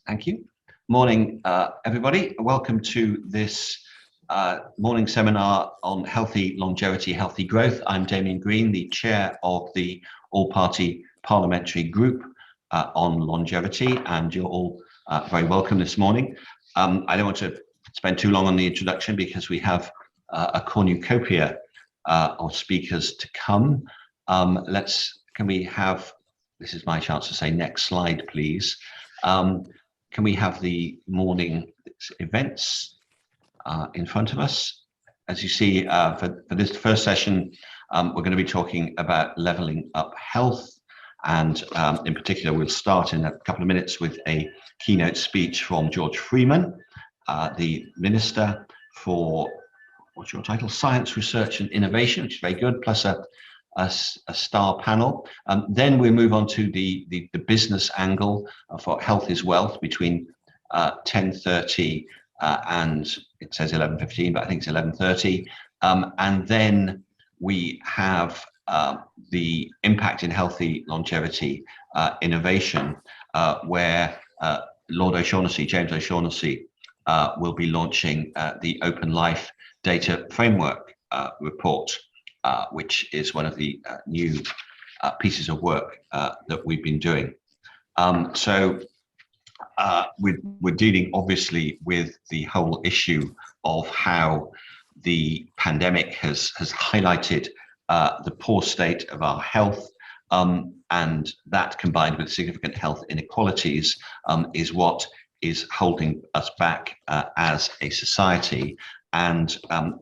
Thank you. Morning, everybody. Welcome to this morning seminar on healthy longevity, healthy growth. I'm Damien Green, the chair of the all-party parliamentary group on longevity, and you're all very welcome this morning. I don't want to spend too long on the introduction because we have a cornucopia of speakers to come. Can we have, this is my chance to say next slide, please. Can we have the morning events in front of us? As you see, for this first session, we're going to be talking about levelling up health. And in particular, we'll start in a couple of minutes with a keynote speech from George Freeman, the Minister for, what's your title? Science, Research and Innovation, which is very good, plus a star panel. Then we move on to the business angle for Health is Wealth between 10:30 and it says 11:15, but I think it's 11:30. And then we have the impact in healthy longevity innovation, where Lord O'Shaughnessy, James O'Shaughnessy, will be launching the Open Life Data Framework report, which is one of the new pieces of work that we've been doing. We're dealing obviously with the whole issue of how the pandemic has highlighted the poor state of our health, and that combined with significant health inequalities is what is holding us back as a society. And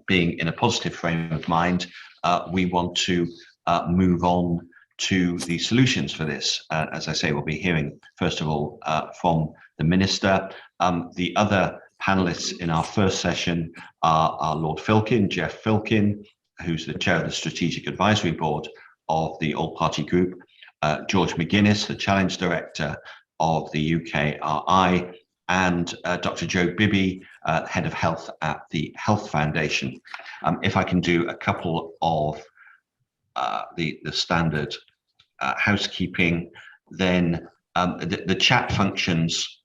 being in a positive frame of mind, we want to move on to the solutions for this. As I say, we'll be hearing, first of all, from the Minister. The other panelists in our first session are Lord Filkin, Jeff Filkin, who's the chair of the Strategic Advisory Board of the All-Party Group, George McGuinness, the Challenge Director of the UKRI, and Dr. Joe Bibby, Head of Health at the Health Foundation. If I can do a couple of the standard housekeeping, then the chat functions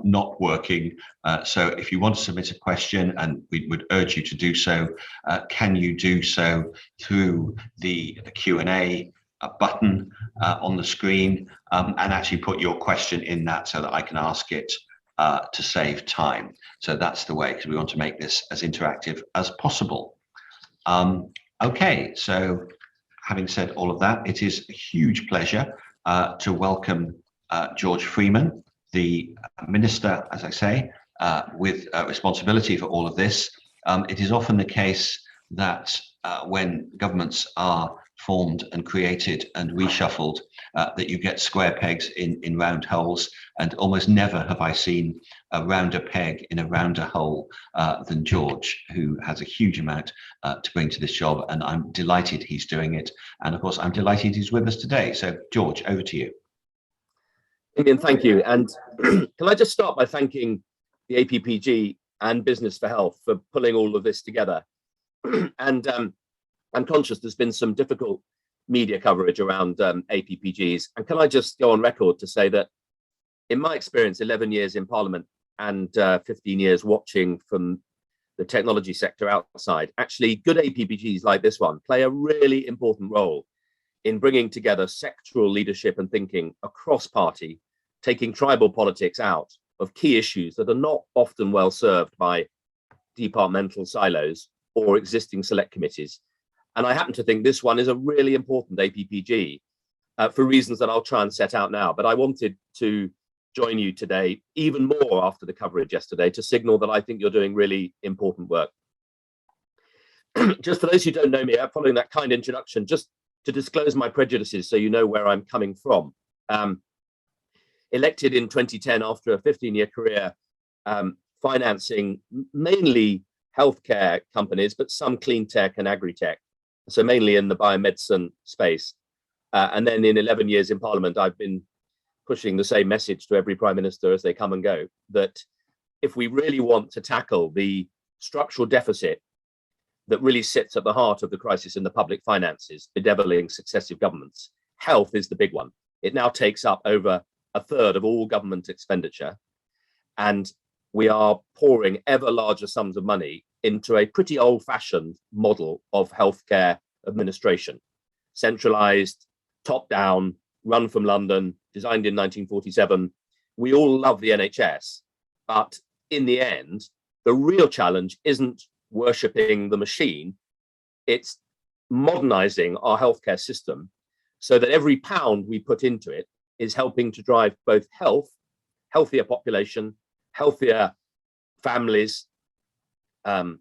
not working. So if you want to submit a question, and we would urge you to do so, can you do so through the Q&A button on the screen, and actually put your question in that so that I can ask it to save time. So that's the way, because we want to make this as interactive as possible. Okay, so having said all of that, it is a huge pleasure to welcome George Freeman, the Minister, as I say, with responsibility for all of this. It is often the case that when governments are formed and created and reshuffled, that you get square pegs in round holes, and almost never have I seen a rounder peg in a rounder hole than George, who has a huge amount to bring to this job, and I'm delighted he's doing it. And of course, I'm delighted he's with us today. So George, over to you. Damien, thank you. And can I just start by thanking the APPG and Business for Health for pulling all of this together. And I'm conscious there's been some difficult media coverage around APPGs. And can I just go on record to say that in my experience, 11 years in Parliament and 15 years watching from the technology sector outside, actually good APPGs like this one play a really important role in bringing together sectoral leadership and thinking across party, taking tribal politics out of key issues that are not often well served by departmental silos or existing select committees. And I happen to think this one is a really important APPG for reasons that I'll try and set out now. But I wanted to join you today, even more after the coverage yesterday, to signal that I think you're doing really important work. Just for those who don't know me, following that kind introduction, just to disclose my prejudices so you know where I'm coming from. Elected in 2010 after a 15-year career financing mainly healthcare companies, but some clean tech and agri-tech, so mainly in the biomedicine space. And then in 11 years in Parliament, I've been pushing the same message to every Prime Minister as they come and go, that if we really want to tackle the structural deficit that really sits at the heart of the crisis in the public finances, bedeviling successive governments, health is the big one. It now takes up over a third of all government expenditure. And we are pouring ever larger sums of money into a pretty old-fashioned model of healthcare administration. Centralized, top-down, run from London, designed in 1947. We all love the NHS, but in the end, the real challenge isn't worshipping the machine, it's modernizing our healthcare system so that every pound we put into it is helping to drive both health, healthier population, healthier families,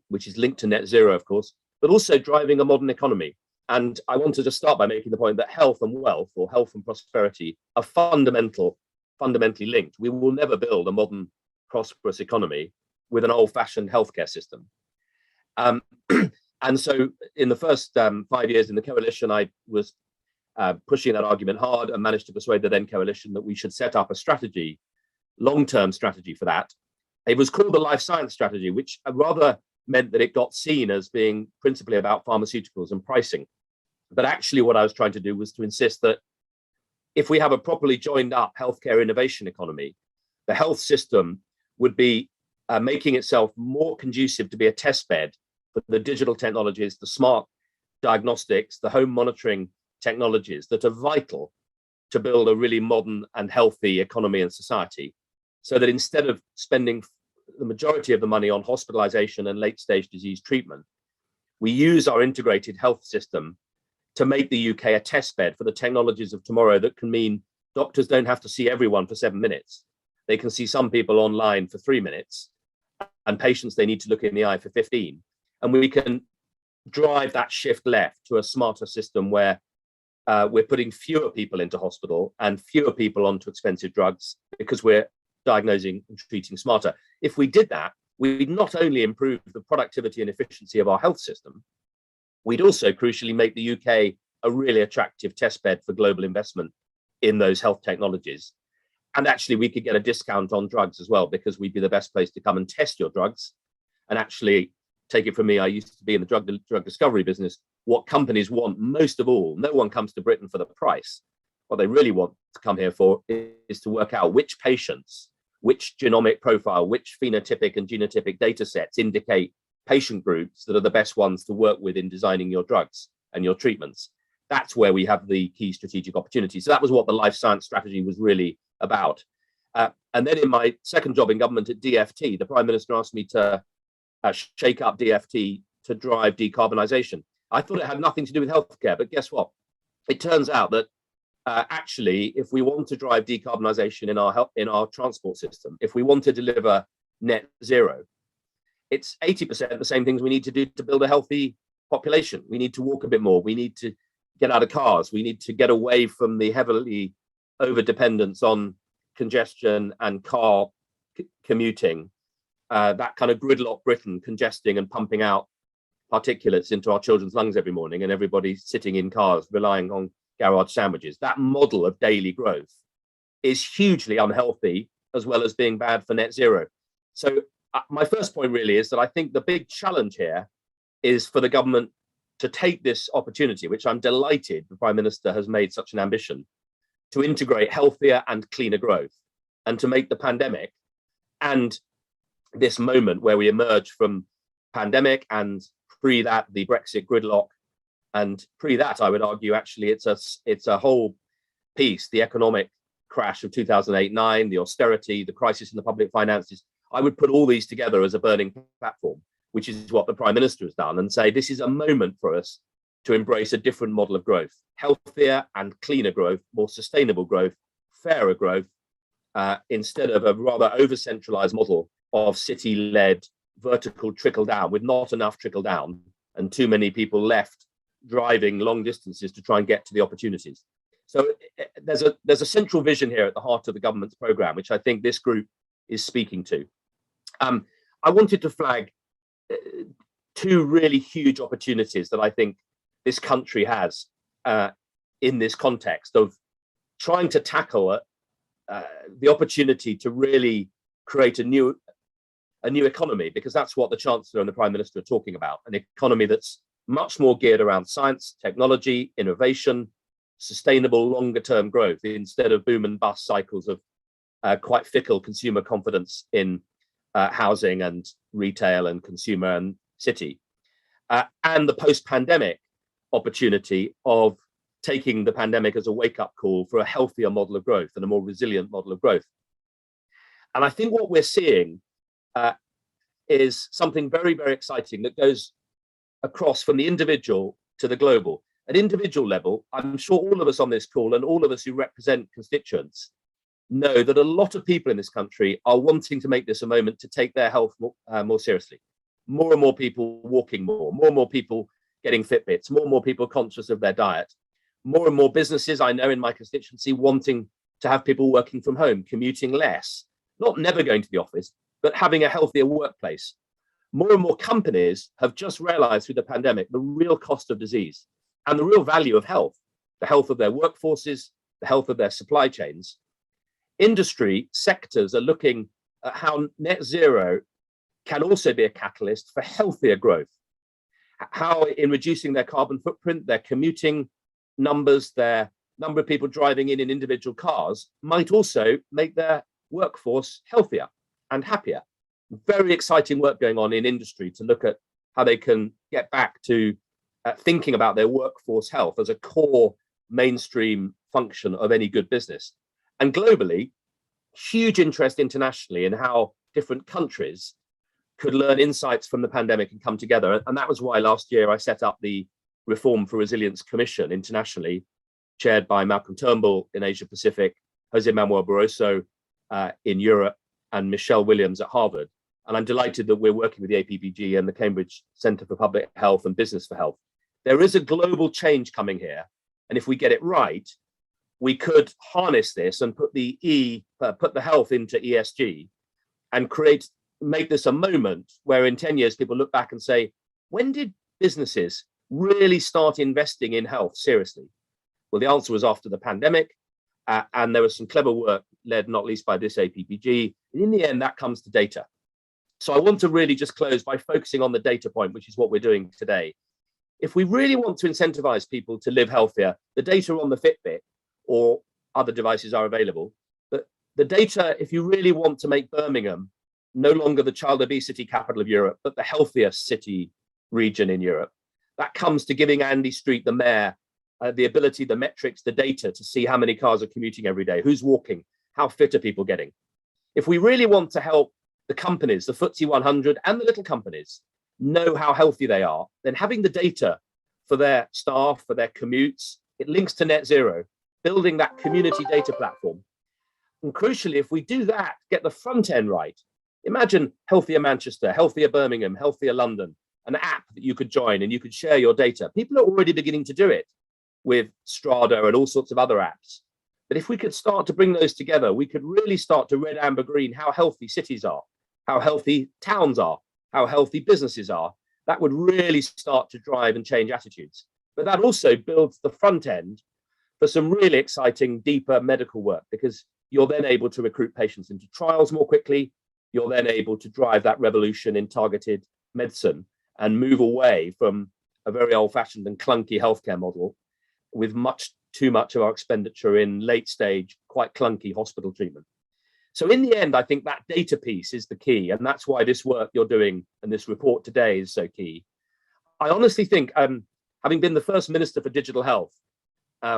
which is linked to net zero, of course, but also driving a modern economy. And I want to just start by making the point that health and wealth, or health and prosperity, are fundamentally linked. We will never build a modern, prosperous economy with an old-fashioned healthcare system. And so in the first 5 years in the coalition, I was pushing that argument hard and managed to persuade the then coalition that we should set up a strategy, long-term strategy for that. It was called the life science strategy, which rather meant that it got seen as being principally about pharmaceuticals and pricing. But actually what I was trying to do was to insist that if we have a properly joined up healthcare innovation economy, the health system would be making itself more conducive to be a test bed for the digital technologies, the smart diagnostics, the home monitoring technologies that are vital to build a really modern and healthy economy and society. So that instead of spending the majority of the money on hospitalization and late stage disease treatment, we use our integrated health system to make the UK a test bed for the technologies of tomorrow that can mean doctors don't have to see everyone for 7 minutes. They can see some people online for 3 minutes, and patients they need to look in the eye for 15. And we can drive that shift left to a smarter system where we're putting fewer people into hospital and fewer people onto expensive drugs because we're diagnosing and treating smarter. If we did that, we'd not only improve the productivity and efficiency of our health system, we'd also crucially make the UK a really attractive test bed for global investment in those health technologies. And actually we could get a discount on drugs as well, because we'd be the best place to come and test your drugs. And actually, take it from me, I used to be in the drug discovery business. What companies want most of all, no one comes to Britain for the price. What they really want to come here for is to work out which patients, which genomic profile, which phenotypic and genotypic data sets indicate patient groups that are the best ones to work with in designing your drugs and your treatments. That's where we have the key strategic opportunity. So that was what the life science strategy was really about. And then in my second job in government at DFT, the Prime Minister asked me to shake up DFT to drive decarbonisation. I thought it had nothing to do with healthcare, but guess what? It turns out that actually, if we want to drive decarbonisation in our transport system, if we want to deliver net zero, it's 80% the same things we need to do to build a healthy population. We need to walk a bit more. We need to get out of cars. We need to get away from the heavily over-dependence on congestion and car commuting, that kind of gridlock Britain, congesting and pumping out particulates into our children's lungs every morning, and everybody sitting in cars relying on garage sandwiches. That model of daily growth is hugely unhealthy, as well as being bad for net zero. So my first point really is that I think the big challenge here is for the government to take this opportunity, which I'm delighted the Prime Minister has made such an ambition, to integrate healthier and cleaner growth, and to make the pandemic and this moment where we emerge from pandemic and pre that the Brexit gridlock, and pre that I would argue actually it's a whole piece, the economic crash of 2008-9, the austerity, the crisis in the public finances. I would put all these together as a burning platform, which is what the Prime Minister has done, and say this is a moment for us to embrace a different model of growth, healthier and cleaner growth, more sustainable growth, fairer growth, instead of a rather over-centralized model of city-led vertical trickle down with not enough trickle down and too many people left driving long distances to try and get to the opportunities. So there's a central vision here at the heart of the government's programme, which I think this group is speaking to. I wanted to flag two really huge opportunities that I think this country has in this context of trying to tackle the opportunity to really create a new economy, because that's what the Chancellor and the Prime Minister are talking about, an economy that's much more geared around science, technology, innovation, sustainable longer term growth instead of boom and bust cycles of quite fickle consumer confidence in housing and retail and consumer and city, and the post-pandemic opportunity of taking the pandemic as a wake-up call for a healthier model of growth and a more resilient model of growth. And I think what we're seeing is something very, very exciting that goes across from the individual to the global. At individual level, I'm sure all of us on this call and all of us who represent constituents know that a lot of people in this country are wanting to make this a moment to take their health more seriously. More and more people walking more and more people getting Fitbits, more and more people conscious of their diet, more and more businesses I know in my constituency wanting to have people working from home, commuting less, not never going to the office, but having a healthier workplace. More and more companies have just realized through the pandemic the real cost of disease and the real value of health, the health of their workforces, the health of their supply chains. Industry sectors are looking at how net zero can also be a catalyst for healthier growth. How in reducing their carbon footprint, their commuting numbers, their number of people driving in individual cars might also make their workforce healthier and happier. Very exciting work going on in industry to look at how they can get back to thinking about their workforce health as a core mainstream function of any good business. And globally, huge interest internationally in how different countries could learn insights from the pandemic and come together. And that was why last year I set up the Reform for Resilience Commission internationally, chaired by Malcolm Turnbull in Asia Pacific, Jose Manuel Barroso in Europe, and Michelle Williams at Harvard. And I'm delighted that we're working with the APPG and the Cambridge Centre for Public Health and Business for Health. There is a global change coming here. And if we get it right, we could harness this and put the health into ESG and make this a moment where in 10 years people look back and say, when did businesses really start investing in health seriously? Well, the answer was after the pandemic, and there was some clever work led not least by this APPG. And in the end, that comes to data. So I want to really just close by focusing on the data point, which is what we're doing today. If we really want to incentivize people to live healthier, the data on the Fitbit or other devices are available. But the data, if you really want to make Birmingham no longer the child obesity capital of Europe, but the healthiest city region in Europe, that comes to giving Andy Street, the mayor, the ability, the metrics, the data to see how many cars are commuting every day, who's walking, how fit are people getting. If we really want to help the companies, the FTSE 100 and the little companies know how healthy they are, then having the data for their staff, for their commutes, it links to net zero, building that community data platform. And crucially, if we do that, get the front end right, imagine healthier Manchester, healthier Birmingham, healthier London, an app that you could join and you could share your data. People are already beginning to do it with Strada and all sorts of other apps. But if we could start to bring those together, we could really start to red, amber, green how healthy cities are, how healthy towns are, how healthy businesses are. That would really start to drive and change attitudes. But that also builds the front end for some really exciting, deeper medical work, because you're then able to recruit patients into trials more quickly. You're then able to drive that revolution in targeted medicine and move away from a very old-fashioned and clunky healthcare model with too much of our expenditure in late stage, quite clunky hospital treatment. So in the end, I think that data piece is the key. And that's why this work you're doing and this report today is so key. I honestly think, having been the first Minister for Digital Health,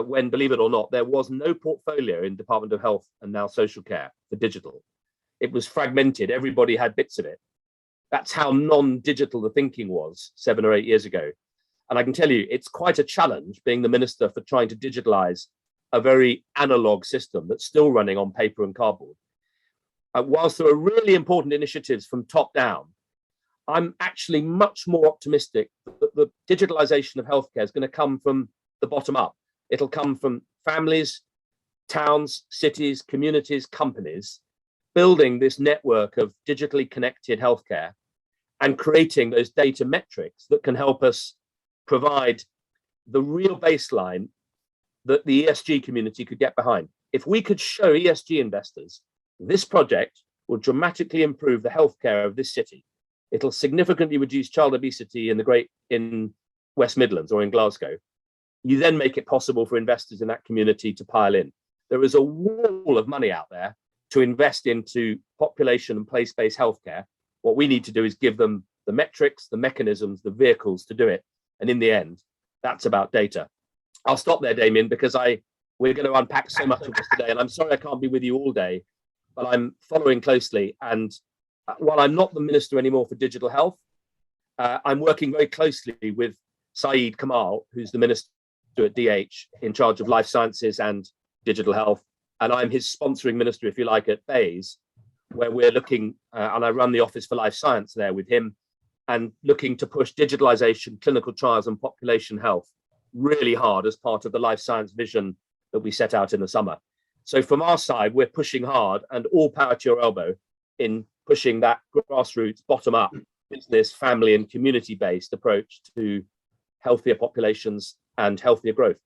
when, believe it or not, there was no portfolio in Department of Health and now Social Care for digital. It was fragmented. Everybody had bits of it. That's how non-digital the thinking was 7 or 8 years ago. And I can tell you, it's quite a challenge being the minister for trying to digitalize a very analog system that's still running on paper and cardboard. Whilst there are really important initiatives from top down, I'm actually much more optimistic that the digitalization of healthcare is going to come from the bottom up. It'll come from families, towns, cities, communities, companies, building this network of digitally connected healthcare and creating those data metrics that can help us provide the real baseline that the ESG community could get behind. If we could show ESG investors this project will dramatically improve the healthcare of this city, it'll significantly reduce child obesity in West Midlands or in Glasgow, you then make it possible for investors in that community to pile in. There is a wall of money out there to invest into population and place-based healthcare. What we need to do is give them the metrics, the mechanisms, the vehicles to do it. And in the end, that's about data. I'll stop there, Damien, because we're going to unpack so much of this today. And I'm sorry I can't be with you all day, but I'm following closely. And while I'm not the minister anymore for digital health, I'm working very closely with Saeed Kamal, who's the minister at DH in charge of life sciences and digital health. And I'm his sponsoring minister, if you like, at Bayes, where we're looking, and I run the Office for Life Science there with him, and looking to push digitalization, clinical trials and population health really hard as part of the life science vision that we set out in the summer. So from our side, we're pushing hard, and all power to your elbow in pushing that grassroots, bottom-up, business, family and community-based approach to healthier populations and healthier growth.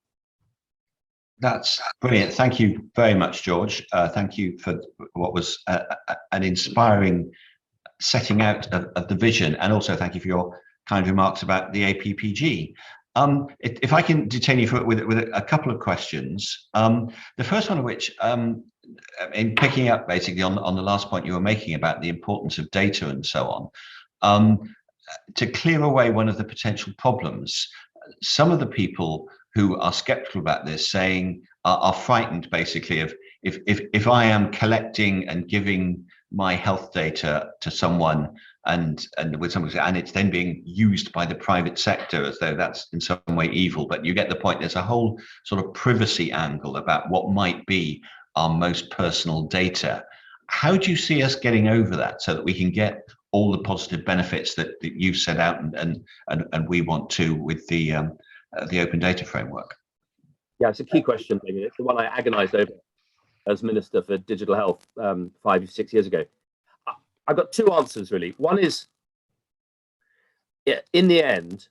That's brilliant. Thank you very much, George. Thank you for what was an inspiring setting out of the vision, and also thank you for your kind remarks about the APPG. If I can detain you with a couple of questions. The first one of which, in picking up basically on the last point you were making about the importance of data and so on, to clear away one of the potential problems, some of the people who are skeptical about this are frightened basically of if I am collecting and giving my health data to someone and it's then being used by the private sector as though that's in some way evil. But you get the point. There's a whole sort of privacy angle about what might be our most personal data. How do you see us getting over that so that we can get all the positive benefits that you've set out and we want to with the open data framework? Yeah, it's a key question. It's the one I agonized over as Minister for Digital Health 5 or 6 years ago. I've got two answers, really. One is, in the end,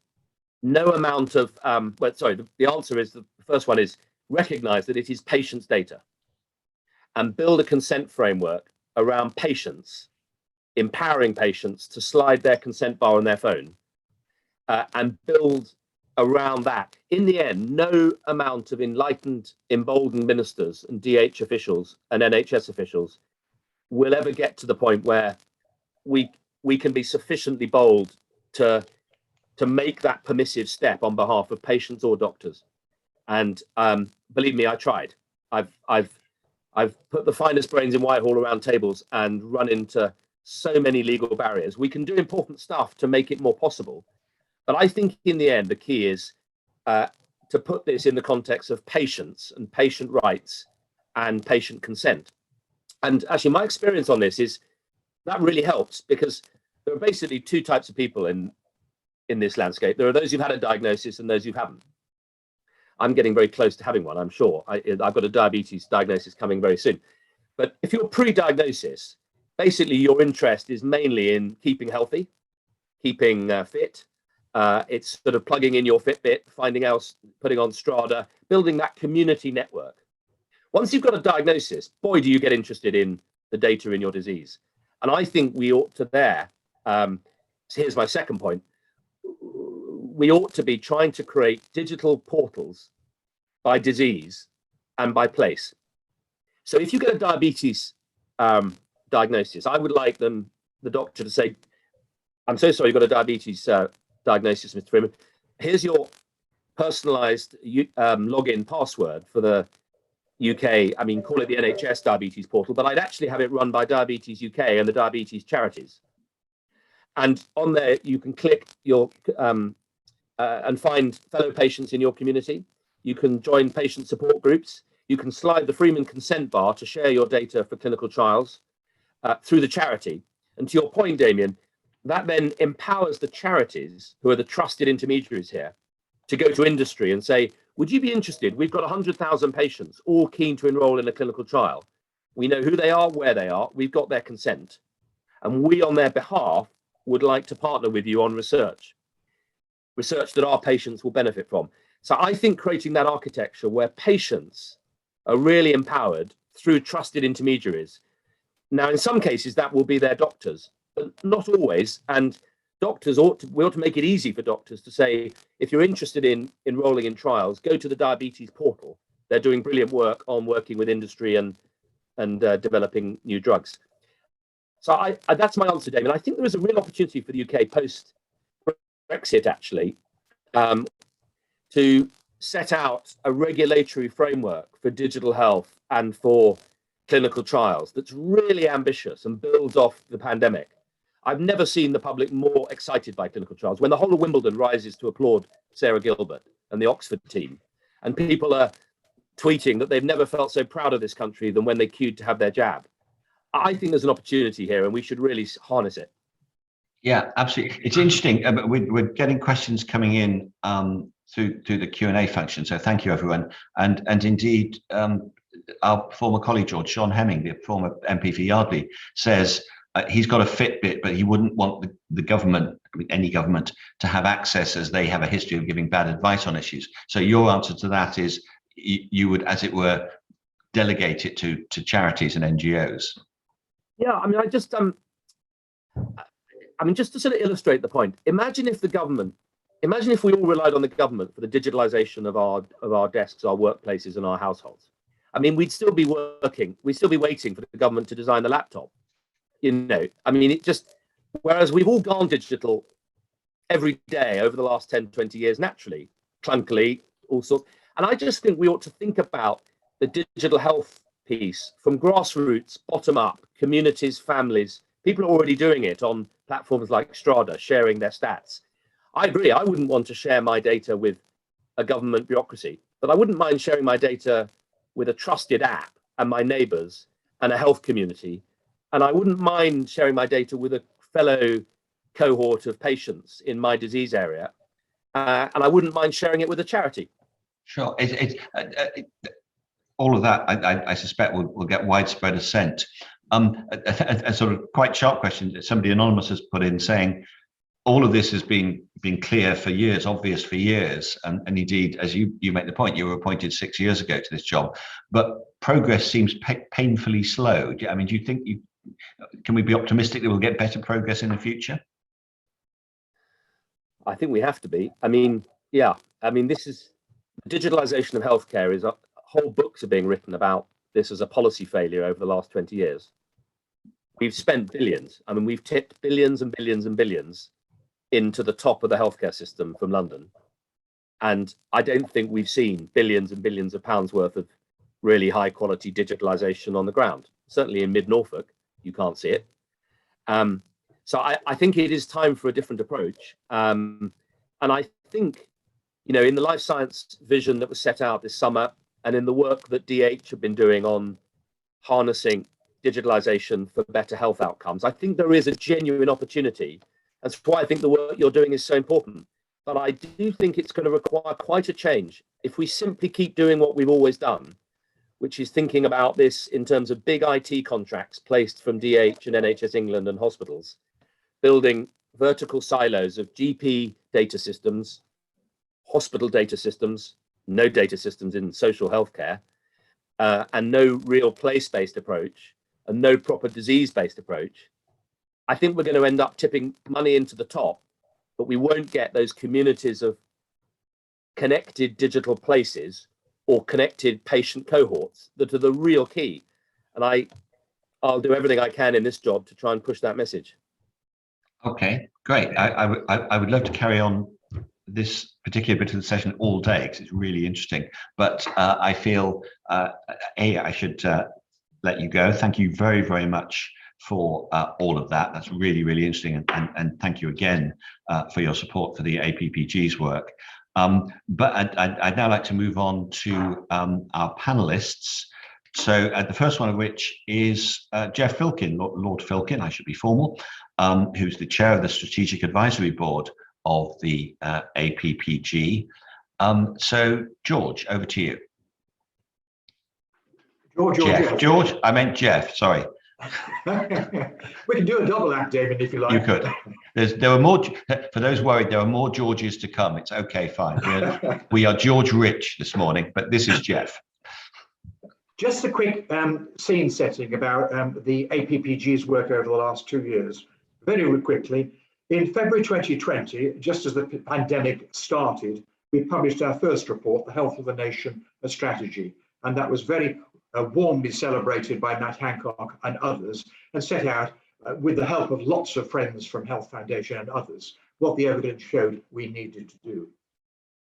no amount of, the answer is, the first one is recognize that it is patients' data and build a consent framework around patients, empowering patients to slide their consent bar on their phone and build around that. In the end, no amount of enlightened, emboldened ministers and DH officials and NHS officials will ever get to the point where we can be sufficiently bold to make that permissive step on behalf of patients or doctors. And believe me, I tried. I've put the finest brains in Whitehall around tables and run into so many legal barriers. We can do important stuff to make it more possible. But I think in the end, the key is to put this in the context of patients and patient rights and patient consent. And actually, my experience on this is that really helps, because there are basically two types of people in this landscape. There are those who've had a diagnosis and those who haven't. I'm getting very close to having one, I'm sure. I've got a diabetes diagnosis coming very soon. But if you're pre-diagnosis, basically your interest is mainly in keeping healthy, keeping fit. It's sort of plugging in your Fitbit, finding else, putting on Strada, building that community network. Once you've got a diagnosis, boy, do you get interested in the data in your disease. And I think we ought to so here's my second point. We ought to be trying to create digital portals by disease and by place. So if you get a diabetes diagnosis, I would like the doctor to say, I'm so sorry, you've got a diabetes diagnosis, Mr. Freeman. Here's your personalized login password for the UK, call it the NHS diabetes portal, but I'd actually have it run by Diabetes UK and the diabetes charities. And on there, you can click your and find fellow patients in your community. You can join patient support groups. You can slide the Freeman consent bar to share your data for clinical trials through the charity. And to your point, Damien, that then empowers the charities, who are the trusted intermediaries here, to go to industry and say, would you be interested? We've got 100,000 patients all keen to enroll in a clinical trial. We know who they are, where they are. We've got their consent. And we, on their behalf, would like to partner with you on research that our patients will benefit from. So I think creating that architecture where patients are really empowered through trusted intermediaries. Now, in some cases, that will be their doctors, but not always. And we ought to make it easy for doctors to say, if you're interested in enrolling in trials, go to the diabetes portal. They're doing brilliant work on working with industry and developing new drugs. So that's my answer, Damien. I think there is a real opportunity for the UK post Brexit, actually, to set out a regulatory framework for digital health and for clinical trials that's really ambitious and builds off the pandemic. I've never seen the public more excited by clinical trials. When the whole of Wimbledon rises to applaud Sarah Gilbert and the Oxford team, and people are tweeting that they've never felt so proud of this country than when they queued to have their jab. I think there's an opportunity here, and we should really harness it. Yeah, absolutely. It's interesting. We're getting questions coming in through the Q&A function. So thank you, everyone. And indeed, our former colleague, Sean Hemming, the former MP for Yardley, says he's got a Fitbit, but he wouldn't want the government, I mean, any government, to have access, as they have a history of giving bad advice on issues. So your answer to that is you would, as it were, delegate it to charities and NGOs. Yeah, I mean, just to sort of illustrate the point, imagine if we all relied on the government for the digitalization of our desks, our workplaces, and our households. I mean, we'd still be waiting for the government to design the laptop. You know, I mean, whereas we've all gone digital every day over the last 10, 20 years, naturally, clunkily, all sorts. And I just think we ought to think about the digital health piece from grassroots, bottom up, communities, families. People are already doing it on platforms like Strada, sharing their stats. I agree, I wouldn't want to share my data with a government bureaucracy, but I wouldn't mind sharing my data with a trusted app and my neighbors and a health community. And I wouldn't mind sharing my data with a fellow cohort of patients in my disease area. And I wouldn't mind sharing it with a charity. Sure. All of that, I suspect, will get widespread assent. A sort of quite sharp question that somebody anonymous has put in, saying all of this has been clear for years, obvious for years, and indeed, as you make the point, you were appointed 6 years ago to this job, but progress seems painfully slow. I mean, do you think can we be optimistic that we'll get better progress in the future? I think we have to be. I mean, yeah. I mean, this is digitalization of healthcare. Is whole books are being written about this as a policy failure over the last 20 years. We've spent billions. I mean, we've tipped billions and billions and billions into the top of the healthcare system from London. And I don't think we've seen billions and billions of pounds worth of really high quality digitalization on the ground. Certainly in mid-Norfolk, you can't see it. So I think it is time for a different approach. And I think, you know, in the life science vision that was set out this summer, and in the work that DH have been doing on harnessing digitalization for better health outcomes, I think there is a genuine opportunity. That's why I think the work you're doing is so important. But I do think it's going to require quite a change if we simply keep doing what we've always done, which is thinking about this in terms of big IT contracts placed from DH and NHS England and hospitals, building vertical silos of GP data systems, hospital data systems, no data systems in social healthcare, and no real place-based approach, and no proper disease-based approach. I think we're going to end up tipping money into the top, but we won't get those communities of connected digital places or connected patient cohorts that are the real key. And I'll do everything I can in this job to try and push that message. I would love to carry on this particular bit of the session all day because it's really interesting, but I feel I should let you go. Thank you very, very much for all of that. That's really, really interesting, and thank you again for your support for the APPG's work. But I'd now like to move on to our panelists. So the first one of which is Jeff Filkin, Lord Filkin, I should be formal, who's the chair of the Strategic Advisory Board of the APPG. So George, over to you. George, I meant Jeff, sorry. We can do a double act, David, if you like. You could. There were more, for those worried, there are more Georges to come. It's okay, fine. We are George Rich this morning, but this is Jeff. Just a quick scene setting about the APPG's work over the last 2 years. Very quickly, In February 2020, just as the pandemic started, we published our first report, The Health of the Nation, a Strategy. And that was very warmly celebrated by Matt Hancock and others, and set out, with the help of lots of friends from Health Foundation and others, what the evidence showed we needed to do.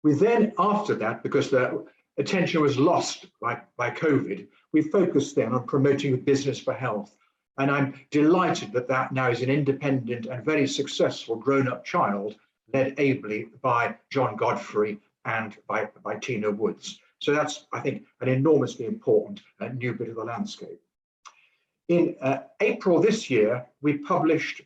We then, after that, because the attention was lost by COVID, we focused then on promoting business for health. And I'm delighted that that now is an independent and very successful grown-up child, led ably by John Godfrey and by Tina Woods. So that's, I think, an enormously important new bit of the landscape. In April this year, we published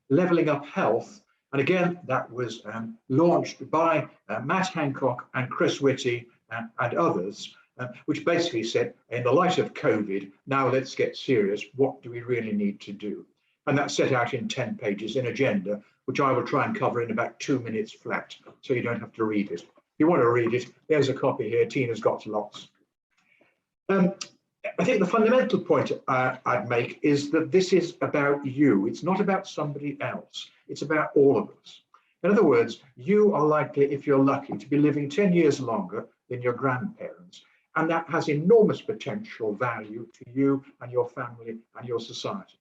Levelling Up Health. And again, that was launched by Matt Hancock and Chris Whitty and others, which basically said, in the light of COVID, now let's get serious. What do we really need to do? And that's set out in 10 pages in agenda, which I will try and cover in about 2 minutes flat, so you don't have to read it. If you want to read it, there's a copy here. Tina's got lots. I think the fundamental point I'd make is that this is about you. It's not about somebody else. It's about all of us. In other words, you are likely, if you're lucky, to be living 10 years longer than your grandparents. And that has enormous potential value to you and your family and your society.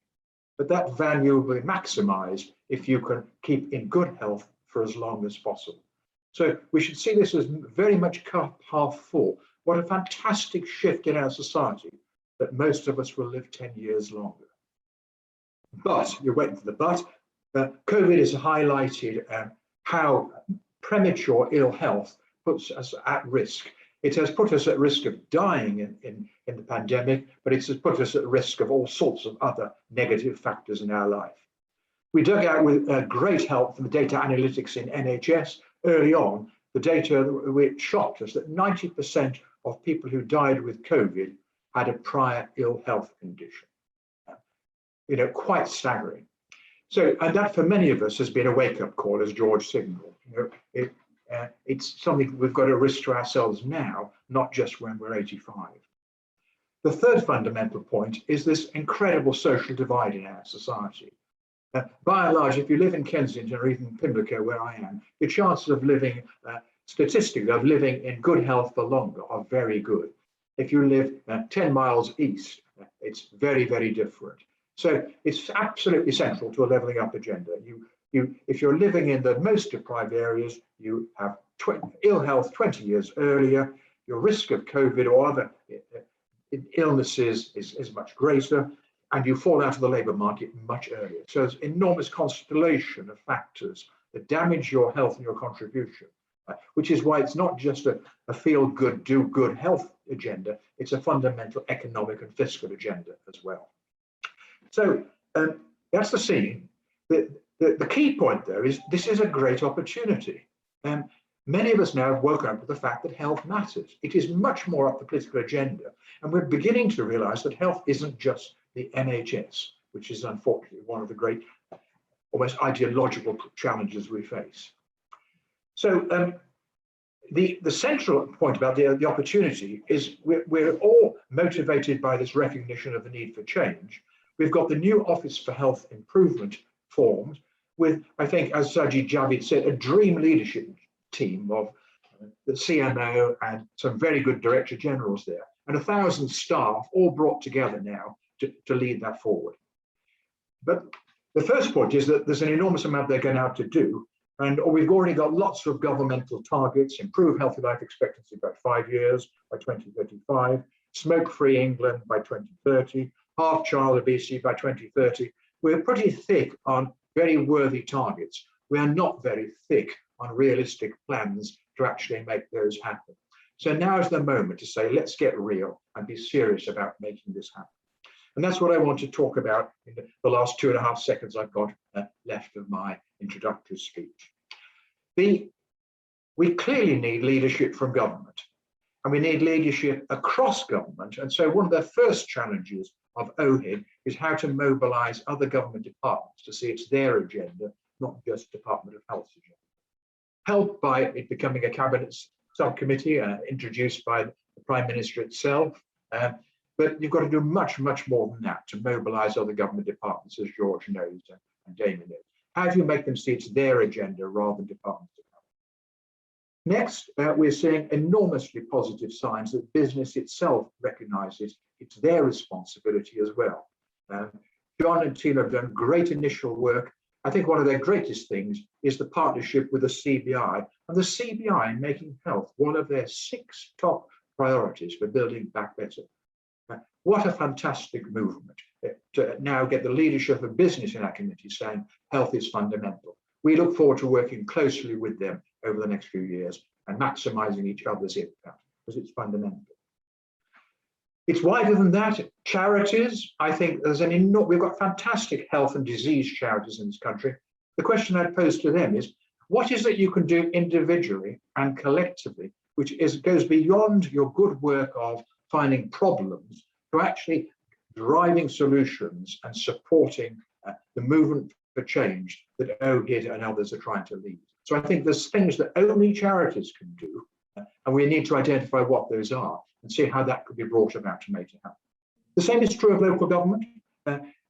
But that value will be maximized if you can keep in good health for as long as possible. So we should see this as very much cup half full. What a fantastic shift in our society that most of us will live 10 years longer. But, you're waiting for the but, COVID has highlighted how premature ill health puts us at risk. It has put us at risk of dying in the pandemic, but it has put us at risk of all sorts of other negative factors in our life. We dug out with great help from the data analytics in NHS early on, the data which shocked us that 90% of people who died with COVID had a prior ill health condition. You know, quite staggering. So, and that for many of us has been a wake-up call, as George signaled. You know, it's something we've got to risk to ourselves now, not just when we're 85. The third fundamental point is this incredible social divide in our society. By and large, if you live in Kensington or even Pimlico, where I am, your chances of living, statistically, of living in good health for longer are very good. If you live 10 miles east, it's very, very different. So it's absolutely central to a levelling up agenda. If you're living in the most deprived areas, you have ill health 20 years earlier, your risk of COVID or other illnesses is much greater, and you fall out of the labour market much earlier. So there's an enormous constellation of factors that damage your health and your contribution, which is why it's not just a feel-good, do-good health agenda, it's a fundamental economic and fiscal agenda as well. So that's the scene. The key point, though, is this is a great opportunity. Many of us now have woken up with the fact that health matters. It is much more up the political agenda, and we're beginning to realise that health isn't just the NHS, which is unfortunately one of the great, almost ideological challenges we face. So the central point about the opportunity is we're all motivated by this recognition of the need for change. We've got the new Office for Health Improvement formed with, I think, as Sajid Javid said, a dream leadership team of the CMO and some very good director generals there, and 1,000 staff all brought together now to lead that forward. But the first point is that there's an enormous amount they're going to have to do, and we've already got lots of governmental targets: improve healthy life expectancy by 5 years by 2035, smoke-free England by 2030, half child obesity by 2030. We're pretty thick on very worthy targets. We are not very thick on realistic plans to actually make those happen. So now is the moment to say, let's get real and be serious about making this happen. And that's what I want to talk about in the last 2.5 seconds I've got left of my introductory speech. We clearly need leadership from government, and we need leadership across government. And so one of the first challenges of OHID is how to mobilize other government departments to see it's their agenda, not just Department of Health's agenda. Helped by it becoming a cabinet subcommittee introduced by the Prime Minister itself. But you've got to do much, much more than that to mobilize other government departments, as George knows and Damien knows. How do you make them see it's their agenda rather than departments of health? Next, we're seeing enormously positive signs that business itself recognises it's their responsibility as well. John and team have done great initial work. I think one of their greatest things is the partnership with the CBI, and the CBI making health one of their 6 top priorities for building back better. What a fantastic movement to now get the leadership of business in our community saying health is fundamental. We look forward to working closely with them over the next few years and maximising each other's impact because it's fundamental. It's wider than that. Charities, I think there's we've got fantastic health and disease charities in this country. The question I'd pose to them is, what is it you can do individually and collectively, which goes beyond your good work of finding problems to actually driving solutions and supporting the movement for change that OHID and others are trying to lead. So I think there's things that only charities can do, and we need to identify what those are and see how that could be brought about to make it happen. The same is true of local government.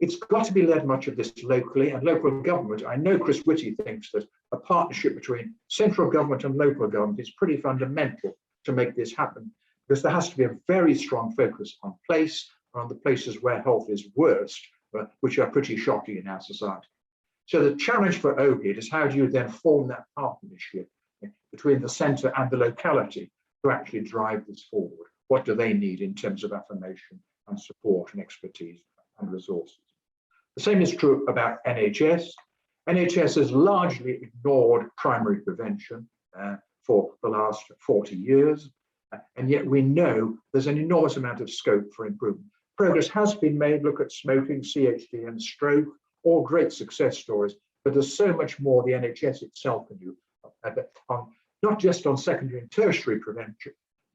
It's got to be led much of this locally, and local government, I know Chris Whitty thinks that a partnership between central government and local government is pretty fundamental to make this happen, because there has to be a very strong focus on place, on the places where health is worst, which are pretty shocking in our society. So the challenge for OHID is, how do you then form that partnership between the centre and the locality to actually drive this forward? What do they need in terms of affirmation and support and expertise and resources? The same is true about NHS. NHS has largely ignored primary prevention for the last 40 years, and yet we know there's an enormous amount of scope for improvement. Progress has been made. Look at smoking, CHD and stroke, all great success stories, but there's so much more the NHS itself can do, not just on secondary and tertiary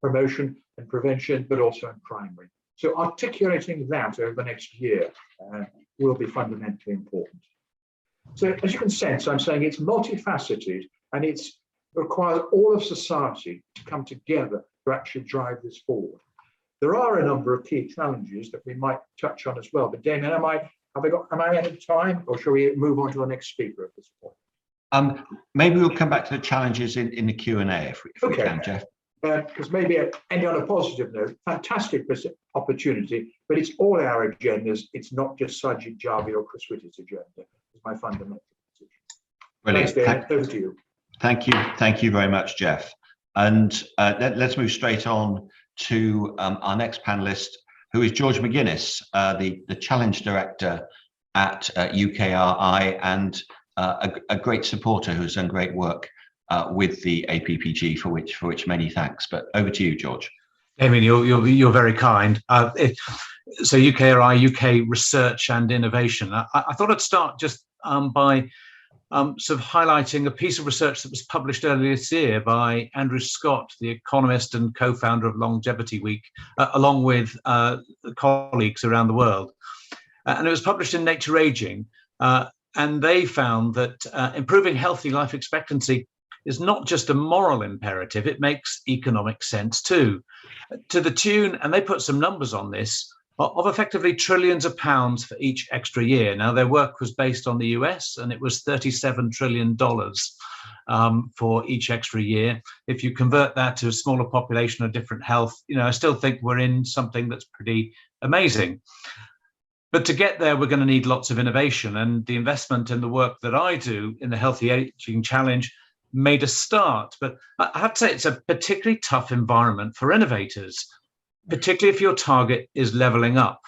promotion and prevention, but also in primary. So articulating that over the next year will be fundamentally important. So as you can sense, I'm saying it's multifaceted, and it requires all of society to come together to actually drive this forward. There are a number of key challenges that we might touch on as well, but Damien, am I out of time, or shall we move on to the next speaker at this point? Maybe we'll come back to the challenges in the Q&A if we can, Jeff. Because maybe end on a positive note, fantastic opportunity, but it's all our agendas. It's not just Sajid Javi or Chris Whitty's agenda. It's my fundamental position. Brilliant. Thanks, David. Over to you. Thank you very much, Jeff. And let's move straight on to our next panelist, who is George McGuinness, the Challenge Director at UKRI, and a great supporter who's done great work with the APPG, for which many thanks. But over to you, George. Damien, you're very kind. So UKRI, UK Research and Innovation. I thought I'd start just by sort of highlighting a piece of research that was published earlier this year by Andrew Scott, the economist and co-founder of Longevity Week, along with colleagues around the world. And it was published in Nature Aging. And they found that improving healthy life expectancy is not just a moral imperative, it makes economic sense too. To the tune, and they put some numbers on this, of effectively trillions of pounds for each extra year. Now, their work was based on the US, and it was $37 trillion for each extra year. If you convert that to a smaller population of different health, I still think we're in something that's pretty amazing. But to get there, we're going to need lots of innovation, and the investment in the work that I do in the Healthy Aging Challenge made a start. But I have to say, it's a particularly tough environment for innovators, particularly if your target is leveling up.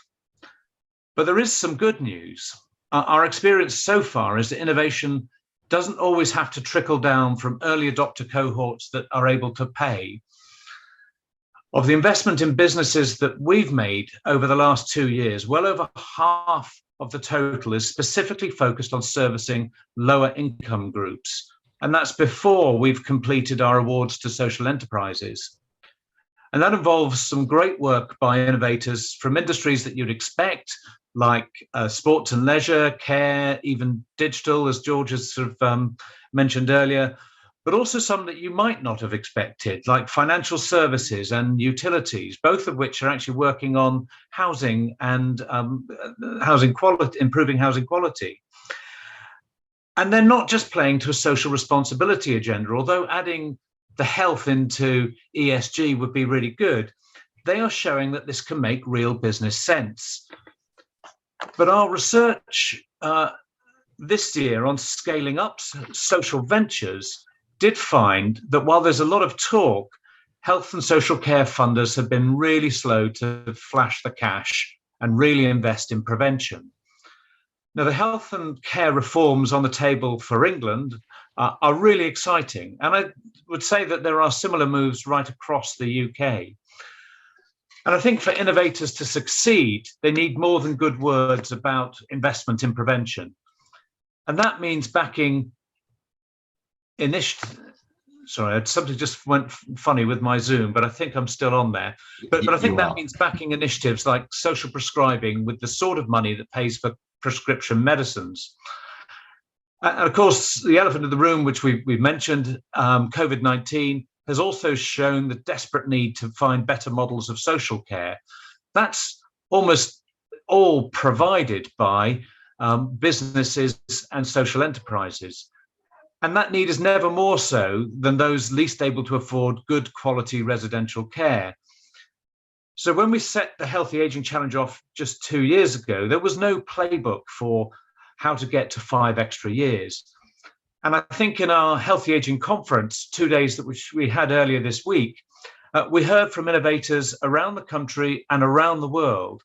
But there is some good news. Our experience so far is that innovation doesn't always have to trickle down from early adopter cohorts that are able to pay. Of the investment in businesses that we've made over the last 2 years, well over half of the total is specifically focused on servicing lower income groups. And that's before we've completed our awards to social enterprises. And that involves some great work by innovators from industries that you'd expect, like sports and leisure, care, even digital, as George has sort of mentioned earlier, but also some that you might not have expected, like financial services and utilities, both of which are actually working on housing and housing quality, improving housing quality. And they're not just playing to a social responsibility agenda, although adding the health into ESG would be really good. They are showing that this can make real business sense. But our research this year on scaling up social ventures did find that while there's a lot of talk, health and social care funders have been really slow to flash the cash and really invest in prevention. Now, the health and care reforms on the table for England are really exciting. And I would say that there are similar moves right across the UK. And I think for innovators to succeed, they need more than good words about investment in prevention. And that means backing initiatives. Sorry, something just went funny with my Zoom, but I think I'm still on there. But I think that means backing initiatives like social prescribing with the sort of money that pays for prescription medicines. And of course, the elephant in the room, which we've mentioned, COVID-19, has also shown the desperate need to find better models of social care. That's almost all provided by businesses and social enterprises. And that need is never more so than those least able to afford good quality residential care. So when we set the Healthy Aging Challenge off just 2 years ago, there was no playbook for how to get to 5 extra years. And I think in our Healthy Aging conference, 2 days which we had earlier this week, we heard from innovators around the country and around the world.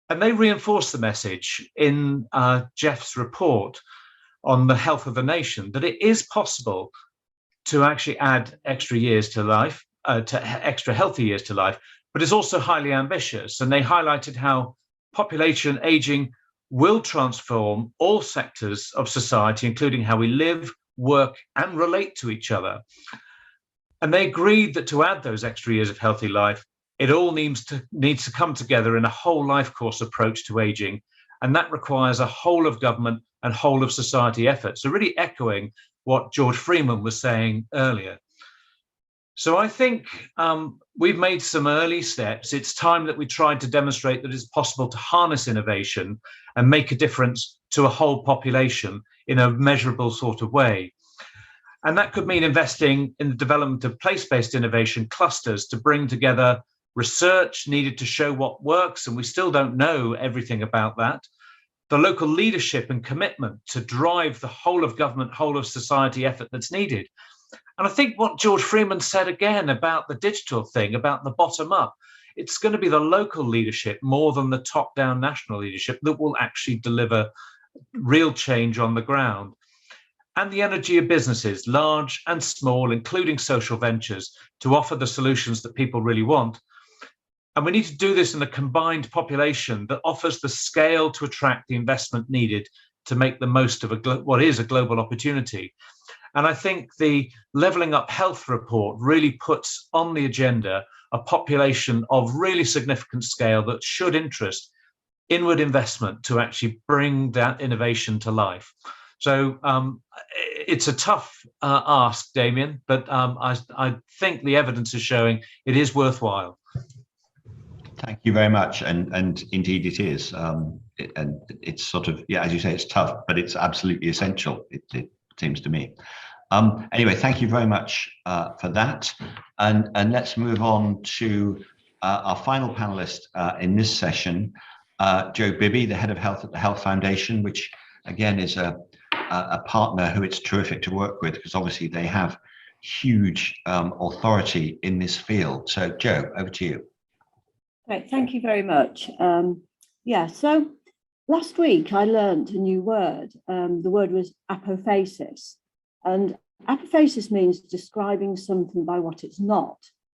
And they reinforced the message in Jeff's report on the health of the nation, that it is possible to actually add extra years to life, to extra healthy years to life, but it's also highly ambitious. And they highlighted how population aging will transform all sectors of society, including how we live, work, and relate to each other. And they agreed that to add those extra years of healthy life, it all needs to come together in a whole life course approach to aging. And that requires a whole of government and whole of society effort. So really echoing what George Freeman was saying earlier. So I think we've made some early steps. It's time that we tried to demonstrate that it's possible to harness innovation and make a difference to a whole population in a measurable sort of way. And that could mean investing in the development of place-based innovation clusters to bring together research needed to show what works, and we still don't know everything about that. The local leadership and commitment to drive the whole of government, whole of society effort that's needed. And I think what George Freeman said again about the digital thing, about the bottom up, it's going to be the local leadership more than the top down national leadership that will actually deliver real change on the ground. And the energy of businesses, large and small, including social ventures, to offer the solutions that people really want. And we need to do this in a combined population that offers the scale to attract the investment needed to make the most of what is a global opportunity. And I think the Levelling Up Health report really puts on the agenda a population of really significant scale that should interest inward investment to actually bring that innovation to life. So it's a tough ask, Damien, but I think the evidence is showing it is worthwhile. Thank you very much, and indeed it is, and it's sort of, yeah, as you say, it's tough, but it's absolutely essential. It seems to me. Anyway, thank you very much for that, and let's move on to our final panelist in this session, Joe Bibby, the head of health at the Health Foundation, which again is a partner who it's terrific to work with because obviously they have huge authority in this field. So, Joe, over to you. Great, thank you very much. So last week I learned a new word. The word was apophasis. And apophasis means describing something by what it's not.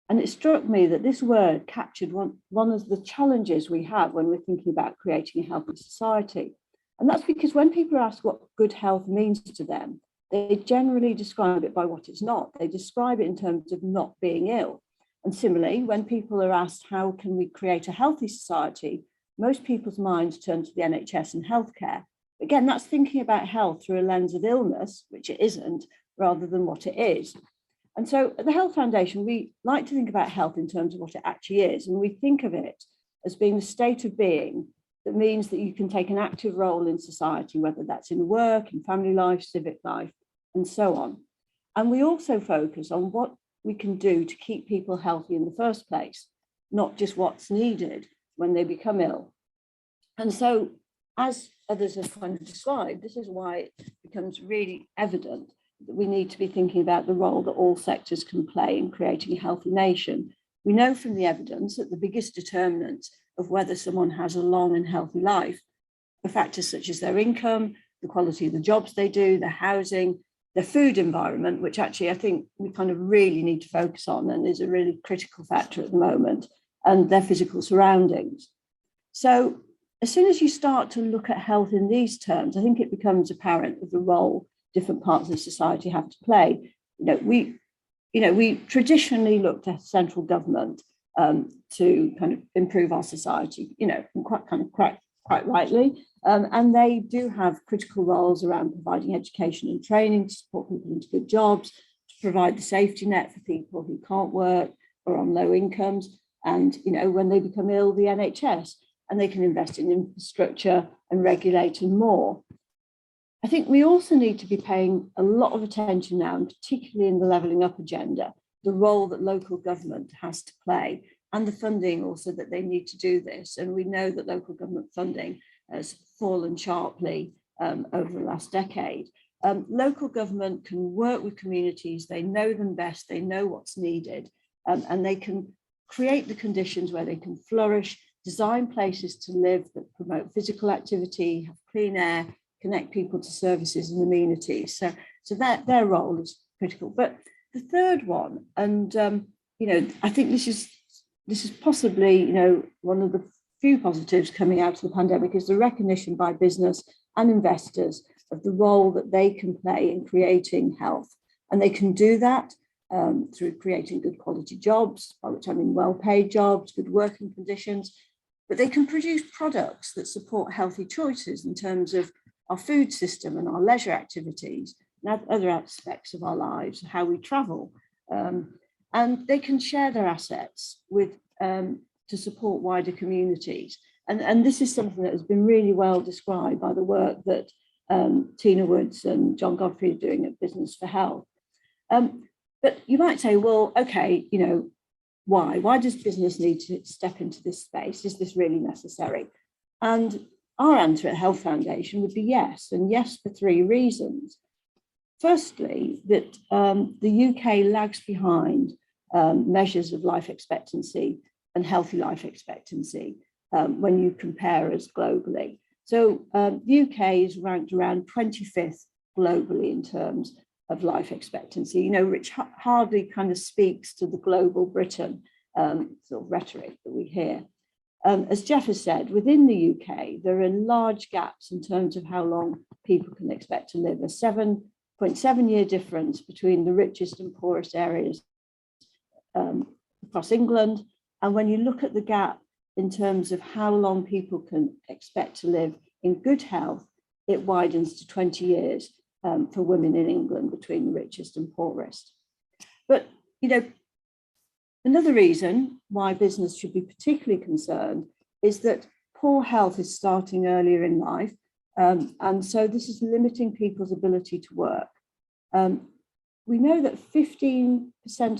And it struck me that this word captured one of the challenges we have when we're thinking about creating a healthy society. And that's because when people are asked what good health means to them, they generally describe it by what it's not. They describe it in terms of not being ill. And similarly, when people are asked how can we create a healthy society, most people's minds turn to the NHS and healthcare. Again, that's thinking about health through a lens of illness, which it isn't, rather than what it is. And so at the Health Foundation, we like to think about health in terms of what it actually is. And we think of it as being the state of being that means that you can take an active role in society, whether that's in work, in family life, civic life, and so on. And we also focus on what we can do to keep people healthy in the first place, not just what's needed when they become ill. And so, as others have kind of described, this is why it becomes really evident that we need to be thinking about the role that all sectors can play in creating a healthy nation. We know from the evidence that the biggest determinants of whether someone has a long and healthy life are factors such as their income, the quality of the jobs they do, their housing, their food environment, which actually I think we kind of really need to focus on and is a really critical factor at the moment, and their physical surroundings. So as soon as you start to look at health in these terms, I think it becomes apparent of the role different parts of society have to play. We traditionally looked at central government to kind of improve our society, quite rightly. And they do have critical roles around providing education and training to support people into good jobs, to provide the safety net for people who can't work or on low incomes. And, when they become ill, the NHS, and they can invest in infrastructure and regulate and more. I think we also need to be paying a lot of attention now, and particularly in the levelling up agenda, the role that local government has to play and the funding also that they need to do this. And we know that local government funding has fallen sharply over the last decade. Local government can work with communities, they know them best, they know what's needed, and they can create the conditions where they can flourish, design places to live that promote physical activity, have clean air, connect people to services and amenities. So that their role is critical. But the third one, and I think this is possibly one of the few positives coming out of the pandemic, is the recognition by business and investors of the role that they can play in creating health, and they can do that through creating good quality jobs, by which I mean well-paid jobs, good working conditions. But they can produce products that support healthy choices in terms of our food system and our leisure activities and other aspects of our lives, how we travel. And they can share their assets with to support wider communities. And this is something that has been really well described by the work that Tina Woods and John Godfrey are doing at Business for Health. But you might say, well, okay, why? Why does business need to step into this space? Is this really necessary? And our answer at Health Foundation would be yes, and yes for three reasons. Firstly, that the UK lags behind measures of life expectancy and healthy life expectancy when you compare us globally. So the UK is ranked around 25th globally in terms of life expectancy, which hardly kind of speaks to the global Britain sort of rhetoric that we hear. As Jeff has said, within the UK, there are large gaps in terms of how long people can expect to live, a 7.7-year difference between the richest and poorest areas across England. And when you look at the gap in terms of how long people can expect to live in good health, it widens to 20 years for women in England between the richest and poorest. But, another reason why business should be particularly concerned is that poor health is starting earlier in life. And so this is limiting people's ability to work. We know that 15%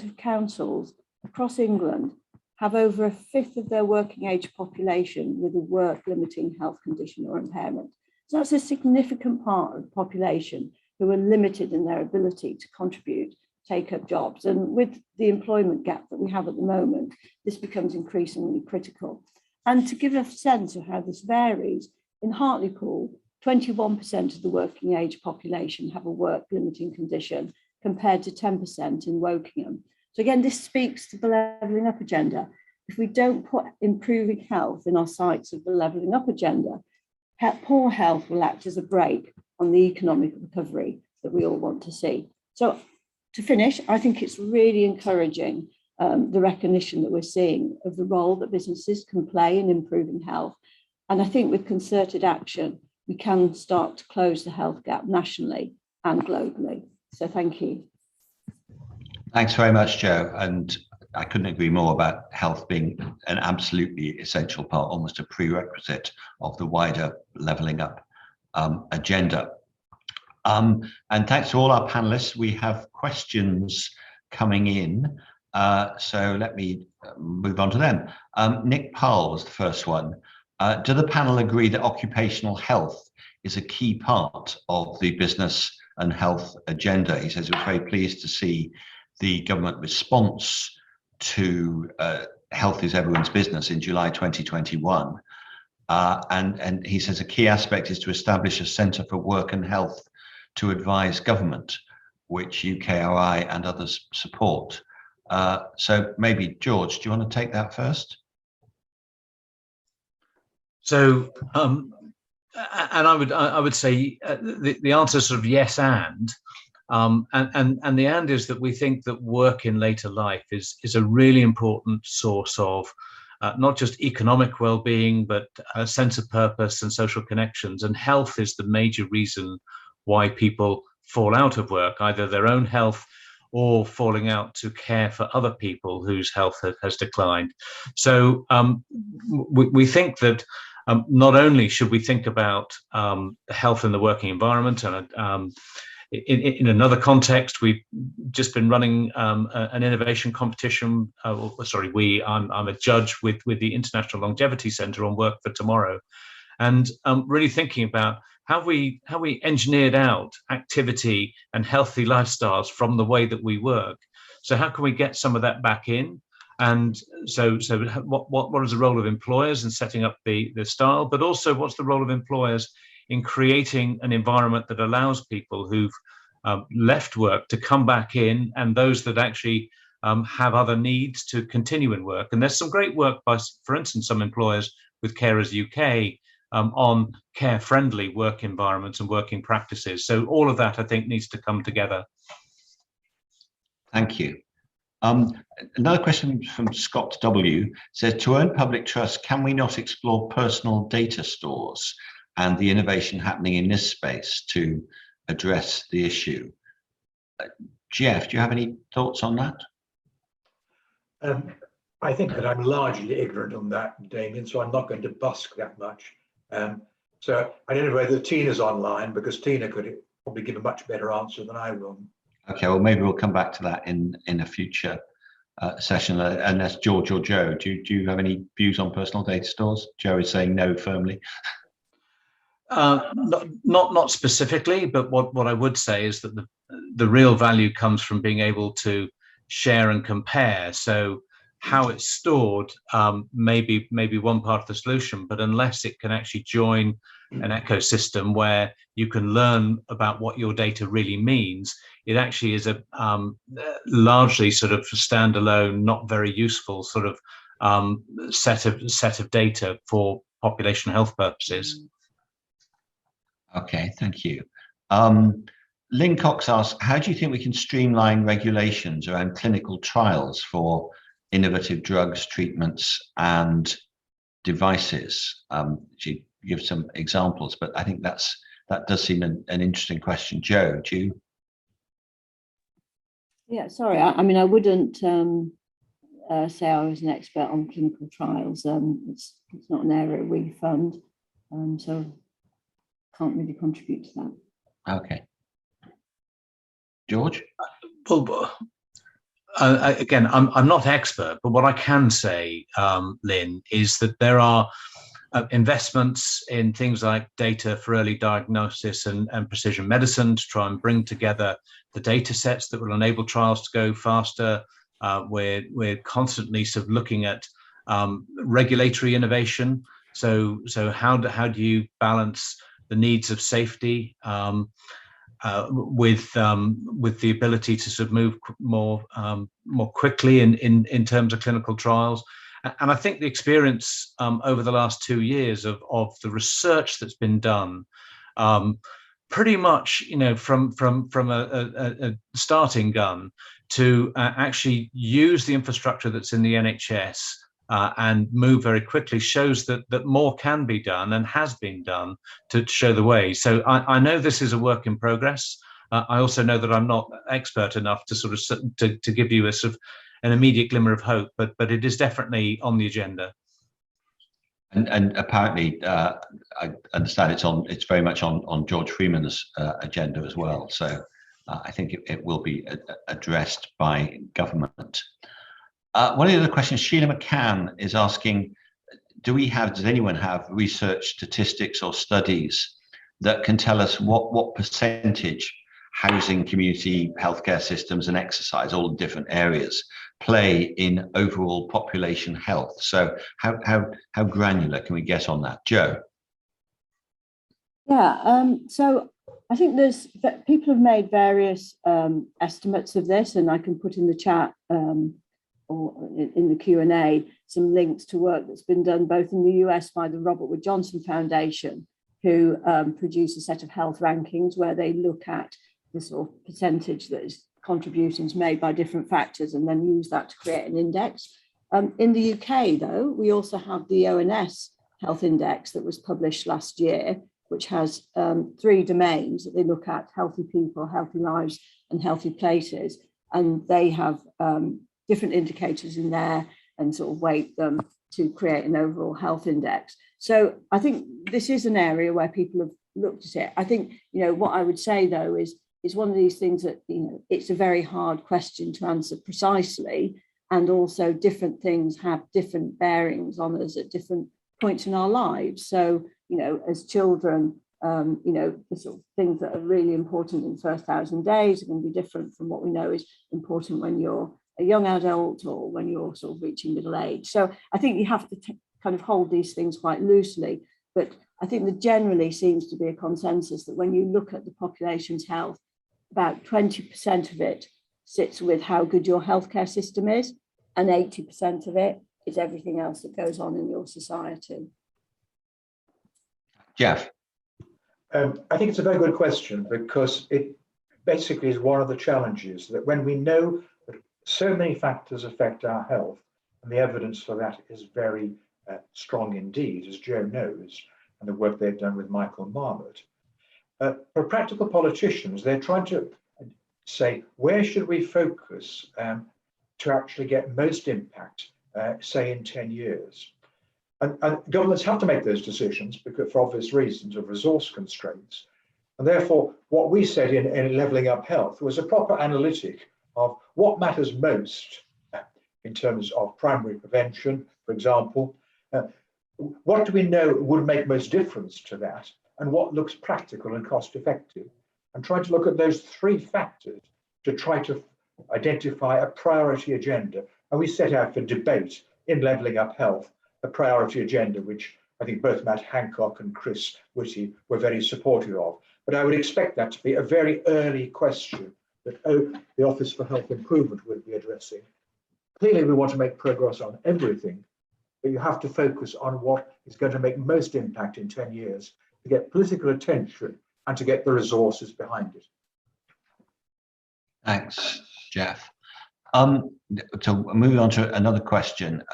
of councils across England have over a fifth of their working age population with a work limiting health condition or impairment. So that's a significant part of the population who are limited in their ability to contribute, take up jobs. And with the employment gap that we have at the moment, this becomes increasingly critical. And to give a sense of how this varies, in Hartlepool, 21% of the working age population have a work limiting condition compared to 10% in Wokingham. So again, this speaks to the levelling up agenda. If we don't put improving health in our sights of the levelling up agenda, poor health will act as a brake on the economic recovery that we all want to see. So to finish, I think it's really encouraging the recognition that we're seeing of the role that businesses can play in improving health. And I think with concerted action, we can start to close the health gap nationally and globally. So thank you. Thanks very much, Jo. And I couldn't agree more about health being an absolutely essential part, almost a prerequisite of the wider levelling up agenda. And thanks to all our panelists. We have questions coming in. So let me move on to them. Nick Parle was the first one. Do the panel agree that occupational health is a key part of the business and health agenda? He says he was very pleased to see the government response to Health is Everyone's Business in July 2021. And he says a key aspect is to establish a Centre for Work and Health to advise government, which UKRI and others support. So maybe George, do you want to take that first? So, and I would say the answer is sort of yes and the and is that we think that work in later life is a really important source of not just economic well-being, but a sense of purpose and social connections. And health is the major reason why people fall out of work, either their own health or falling out to care for other people whose health has declined. So we think that not only should we think about health in the working environment, and in another context, we've just been running an innovation competition. I'm a judge with the International Longevity Centre on Work for Tomorrow, and really thinking about how we engineered out activity and healthy lifestyles from the way that we work. So how can we get some of that back in? And so what is the role of employers in setting up the style, but also what's the role of employers in creating an environment that allows people who've left work to come back in, and those that actually have other needs to continue in work. And there's some great work by, for instance, some employers with Carers UK on care-friendly work environments and working practices. So all of that, I think, needs to come together. Thank you. Another question from Scott W. says, to earn public trust, can we not explore personal data stores and the innovation happening in this space to address the issue? Jeff, do you have any thoughts on that? I think that I'm largely ignorant on that, Damien, so I'm not going to busk that much. So I don't know whether Tina's online, because Tina could probably give a much better answer than I will. Okay, well, maybe we'll come back to that in a future session, unless George or Joe, do you have any views on personal data stores? Joe is saying no firmly. Not specifically, but what I would say is that the real value comes from being able to share and compare. So how it's stored may be one part of the solution, but unless it can actually join an ecosystem where you can learn about what your data really means, it actually is a largely sort of standalone, not very useful sort of set of data for population health purposes. Okay, thank you. Lynn Cox asks, how do you think we can streamline regulations around clinical trials for innovative drugs, treatments, and devices? She gives some examples, but I think that does seem an interesting question. Joe, do you? Yeah, sorry. I mean, I wouldn't say I was an expert on clinical trials. It's not an area we fund, so can't really contribute to that. Okay. George? Well, again, I'm not expert, but what I can say, Lynn, is that there are investments in things like data for early diagnosis and precision medicine to try and bring together the data sets that will enable trials to go faster. We're constantly sort of looking at regulatory innovation. So how do you balance the needs of safety with the ability to sort of move more quickly in terms of clinical trials? And I think the experience over the last 2 years of the research that's been done, pretty much, from a starting gun to actually use the infrastructure that's in the NHS and move very quickly, shows that more can be done and has been done to show the way. So I know this is a work in progress. I also know that I'm not expert enough to sort of to give you a sort of an immediate glimmer of hope, but it is definitely on the agenda. And apparently, I understand it's very much on George Freeman's agenda as well. So I think it will be addressed by government. One of the other questions, Sheila McCann is asking, does anyone have research statistics or studies that can tell us what percentage housing, community, healthcare systems and exercise, all the different areas, play in overall population health? So how granular can we get on that? Joe? Yeah, so I think people have made various estimates of this, and I can put in the chat or in the Q&A some links to work that's been done both in the US by the Robert Wood Johnson Foundation, who produce a set of health rankings where they look at the sort of percentage that is contributions made by different factors and then use that to create an index. In the UK, though, we also have the ONS Health Index that was published last year, which has 3 domains that they look at: healthy people, healthy lives, and healthy places. And they have different indicators in there and sort of weight them to create an overall health index. So I think this is an area where people have looked at it. I think, what I would say, though, is one of these things that, it's a very hard question to answer precisely. And also different things have different bearings on us at different points in our lives. So, as children, the sort of things that are really important in the first 1,000 days are going to be different from what we know is important when you're a young adult or when you're sort of reaching middle age. So I think you have to kind of hold these things quite loosely. But I think there generally seems to be a consensus that when you look at the population's health, about 20% of it sits with how good your healthcare system is, and 80% of it is everything else that goes on in your society. Jeff? I think it's a very good question, because it basically is one of the challenges that when we know that so many factors affect our health, and the evidence for that is very strong indeed, as Joe knows, and the work they've done with Michael Marmot. For practical politicians, they're trying to say, where should we focus to actually get most impact, say in 10 years? And governments have to make those decisions because, for obvious reasons of resource constraints. And therefore, what we said in Levelling Up Health was a proper analytic of what matters most in terms of primary prevention, for example. What do we know would make most difference to that, and what looks practical and cost effective? And trying to look at those 3 factors to try to identify a priority agenda. And we set out for debate in Levelling Up Health a priority agenda, which I think both Matt Hancock and Chris Whitty were very supportive of. But I would expect that to be a very early question that the Office for Health Improvement will be addressing. Clearly, we want to make progress on everything, but you have to focus on what is going to make most impact in 10 years to get political attention and to get the resources behind it. Thanks, Jeff. So moving on to another question.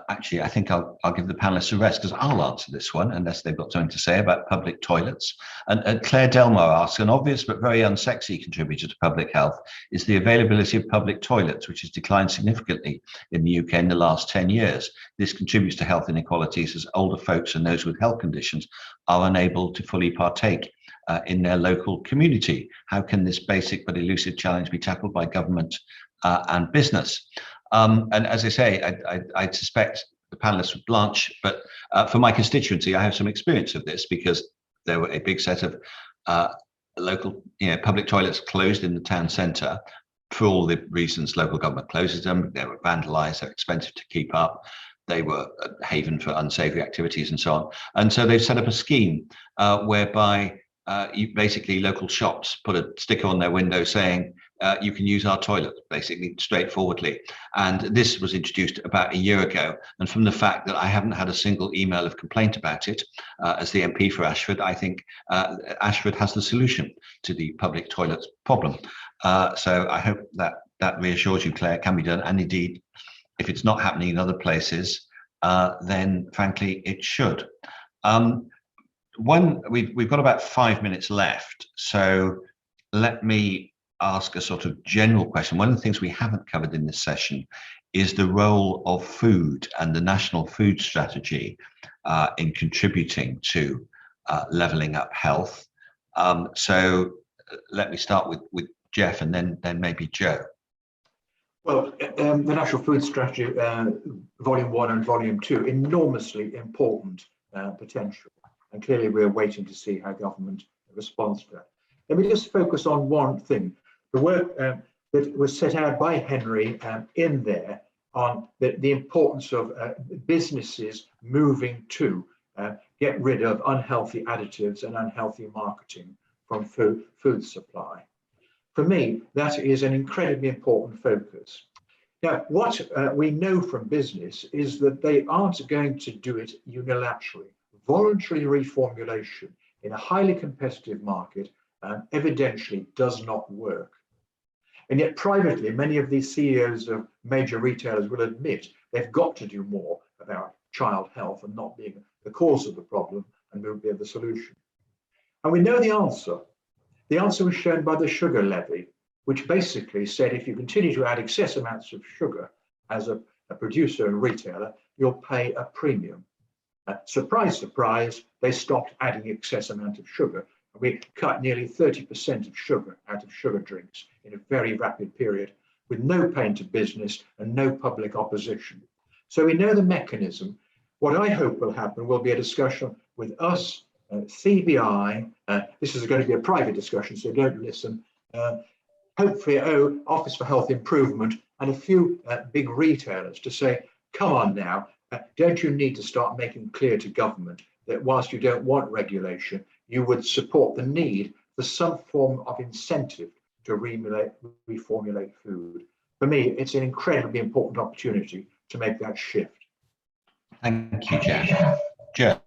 Actually, I think I'll give the panelists a rest because I'll answer this one unless they've got something to say about public toilets. And Claire Delmar asks, an obvious but very unsexy contributor to public health is the availability of public toilets, which has declined significantly in the UK in the last 10 years. This contributes to health inequalities as older folks and those with health conditions are unable to fully partake in their local community. How can this basic but elusive challenge be tackled by government and business? And as I say, I suspect the panelists would blanch, but for my constituency, I have some experience of this because there were a big set of local, public toilets closed in the town centre for all the reasons local government closes them. They were vandalised, they're expensive to keep up. They were a haven for unsavoury activities and so on. And so they've set up a scheme whereby basically local shops put a sticker on their window saying, you can use our toilet, basically straightforwardly. And this was introduced about a year ago. And from the fact that I haven't had a single email of complaint about it, as the MP for Ashford, I think Ashford has the solution to the public toilets problem. So I hope that reassures you, Claire, it can be done. And indeed, if it's not happening in other places, then frankly, it should. We've got about 5 minutes left. So let me ask a sort of general question. One of the things we haven't covered in this session is the role of food and the national food strategy in contributing to levelling up health. So let me start with Jeff and then maybe Joe. Well, the National Food Strategy, Volume 1 and Volume 2, enormously important potential. And clearly we're waiting to see how government responds to that. Let me just focus on one thing. The work that was set out by Henry in there on the importance of businesses moving to get rid of unhealthy additives and unhealthy marketing from food supply. For me, that is an incredibly important focus. Now, what we know from business is that they aren't going to do it unilaterally. Voluntary reformulation in a highly competitive market evidently does not work. And yet privately, many of these CEOs of major retailers will admit they've got to do more about child health and not being the cause of the problem and will be the solution. And we know the answer. The answer was shown by the sugar levy, which basically said if you continue to add excess amounts of sugar as a producer and retailer, you'll pay a premium. Surprise, surprise, they stopped adding excess amount of sugar. We cut nearly 30% of sugar out of sugar drinks in a very rapid period with no pain to business and no public opposition. So we know the mechanism. What I hope will happen will be a discussion with us, CBI, this is going to be a private discussion, so don't listen, hopefully Office for Health Improvement and a few big retailers to say, come on now, don't you need to start making clear to government that whilst you don't want regulation, you would support the need for some form of incentive to reformulate food. For me, it's an incredibly important opportunity to make that shift. Thank you, Jeff. Joe.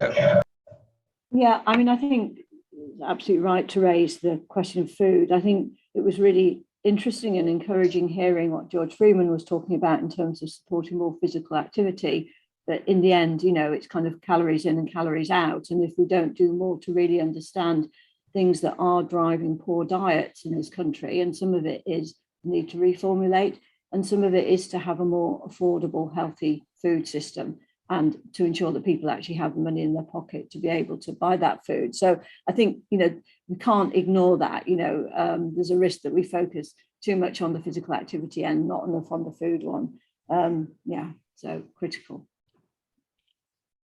Yeah, I mean, I think it's absolutely right to raise the question of food. I think it was really interesting and encouraging hearing what George Freeman was talking about in terms of supporting more physical activity. But in the end, you know, it's kind of calories in and calories out. And if we don't do more to really understand things that are driving poor diets in this country, and some of it is the need to reformulate, and some of it is to have a more affordable, healthy food system and to ensure that people actually have the money in their pocket to be able to buy that food. So I think, you know, we can't ignore that. You know, there's a risk that we focus too much on the physical activity and not enough on the food one. Yeah, so critical.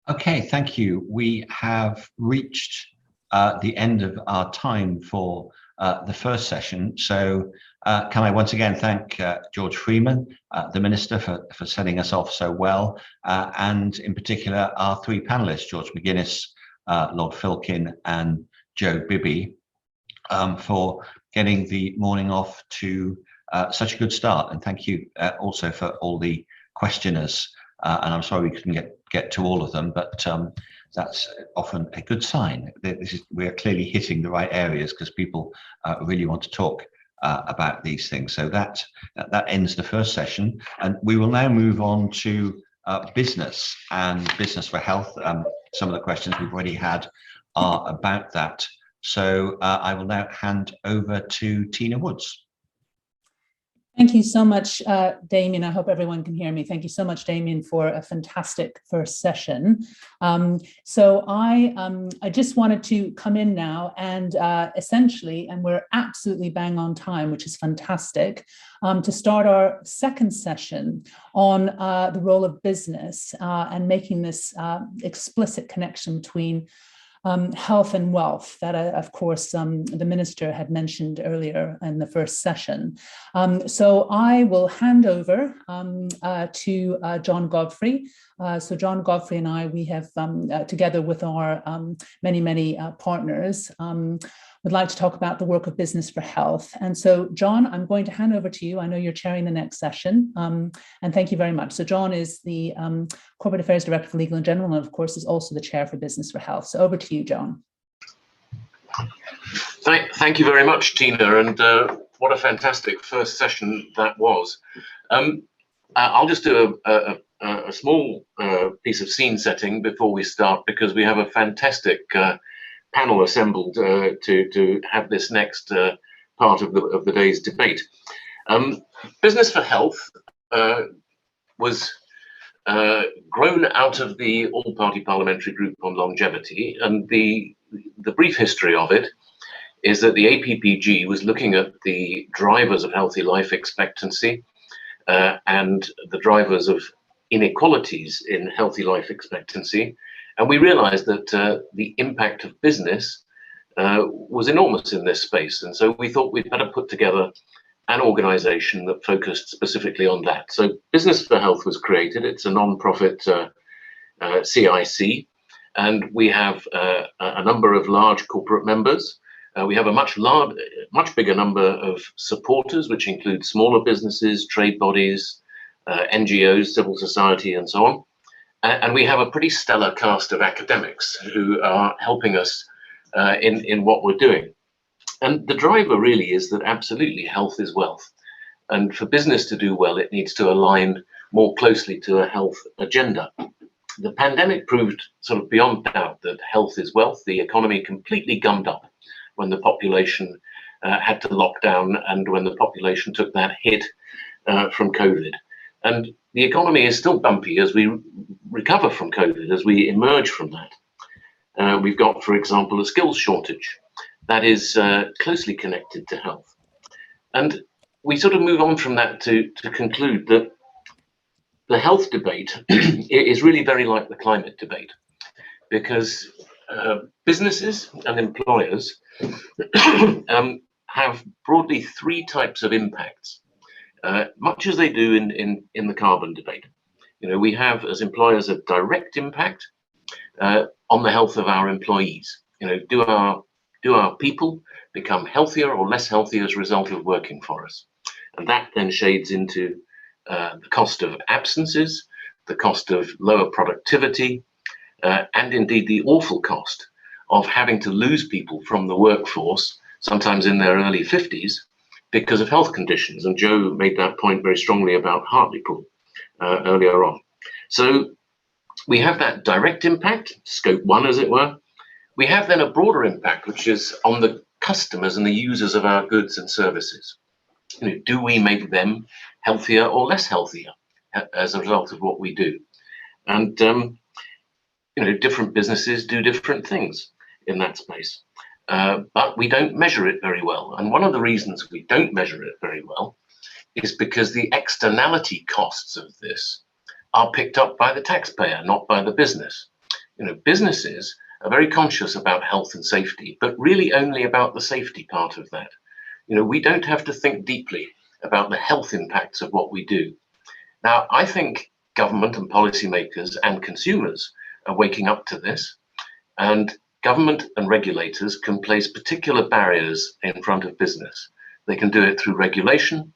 Okay, thank you. We have reached the end of our time for the first session. So can I once again thank George Freeman, the Minister, for setting us off so well, and in particular our three panelists, George McGuinness, Lord Filkin and Joe Bibby, for getting the morning off to such a good start. And thank you also for all the questioners. And I'm sorry we couldn't get to all of them, but that's often a good sign. We're clearly hitting the right areas because people really want to talk about these things. So that ends the first session, and we will now move on to business and business for health. Some of the questions we've already had are about that. So I will now hand over to Tina Woods. Thank you so much, Damien. I hope everyone can hear me. Thank you so much, Damien, for a fantastic first session. So I just wanted to come in now and essentially, and we're absolutely bang on time, which is fantastic, to start our second session on the role of business and making this explicit connection between health and wealth that, of course, the Minister had mentioned earlier in the first session. So I will hand over to John Godfrey. So John Godfrey and I, we have, together with our many partners, would like to talk about the work of business for health. And so, John, I'm going to hand over to you. I know you're chairing the next session, and thank you very much. So John is the Corporate Affairs Director for Legal and General, and of course is also the Chair for Business for Health. So over to you, John. Thank you very much, Tina, and what a fantastic first session that was. I'll just do a small piece of scene setting before we start, because we have a fantastic panel assembled to have this next part part of the day's debate. Business for Health was grown out of the all-party parliamentary group on longevity, and the brief history of it is that the APPG was looking at the drivers of healthy life expectancy and the drivers of inequalities in healthy life expectancy, and we realized that the impact of business was enormous in this space, and so we thought we'd better put together an organization that focused specifically on that. So Business for Health was created. It's a non-profit CIC, and we have a number of large corporate members. We have a much bigger number of supporters, which include smaller businesses, trade bodies, NGOs, civil society, and so on. And we have a pretty stellar cast of academics who are helping us in what we're doing. And the driver really is that absolutely health is wealth. And for business to do well, it needs to align more closely to a health agenda. The pandemic proved sort of beyond doubt that health is wealth. The economy completely gummed up when the population had to lock down and when the population took that hit from COVID. And the economy is still bumpy as we recover from COVID, as we emerge from that. We've got, for example, a skills shortage that is closely connected to health. And we sort of move on from that to conclude that the health debate is really very like the climate debate, because businesses and employers have broadly three types of impacts, much as they do in the carbon debate. You know, we have as employers a direct impact on the health of our employees. You know, do our people become healthier or less healthy as a result of working for us? And that then shades into the cost of absences, the cost of lower productivity, and indeed the awful cost of having to lose people from the workforce, sometimes in their early 50s, because of health conditions. And Joe made that point very strongly about Hartlepool earlier on. So we have that direct impact, scope one, as it were. We have then a broader impact, which is on the customers and the users of our goods and services. You know, do we make them healthier or less healthier as a result of what we do? And you know, different businesses do different things in that space, but we don't measure it very well. And one of the reasons we don't measure it very well is because the externality costs of this are picked up by the taxpayer, not by the business. You know, businesses are very conscious about health and safety, but really only about the safety part of that. You know, we don't have to think deeply about the health impacts of what we do. Now, I think government and policymakers and consumers are waking up to this, and government and regulators can place particular barriers in front of business. They can do it through regulation,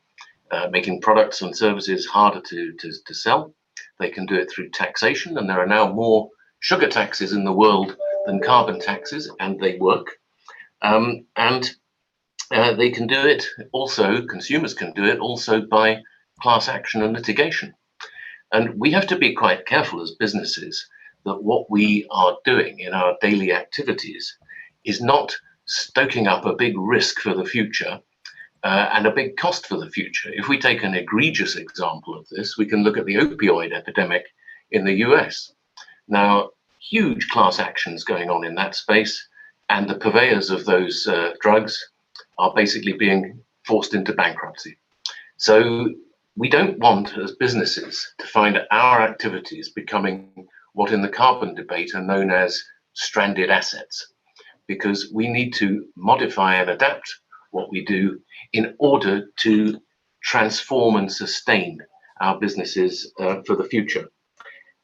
making products and services harder to sell. They can do it through taxation, and there are now more sugar taxes in the world than carbon taxes, and they work. They can do it also, consumers can do it also by class action and litigation. And we have to be quite careful as businesses that what we are doing in our daily activities is not stoking up a big risk for the future and a big cost for the future. If we take an egregious example of this, we can look at the opioid epidemic in the US. Now, huge class actions going on in that space, and the purveyors of those drugs are basically being forced into bankruptcy. So we don't want, as businesses, to find our activities becoming what in the carbon debate are known as stranded assets, because we need to modify and adapt what we do in order to transform and sustain our businesses for the future.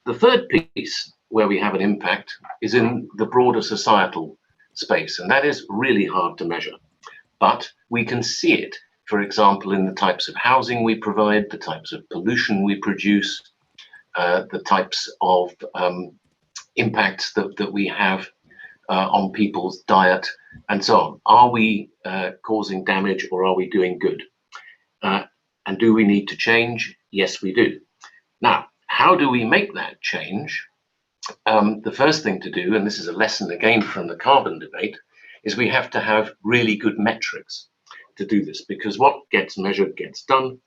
The third piece where we have an impact is in the broader societal space, and that is really hard to measure. But we can see it, for example, in the types of housing we provide, the types of pollution we produce, the types of impacts that we have on people's diet, and so on. Are we causing damage, or are we doing good? And do we need to change? Yes, we do. Now, how do we make that change? The first thing to do, and this is a lesson again from the carbon debate, is we have to have really good metrics. to do this, because what gets measured gets done,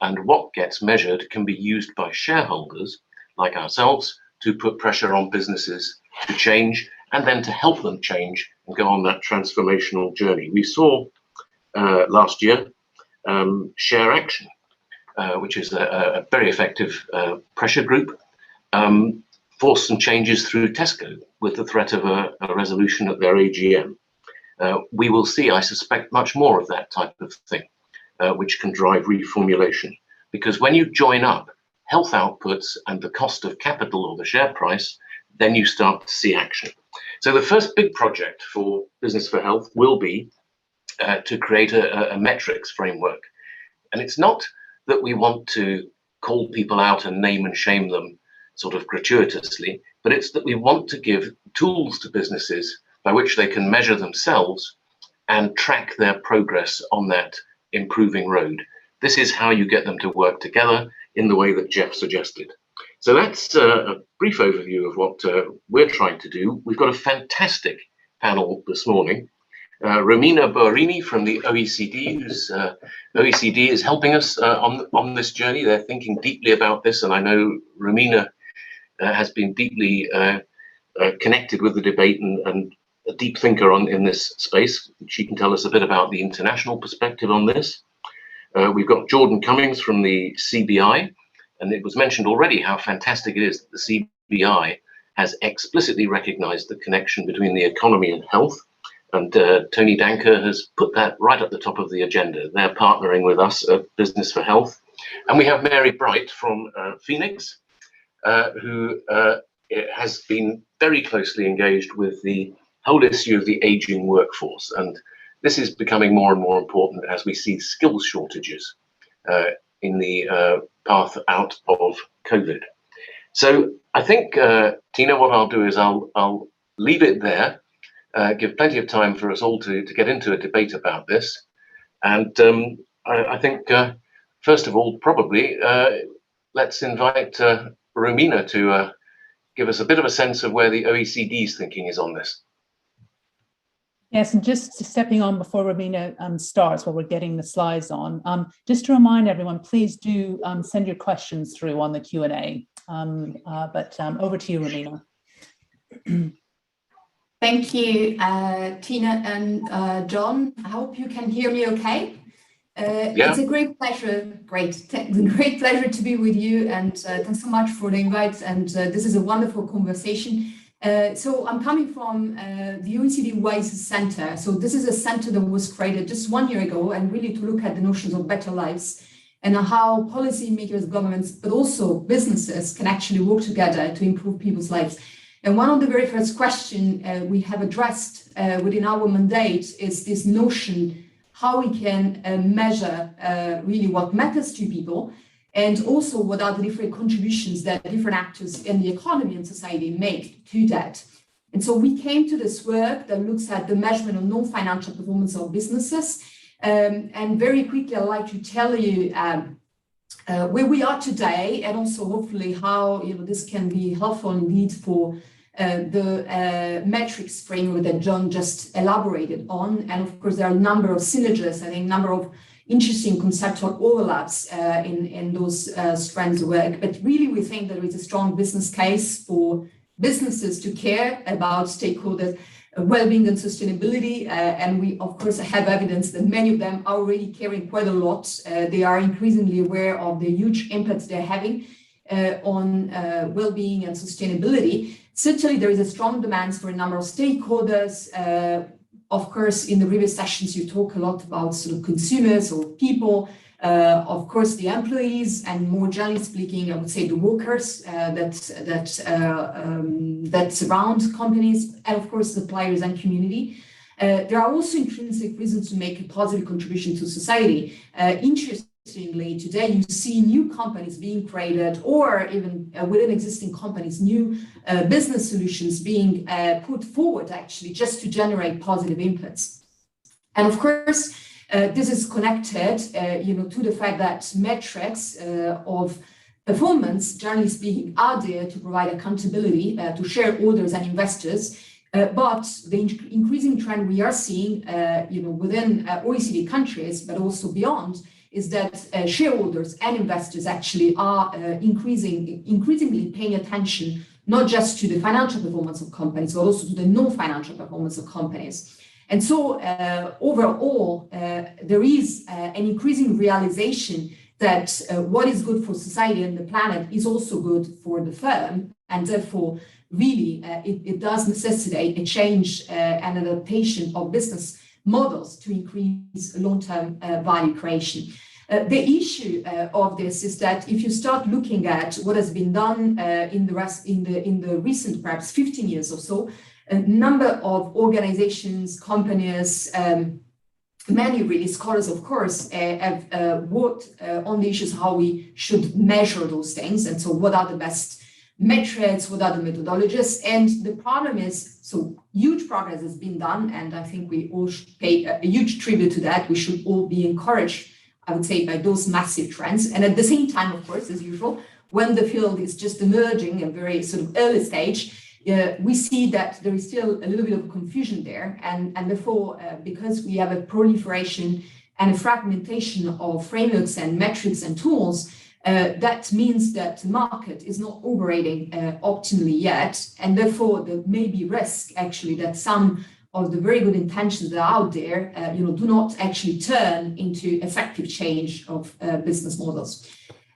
and what gets measured can be used by shareholders like ourselves to put pressure on businesses to change, and then to help them change and go on that transformational journey. We saw last year Share Action, which is a very effective pressure group, forced some changes through Tesco with the threat of a resolution at their AGM. We will see, I suspect, much more of that type of thing, which can drive reformulation. Because when you join up health outputs and the cost of capital or the share price, then you start to see action. So the first big project for Business for Health will be to create a metrics framework. And it's not that we want to call people out and name and shame them sort of gratuitously, but it's that we want to give tools to businesses by which they can measure themselves and track their progress on that improving road. This is how you get them to work together in the way that Jeff suggested. So that's a brief overview of what we're trying to do. We've got a fantastic panel this morning. Romina Borini from the OECD, OECD is helping us on this journey. They're thinking deeply about this, and I know Romina has been deeply connected with the debate and a deep thinker in this space. She can tell us a bit about the international perspective on this. We've got Jordan Cummings from the CBI, and it was mentioned already how fantastic it is that the CBI has explicitly recognized the connection between the economy and health. And Tony Danker has put that right at the top of the agenda. They're partnering with us at Business for Health. And we have Mary Bright from Phoenix, who has been very closely engaged with the whole issue of the aging workforce. And this is becoming more and more important as we see skills shortages in the path out of COVID. So I think, Tina, what I'll do is I'll leave it there, give plenty of time for us all to get into a debate about this. And I think, first of all, probably, let's invite Romina to give us a bit of a sense of where the OECD's thinking is on this. Yes, and just stepping on before Romina starts, while we're getting the slides on, just to remind everyone, please do send your questions through on the Q&A. But over to you, Romina. Thank you, Tina and John. I hope you can hear me okay. Yeah. It's a great pleasure, great pleasure to be with you, and thanks so much for the invite, and this is a wonderful conversation. So I'm coming from the OECD WISE Center. So this is a center that was created just 1 year ago, and really to look at the notions of better lives and how policymakers, governments, but also businesses can actually work together to improve people's lives. And one of the very first questions we have addressed within our mandate is this notion how we can measure really what matters to people, and also what are the different contributions that different actors in the economy and society make to that. And so we came to this work that looks at the measurement of non-financial performance of businesses. And very quickly, I'd like to tell you where we are today, and also hopefully how this can be helpful indeed for the metrics framework that John just elaborated on. And of course, there are a number of synergies, I think, a number of interesting conceptual overlaps in those strands of work. But really, we think there is a strong business case for businesses to care about stakeholders' well-being and sustainability. And we, of course, have evidence that many of them are already caring quite a lot. They are increasingly aware of the huge impact they're having on well-being and sustainability. Certainly, there is a strong demand for a number of stakeholders. Of course, in the previous sessions, you talk a lot about sort of consumers or people, of course, the employees, and more generally speaking, I would say the workers that surround companies, and of course, suppliers and community. There are also intrinsic reasons to make a positive contribution to society. Interestingly, today you see new companies being created, or even within existing companies, new business solutions being put forward, actually, just to generate positive inputs. And of course, this is connected, to the fact that metrics of performance, generally speaking, are there to provide accountability to shareholders and investors. But the increasing trend we are seeing, within OECD countries, but also beyond, is that shareholders and investors actually are increasingly paying attention not just to the financial performance of companies, but also to the non-financial performance of companies. And so overall, there is an increasing realization that what is good for society and the planet is also good for the firm, and therefore really it does necessitate a change and adaptation of business models to increase long-term value creation. The issue of this is that if you start looking at what has been done in the recent perhaps 15 years or so, a number of organizations, companies, many really scholars, of course, have worked on the issues how we should measure those things, and so what are the best metrics, what are the methodologies. And the problem is, so huge progress has been done, and I think we all should pay a huge tribute to that. We should all be encouraged, I would say, by those massive trends. And at the same time, of course, as usual, when the field is just emerging and very sort of early stage, we see that there is still a little bit of confusion there. And therefore, because we have a proliferation and a fragmentation of frameworks and metrics and tools, that means that the market is not operating optimally yet. And therefore, there may be risk actually that some of the very good intentions that are out there, do not actually turn into effective change of business models.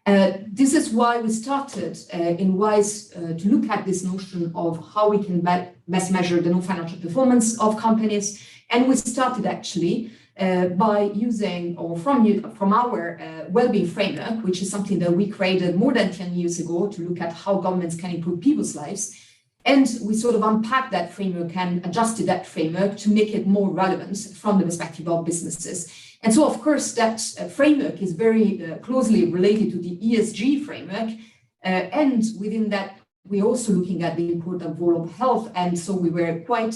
This is why we started in WISE to look at this notion of how we can best measure the non-financial performance of companies. And we started actually by using, or from our well-being framework, which is something that we created more than 10 years ago to look at how governments can improve people's lives. And we sort of unpacked that framework and adjusted that framework to make it more relevant from the perspective of businesses. And so, of course, that framework is very closely related to the ESG framework. And within that, we're also looking at the important role of health. And so we were quite,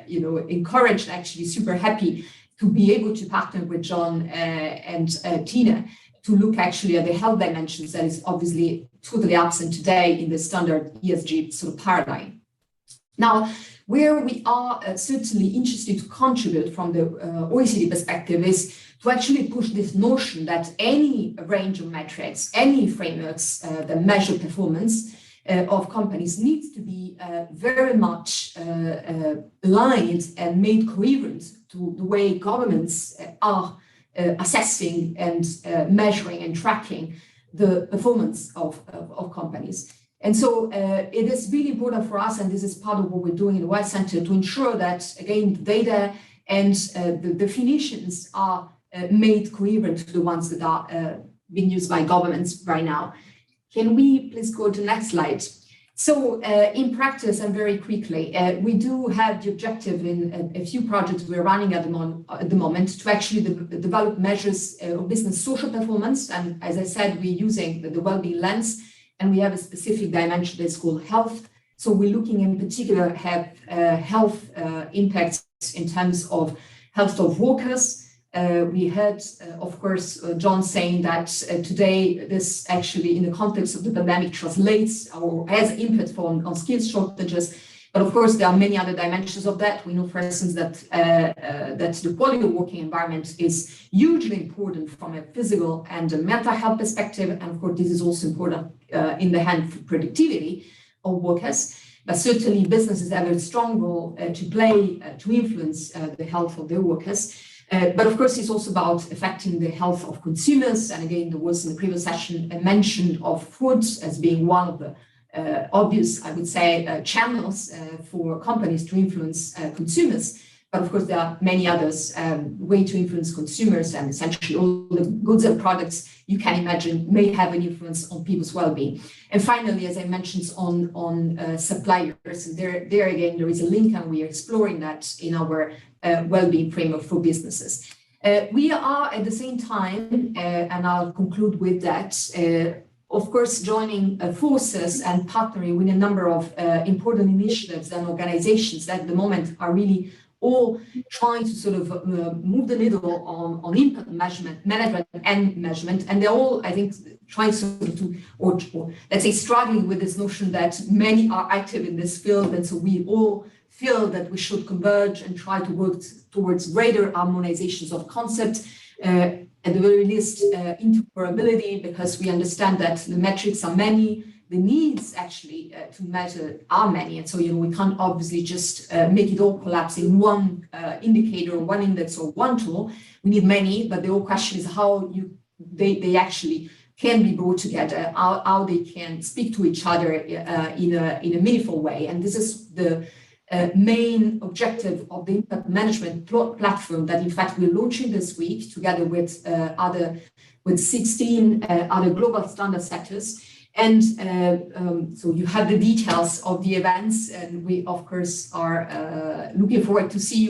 encouraged, actually super happy to be able to partner with John and Tina to look actually at the health dimensions that is obviously totally absent today in the standard ESG sort of paradigm. Now, where we are certainly interested to contribute from the OECD perspective is to actually push this notion that any range of metrics, any frameworks that measure performance of companies needs to be very much aligned and made coherent to the way governments are assessing and measuring and tracking the performance of companies. And so it is really important for us, and this is part of what we're doing in the WISE Center, to ensure that, again, the data and the definitions are made coherent to the ones that are being used by governments right now. Can we please go to the next slide? So in practice, and very quickly, we do have the objective in a few projects we're running at the moment to actually develop measures of business social performance. And as I said, we're using the well-being lens, and we have a specific dimension that's called health. So we're looking in particular at health impacts in terms of health of workers. We had, of course, John saying that today this actually in the context of the pandemic translates or has impact on skills shortages. But of course, there are many other dimensions of that. We know, for instance, that the quality of working environment is hugely important from a physical and a mental health perspective. And of course, this is also important in the hand for productivity of workers. But certainly businesses have a strong role to play to influence the health of their workers. But of course, it's also about affecting the health of consumers. And again, there was in the previous session a mention of food as being one of the obvious, I would say, channels for companies to influence consumers. But of course, there are many others, way to influence consumers, and essentially all the goods and products you can imagine may have an influence on people's well-being. And finally, as I mentioned on suppliers, there again, there is a link, and we are exploring that in our well-being framework for businesses. We are at the same time, and I'll conclude with that, of course, joining forces and partnering with a number of important initiatives and organizations that at the moment are really all trying to sort of move the needle on impact management and measurement. And they're all, I think, trying sort of to, or let's say, struggling with this notion that many are active in this field. And so we all feel that we should converge and try to work towards greater harmonizations of concepts, at the very least interoperability, because we understand that the metrics are many, the needs actually to measure are many, and so we can't obviously just make it all collapse in one indicator, one index, or one tool. We need many, but the whole question is how they actually can be brought together, how they can speak to each other in a meaningful way. And this is the main objective of the impact management platform that in fact we're launching this week together with 16 other global standard setters. And so you have the details of the events, and we of course are looking forward to see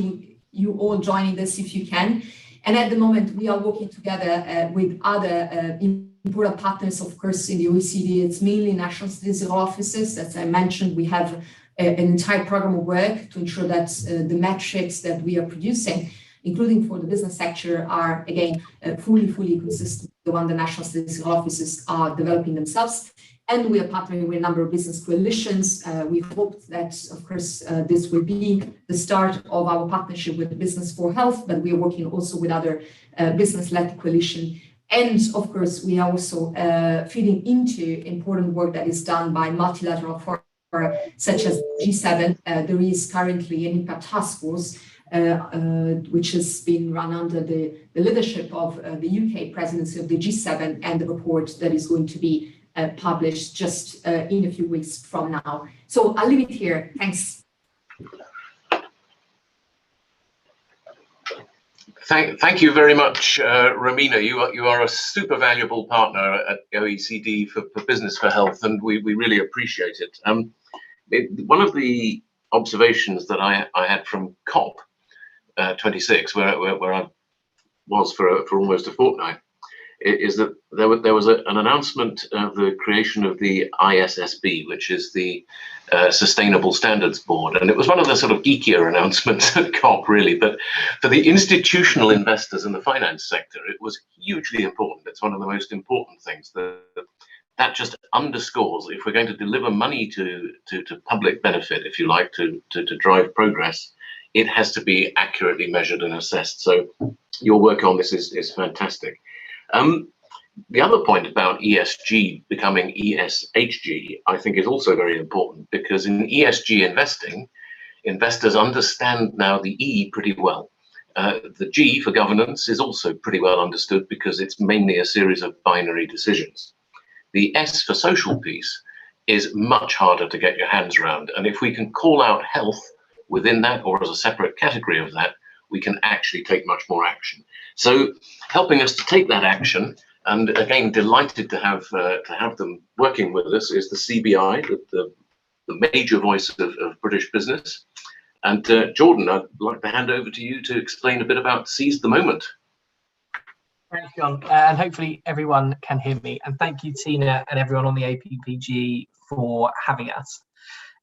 you all joining this if you can. And at the moment we are working together with other important partners, of course, in the OECD. It's mainly national statistical offices. As I mentioned, we have an entire program of work to ensure that the metrics that we are producing, including for the business sector, are again fully consistent with the one the national statistical offices are developing themselves. And we are partnering with a number of business coalitions. We hope that, of course, this will be the start of our partnership with Business for Health, but we are working also with other business-led coalition. And of course, we are also feeding into important work that is done by multilateral forums such as G7. There is currently an impact task force which has been run under the leadership of the UK presidency of the G7, and the report that is going to be published just in a few weeks from now. So I'll leave it here. Thanks. Thank you very much, Romina. You are a super valuable partner at OECD for Business for Health, and we really appreciate it. One of the observations that I had from COP 26, where I was for almost a fortnight, is that there was an announcement of the creation of the ISSB, which is the Sustainable Standards Board. And it was one of the sort of geekier announcements at COP, really. But for the institutional investors in the finance sector, it was hugely important. It's one of the most important things. That just underscores, if we're going to deliver money to public benefit, if you like, to drive progress, it has to be accurately measured and assessed. So your work on this is fantastic. The other point about ESG becoming ESHG, I think, is also very important, because in ESG investing, investors understand now the E pretty well. The G for governance is also pretty well understood, because it's mainly a series of binary decisions. The S for social piece is much harder to get your hands around. And if we can call out health within that, or as a separate category of that, we can actually take much more action. So helping us to take that action, and again, delighted to have them working with us, is the CBI, the major voice of British business. And Jordan, I'd like to hand over to you to explain a bit about Seize the Moment. Thanks, John, and hopefully everyone can hear me. And thank you, Tina, and everyone on the APPG for having us.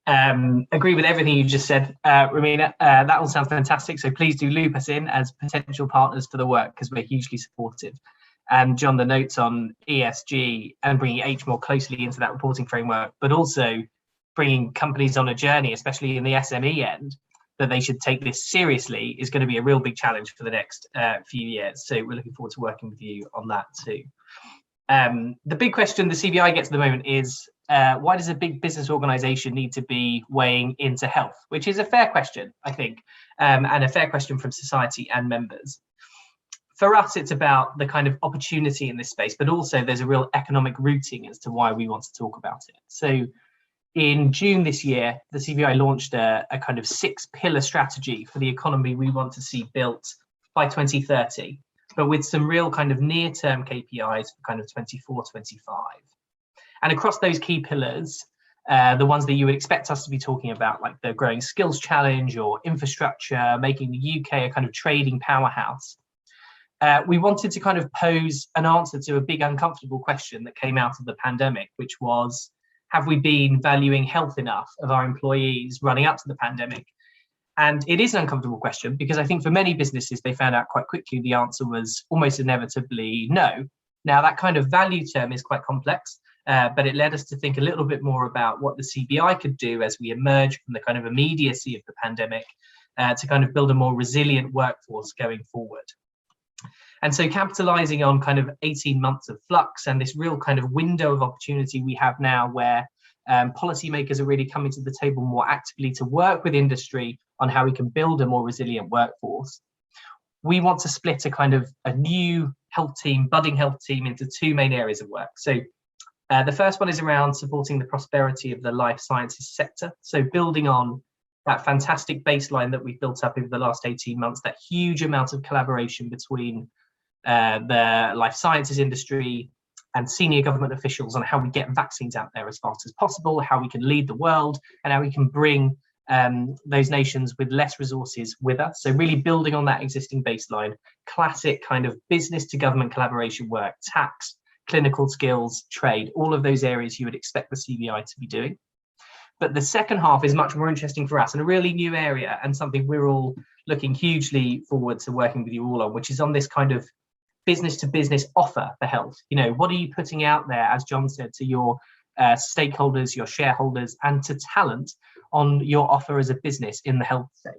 Agree with everything you just said, Romina. That all sounds fantastic. So please do loop us in as potential partners for the work, because we're hugely supportive. And John, the notes on ESG and bringing H more closely into that reporting framework, but also bringing companies on a journey, especially in the SME end, that they should take this seriously, is going to be a real big challenge for the next few years. So we're looking forward to working with you on that too. The big question the CBI gets at the moment is, why does a big business organization need to be weighing into health? Which is a fair question, I think, and a fair question from society and members. For us, it's about the kind of opportunity in this space, but also there's a real economic rooting as to why we want to talk about it. So in June this year, the CBI launched a kind of 6-pillar strategy for the economy we want to see built by 2030, but with some real kind of near-term KPIs for kind of 24, 25. And across those key pillars, the ones that you would expect us to be talking about, like the growing skills challenge or infrastructure, making the UK a kind of trading powerhouse, we wanted to kind of pose an answer to a big uncomfortable question that came out of the pandemic, which was, have we been valuing health enough of our employees running up to the pandemic? And it is an uncomfortable question, because I think for many businesses, they found out quite quickly the answer was almost inevitably no. Now, that kind of value term is quite complex, but it led us to think a little bit more about what the CBI could do as we emerge from the kind of immediacy of the pandemic to kind of build a more resilient workforce going forward. And so capitalizing on kind of 18 months of flux and this real kind of window of opportunity we have now where policymakers are really coming to the table more actively to work with industry on how we can build a more resilient workforce. We want to split a new health team, budding health team, into two main areas of work. So the first one is around supporting the prosperity of the life sciences sector. So building on that fantastic baseline that we've built up over the last 18 months, that huge amount of collaboration between the life sciences industry and senior government officials on how we get vaccines out there as fast as possible, how we can lead the world, and how we can bring those nations with less resources with us. So really building on that existing baseline, classic kind of business to government collaboration work, tax, clinical skills, trade, all of those areas you would expect the CBI to be doing. But the second half is much more interesting for us and a really new area and something we're all looking hugely forward to working with you all on, which is on this kind of business to business offer for health. You know, what are you putting out there, as John said, to your stakeholders, your shareholders, and to talent on your offer as a business in the health space?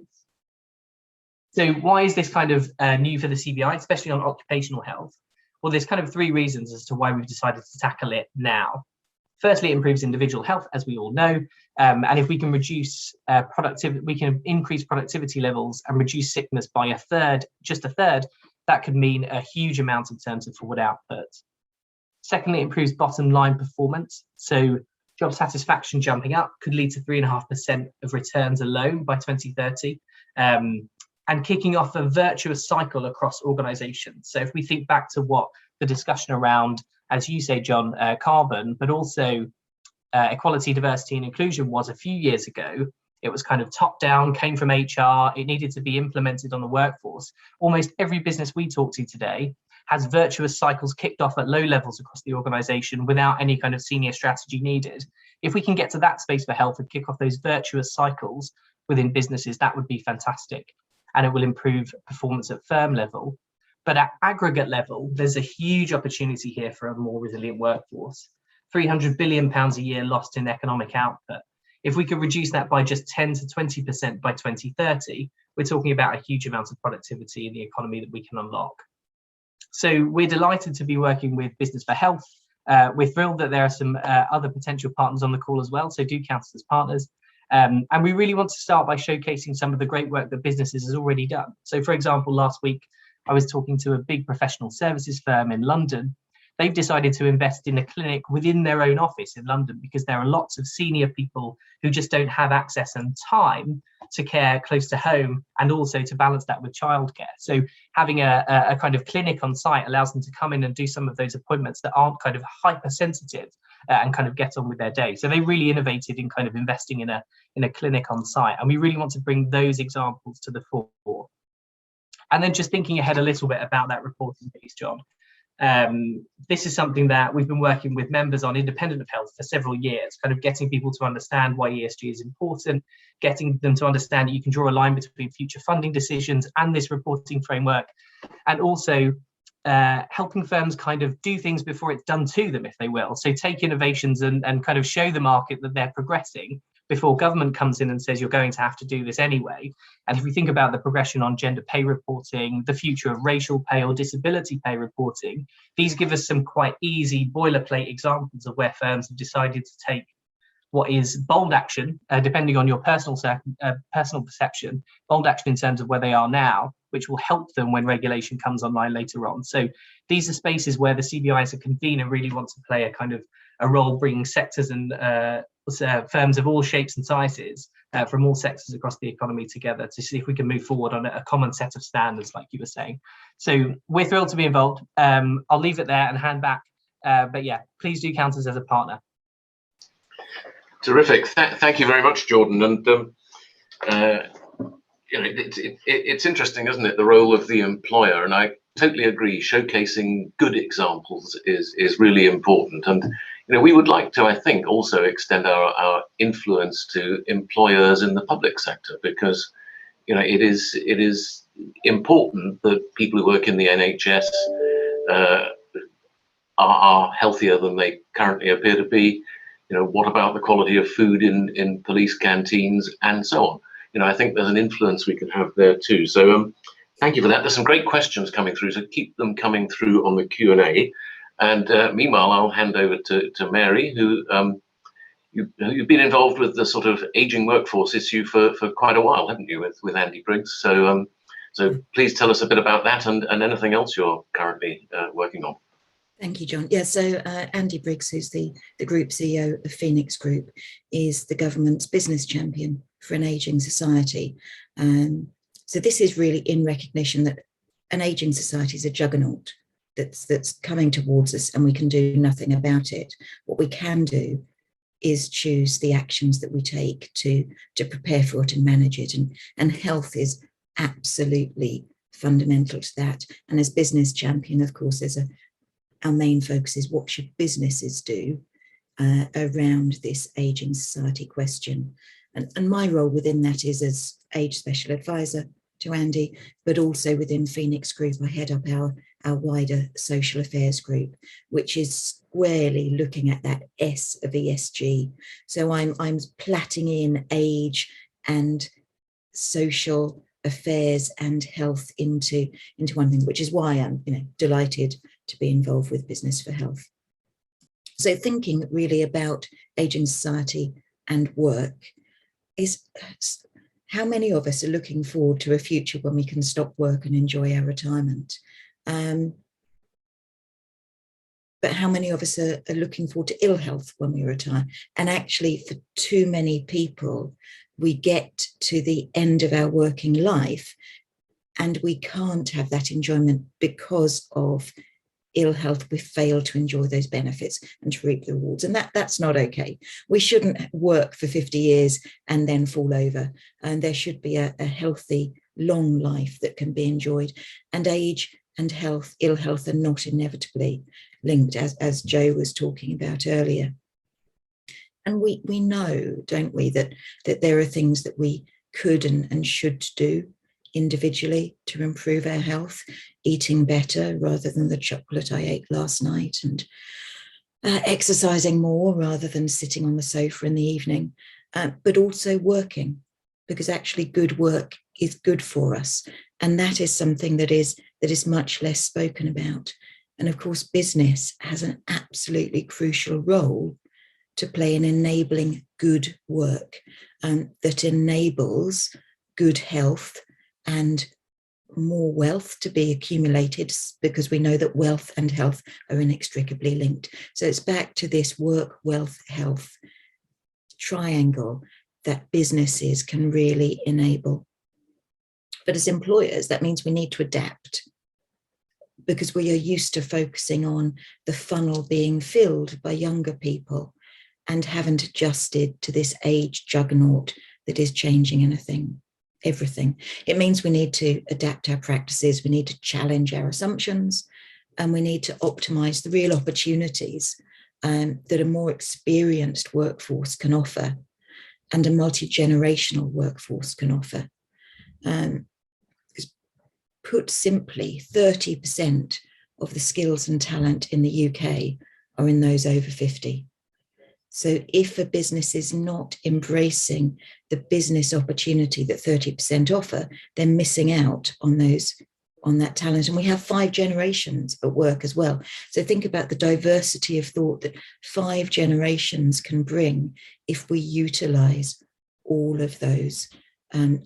So why is this kind of new for the CBI, especially on occupational health? Well, there's kind of three reasons as to why we've decided to tackle it now. Firstly, it improves individual health, as we all know, and if we can reduce productivity, we can increase productivity levels and reduce sickness by a third, just a third, that could mean a huge amount in terms of forward output. Secondly, it improves bottom line performance. So job satisfaction jumping up could lead to 3.5% of returns alone by 2030, and kicking off a virtuous cycle across organizations. So if we think back to what the discussion around, as you say, John, carbon, but also equality, diversity and inclusion was a few years ago, it was kind of top down, came from HR, it needed to be implemented on the workforce. Almost every business we talk to today has virtuous cycles kicked off at low levels across the organization without any kind of senior strategy needed. If we can get to that space for health and kick off those virtuous cycles within businesses, that would be fantastic. And it will improve performance at firm level. But at aggregate level, there's a huge opportunity here for a more resilient workforce. £300 billion a year lost in economic output. If we could reduce that by just 10 to 20% by 2030, we're talking about a huge amount of productivity in the economy that we can unlock. So we're delighted to be working with Business for Health. We're thrilled that there are some other potential partners on the call as well, so do count us as partners. And we really want to start by showcasing some of the great work that businesses has already done. So for example, last week, I was talking to a big professional services firm in London. They've decided to invest in a clinic within their own office in London because there are lots of senior people who just don't have access and time to care close to home and also to balance that with childcare. So having a kind of clinic on site allows them to come in and do some of those appointments that aren't kind of hypersensitive and kind of get on with their day. So they really innovated in kind of investing in a clinic on site. And we really want to bring those examples to the fore. And then just thinking ahead a little bit about that reporting piece, John. This is something that we've been working with members on independent of health for several years, kind of getting people to understand why ESG is important, getting them to understand that you can draw a line between future funding decisions and this reporting framework, and also helping firms kind of do things before it's done to them, if they will. So take innovations and kind of show the market that they're progressing before government comes in and says you're going to have to do this anyway. And if we think about the progression on gender pay reporting, the future of racial pay or disability pay reporting, these give us some quite easy boilerplate examples of where firms have decided to take what is bold action, depending on your personal perception, bold action in terms of where they are now, which will help them when regulation comes online later on. So these are spaces where the CBI as a convener really wants to play a kind of a role, bringing sectors and firms of all shapes and sizes from all sectors across the economy together to see if we can move forward on a common set of standards, like you were saying. So we're thrilled to be involved. I'll leave it there and hand back. But yeah, please do count us as a partner. Terrific. Thank you very much, Jordan. And you know, it's interesting, isn't it, the role of the employer? And I totally agree. Showcasing good examples is really important. And you know, we would like to, I think, also extend our influence to employers in the public sector, because you know it is important that people who work in the NHS are healthier than they currently appear to be? You know, what about the quality of food in police canteens and so on? You know, I think there's an influence we can have there too. So thank you for that. There's some great questions coming through, so keep them coming through on the Q&A. And meanwhile, I'll hand over to Mary, who you've been involved with the sort of aging workforce issue for quite a while, haven't you, with Andy Briggs? So so please tell us a bit about that and anything else you're currently working on. Thank you, John. Yeah, so Andy Briggs, who's the Group CEO of Phoenix Group, is the government's business champion for an ageing society. So this is really in recognition that an ageing society is a juggernaut that's coming towards us, and we can do nothing about it. What we can do is choose the actions that we take to prepare for it and manage it. And health is absolutely fundamental to that. And as business champion, of course, our main focus is what should businesses do around this ageing society question. And my role within that is as age special advisor to Andy, but also within Phoenix Group, I head up our wider social affairs group, which is squarely looking at that S of ESG. So I'm platting in age and social affairs and health into one thing, which is why I'm delighted to be involved with Business for Health. So thinking really about ageing society and work is how many of us are looking forward to a future when we can stop work and enjoy our retirement? But how many of us are looking forward to ill health when we retire? And actually, for too many people, we get to the end of our working life and we can't have that enjoyment because of ill health. We fail to enjoy those benefits and to reap the rewards. And that's not okay. We shouldn't work for 50 years and then fall over. And there should be a healthy, long life that can be enjoyed. And age and health, ill health, are not inevitably linked, as Joe was talking about earlier. And we know, don't we, that there are things that we could and should do individually to improve our health, eating better rather than the chocolate I ate last night, and exercising more rather than sitting on the sofa in the evening, but also working, because actually good work is good for us. And that is something that is much less spoken about. And of course, business has an absolutely crucial role to play in enabling good work that enables good health and more wealth to be accumulated, because we know that wealth and health are inextricably linked. So it's back to this work, wealth, health triangle that businesses can really enable. But as employers, that means we need to adapt, because we are used to focusing on the funnel being filled by younger people and haven't adjusted to this age juggernaut that is changing everything. It means we need to adapt our practices, we need to challenge our assumptions, and we need to optimize the real opportunities that a more experienced workforce can offer and a multi-generational workforce can offer. Put simply, 30% of the skills and talent in the UK are in those over 50. So if a business is not embracing the business opportunity that 30% offer, they're missing out on that talent. And we have 5 generations at work as well. So think about the diversity of thought that 5 generations can bring if we utilize all of those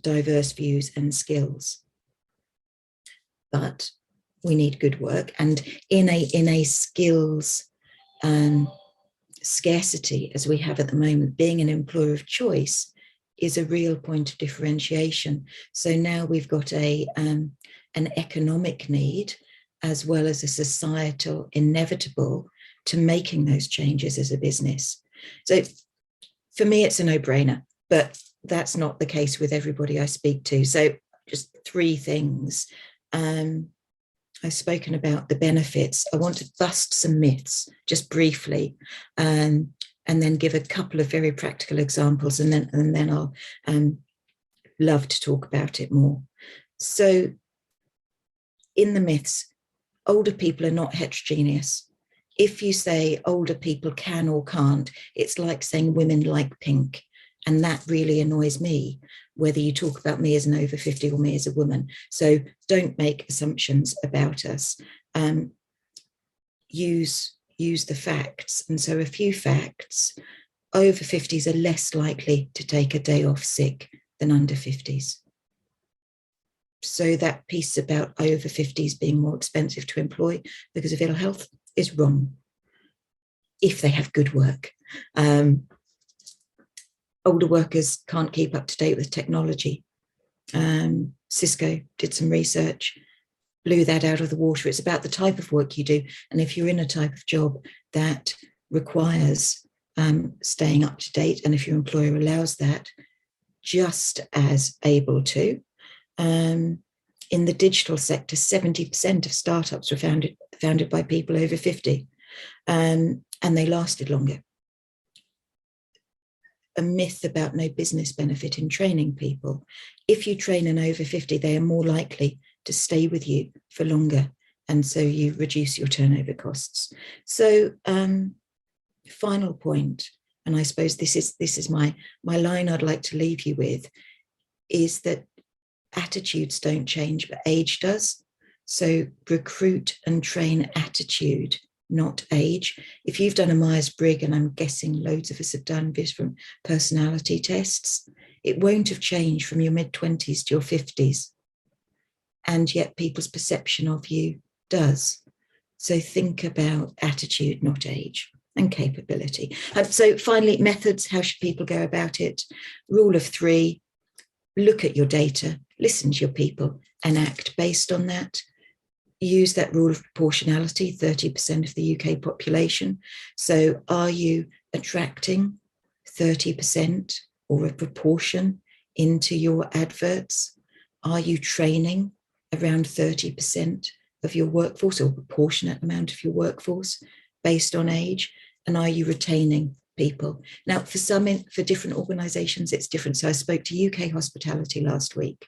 diverse views and skills. But we need good work, and in a skills scarcity as we have at the moment, being an employer of choice is a real point of differentiation. So now we've got an economic need as well as a societal inevitable to making those changes as a business. So for me, it's a no-brainer, but that's not the case with everybody I speak to. So just 3 things. I've spoken about the benefits. I want to bust some myths just briefly, and then give a couple of very practical examples, and then I'll love to talk about it more. So in the myths, older people are not heterogeneous. if you say older people can or can't, it's like saying women like pink. And that really annoys me, whether you talk about me as an over 50 or me as a woman. So don't make assumptions about us. Use the facts. And so a few facts: over 50s are less likely to take a day off sick than under 50s. So that piece about over 50s being more expensive to employ because of ill health is wrong, if they have good work. Older workers can't keep up to date with technology. Cisco did some research, blew that out of the water. It's about the type of work you do. And if you're in a type of job that requires staying up to date, and if your employer allows that, just as able to. In the digital sector, 70% of startups were founded by people over 50, and they lasted longer. A myth about no business benefit in training people. If you train an over 50, they are more likely to stay with you for longer, and so you reduce your turnover costs. So final point, and I suppose this is my line I'd like to leave you with, is that attitudes don't change, but age does. So recruit and train attitude, not age. If you've done a Myers-Briggs, and I'm guessing loads of us have done different personality tests, it won't have changed from your mid-20s to your 50s. And yet people's perception of you does. So think about attitude, not age, and capability. So finally, methods, how should people go about it? Rule of 3, look at your data, listen to your people, and act based on that. Use that rule of proportionality, 30% of the UK population. So are you attracting 30% or a proportion into your adverts? Are you training around 30% of your workforce, or a proportionate amount of your workforce based on age? And are you retaining people? Now, for different organizations, it's different. So I spoke to UK Hospitality last week.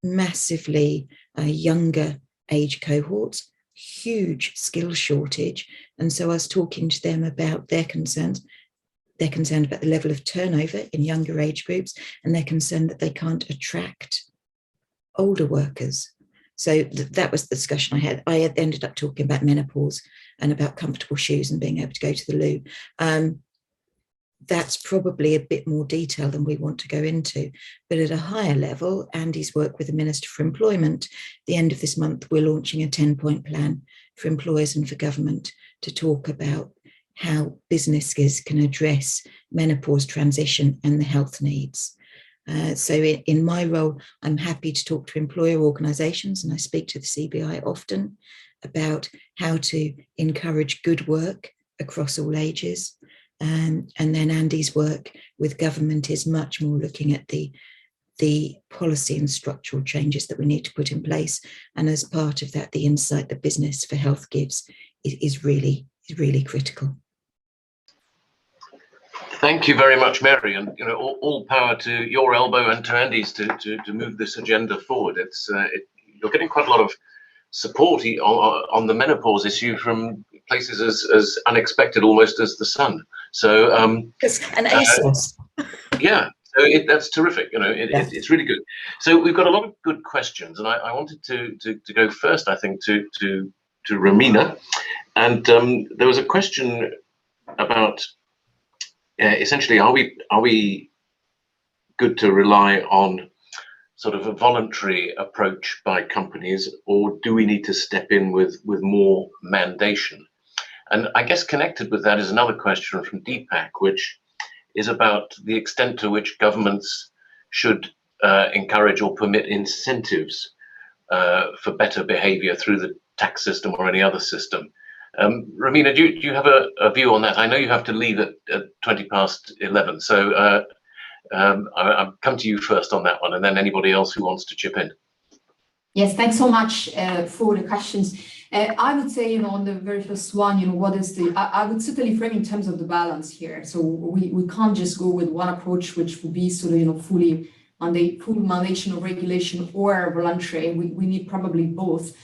Massively younger age cohorts, huge skill shortage. And so I was talking to them about their concerns. They're concerned about the level of turnover in younger age groups, and they're concerned that they can't attract older workers. So that was the discussion I had. I had ended up talking about menopause and about comfortable shoes and being able to go to the loo. That's probably a bit more detail than we want to go into. But at a higher level, Andy's work with the Minister for Employment, the end of this month, we're launching a 10-point plan for employers and for government to talk about how businesses can address menopause transition and the health needs. So in my role, I'm happy to talk to employer organisations, and I speak to the CBI often about how to encourage good work across all ages. And then Andy's work with government is much more looking at the policy and structural changes that we need to put in place. And as part of that, the insight that Business for Health gives is really critical. Thank you very much, Mary, and all power to your elbow and to Andy's to move this agenda forward. You're getting quite a lot of support on the menopause issue from places as unexpected almost as the sun. So an ASOS. Yeah, so that's terrific. It's really good. So we've got a lot of good questions, and I wanted to go first, I think, to Romina, and there was a question about essentially, are we good to rely on sort of a voluntary approach by companies, or do we need to step in with more mandation? And I guess connected with that is another question from Deepak, which is about the extent to which governments should encourage or permit incentives for better behavior through the tax system or any other system. Romina, do you have a view on that? I know you have to leave at 11, so I'll come to you first on that one, and then anybody else who wants to chip in. Yes, thanks so much for the questions. I would say, on the very first one, what is I would certainly frame in terms of the balance here. So we can't just go with one approach, which would be sort of, fully on the full mandation of regulation or voluntary. We need probably both.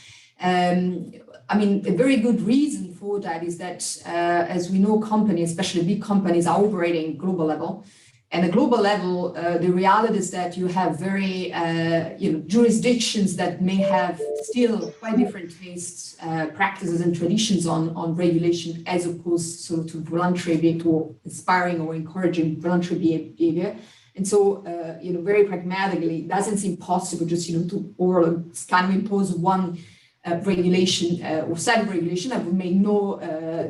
I mean, a very good reason for that is that, as we know, companies, especially big companies, are operating global level. And at global level, the reality is that you have very, jurisdictions that may have still quite different tastes, practices, and traditions on regulation, as opposed sort of to voluntary behavior, or inspiring or encouraging voluntary behavior. And so, very pragmatically, it doesn't seem possible just, to overall kind of impose one regulation or set of regulation that would make no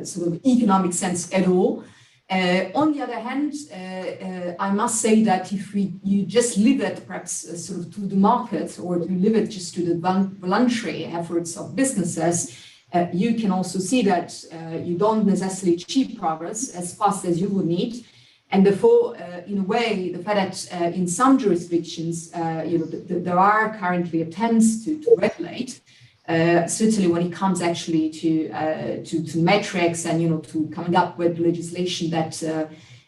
sort of economic sense at all. On the other hand, I must say that if you just leave it perhaps sort of to the market, or you leave it just to the voluntary efforts of businesses, you can also see that you don't necessarily achieve progress as fast as you would need. And therefore, in a way, the fact that in some jurisdictions, there are currently attempts to regulate, certainly when it comes actually to metrics and to coming up with legislation that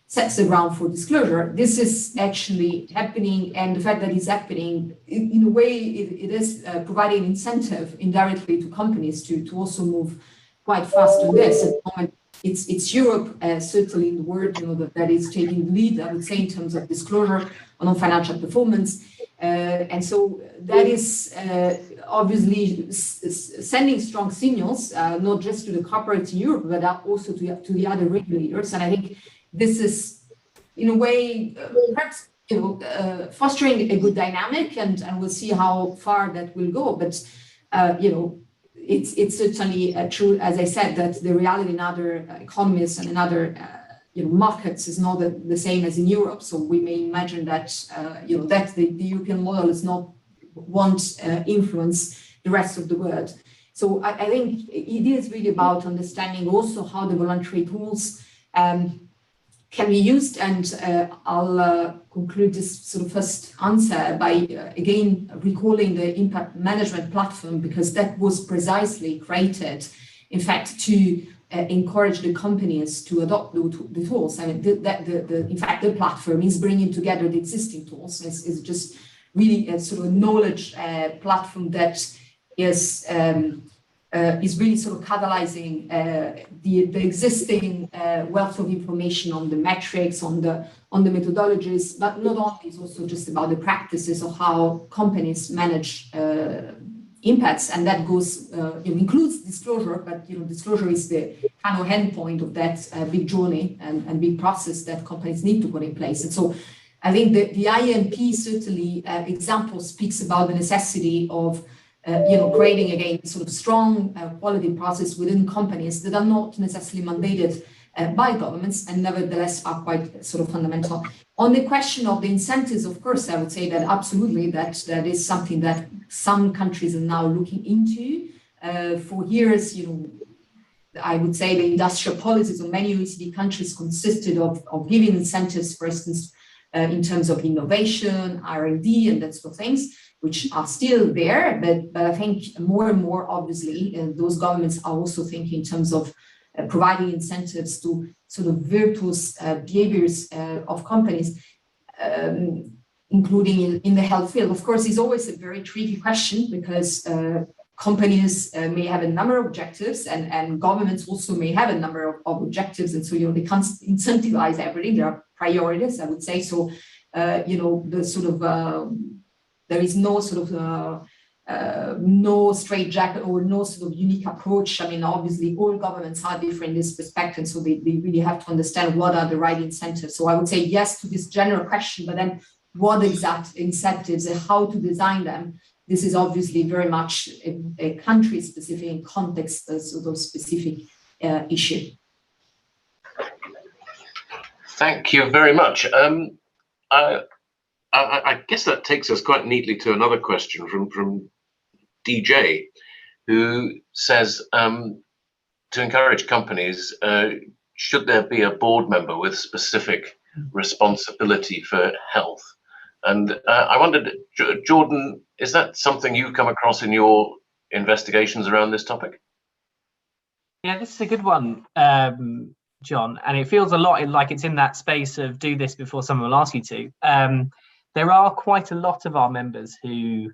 sets the ground for disclosure. This is actually happening, and the fact that it's happening, in a way, it is providing incentive indirectly to companies to also move quite fast on this. At the moment, it's Europe, certainly in the world, that is taking the lead, I would say, in terms of disclosure on financial performance. And so that is obviously sending strong signals, not just to the corporates in Europe, but also to the other regulators. And I think this is, in a way, perhaps fostering a good dynamic, and we'll see how far that will go. But it's certainly true, as I said, that the reality in other economies and in other markets is not the same as in Europe. So we may imagine that that the European model is not won't influence the rest of the world. So I think it is really about understanding also how the voluntary tools can be used. And I'll conclude this sort of first answer by again recalling the impact management platform, because that was precisely created, in fact, to encourage the companies to adopt the tools. I mean, in fact, the platform is bringing together the existing tools. It's just really a sort of knowledge platform that is really sort of catalyzing the existing wealth of information on the metrics, on the methodologies, but not only, it's also just about the practices of how companies manage impacts, and that goes includes disclosure, but disclosure is the kind of endpoint of that big journey and big process that companies need to put in place. And so I think the IMP certainly example speaks about the necessity of creating again sort of strong quality process within companies that are not necessarily mandated by governments, and nevertheless are quite sort of fundamental. On the question of the incentives, of course, I would say that absolutely that is something that some countries are now looking into. For years, I would say the industrial policies of many OECD countries consisted of giving incentives, for instance, in terms of innovation, R&D, and that sort of things, which are still there. But I think more and more, obviously, those governments are also thinking in terms of providing incentives to sort of virtuous behaviors of companies, including in the health field. Of course, it's always a very tricky question, because companies may have a number of objectives, and governments also may have a number of objectives, and so they can't incentivize everything. There are priorities, I would say. So the sort of there is no sort of no straitjacket or no sort of unique approach. I mean, obviously, all governments are different in this respect, and so they really have to understand what are the right incentives. So I would say yes to this general question, but then what exact incentives and how to design them, this is obviously very much a country-specific context, sort of specific issue. Thank you very much. I guess that takes us quite neatly to another question from DJ, who says, to encourage companies, should there be a board member with specific responsibility for health? And I wondered, Jordan, is that something you come across in your investigations around this topic? Yeah, this is a good one, John, and it feels a lot like it's in that space of do this before someone will ask you to. There are quite a lot of our members who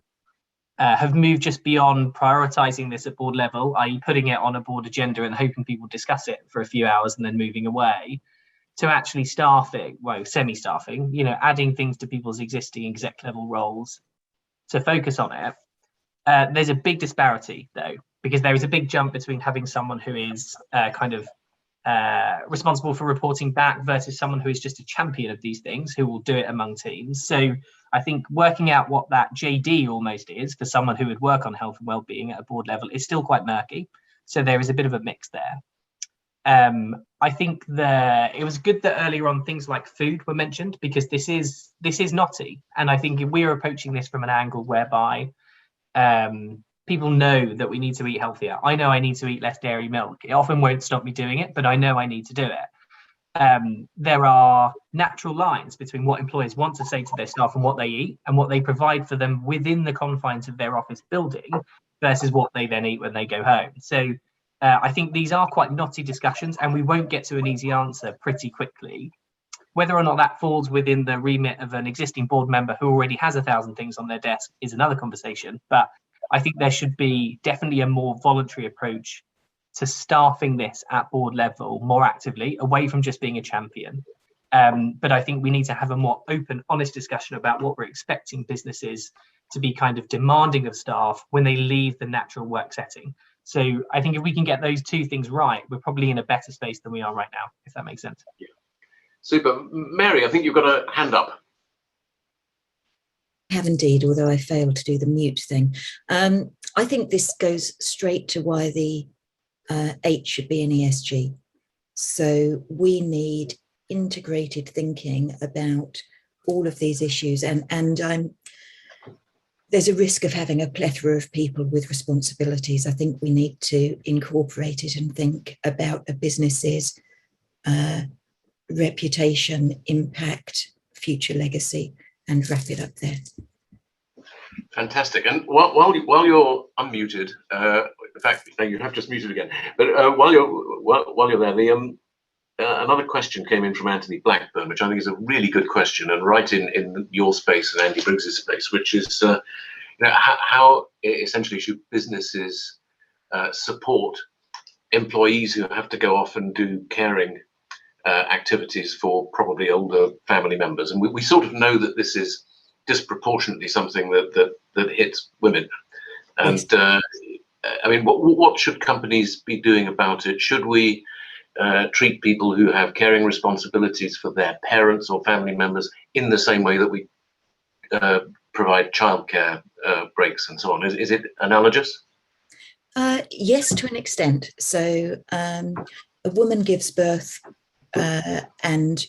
have moved just beyond prioritising this at board level, i.e. putting it on a board agenda and hoping people discuss it for a few hours and then moving away, to actually staffing, well, semi-staffing, you know, adding things to people's existing exec level roles to focus on it. There's a big disparity though, because there is a big jump between having someone who is responsible for reporting back versus someone who is just a champion of these things, who will do it among teams. So I think working out what that JD almost is for someone who would work on health and well-being at a board level is still quite murky. So there is a bit of a mix there. I think it was good that earlier on things like food were mentioned, because this is knotty. And I think if we are approaching this from an angle whereby people know that we need to eat healthier. I know I need to eat less dairy milk. It often won't stop me doing it, but I know I need to do it. There are natural lines between what employers want to say to their staff and what they eat and what they provide for them within the confines of their office building versus what they then eat when they go home. So I think these are quite knotty discussions, and we won't get to an easy answer pretty quickly. Whether or not that falls within the remit of an existing board member who already has 1,000 things on their desk is another conversation. But I think there should be definitely a more voluntary approach to staffing this at board level more actively, away from just being a champion. But I think we need to have a more open, honest discussion about what we're expecting businesses to be kind of demanding of staff when they leave the natural work setting. So I think if we can get those two things right, we're probably in a better space than we are right now, if that makes sense. Yeah. Super. Mary, I think you've got a hand up. I have indeed, although I failed to do the mute thing. I think this goes straight to why the H should be in ESG. So we need integrated thinking about all of these issues, and there's a risk of having a plethora of people with responsibilities. I think we need to incorporate it and think about a business's reputation, impact, future legacy, and wrap it up there. Fantastic. And while you're unmuted, in fact, you have just muted again. But while you're there, another question came in from Anthony Blackburn, which I think is a really good question, and right in your space and Andy Briggs's space, which is how essentially should businesses support employees who have to go off and do caring activities for probably older family members. And we sort of know that this is disproportionately something that hits women. And I mean, what should companies be doing about it? Should we treat people who have caring responsibilities for their parents or family members in the same way that we provide childcare breaks and so on? Is it analogous? Yes, to an extent. So a woman gives birth and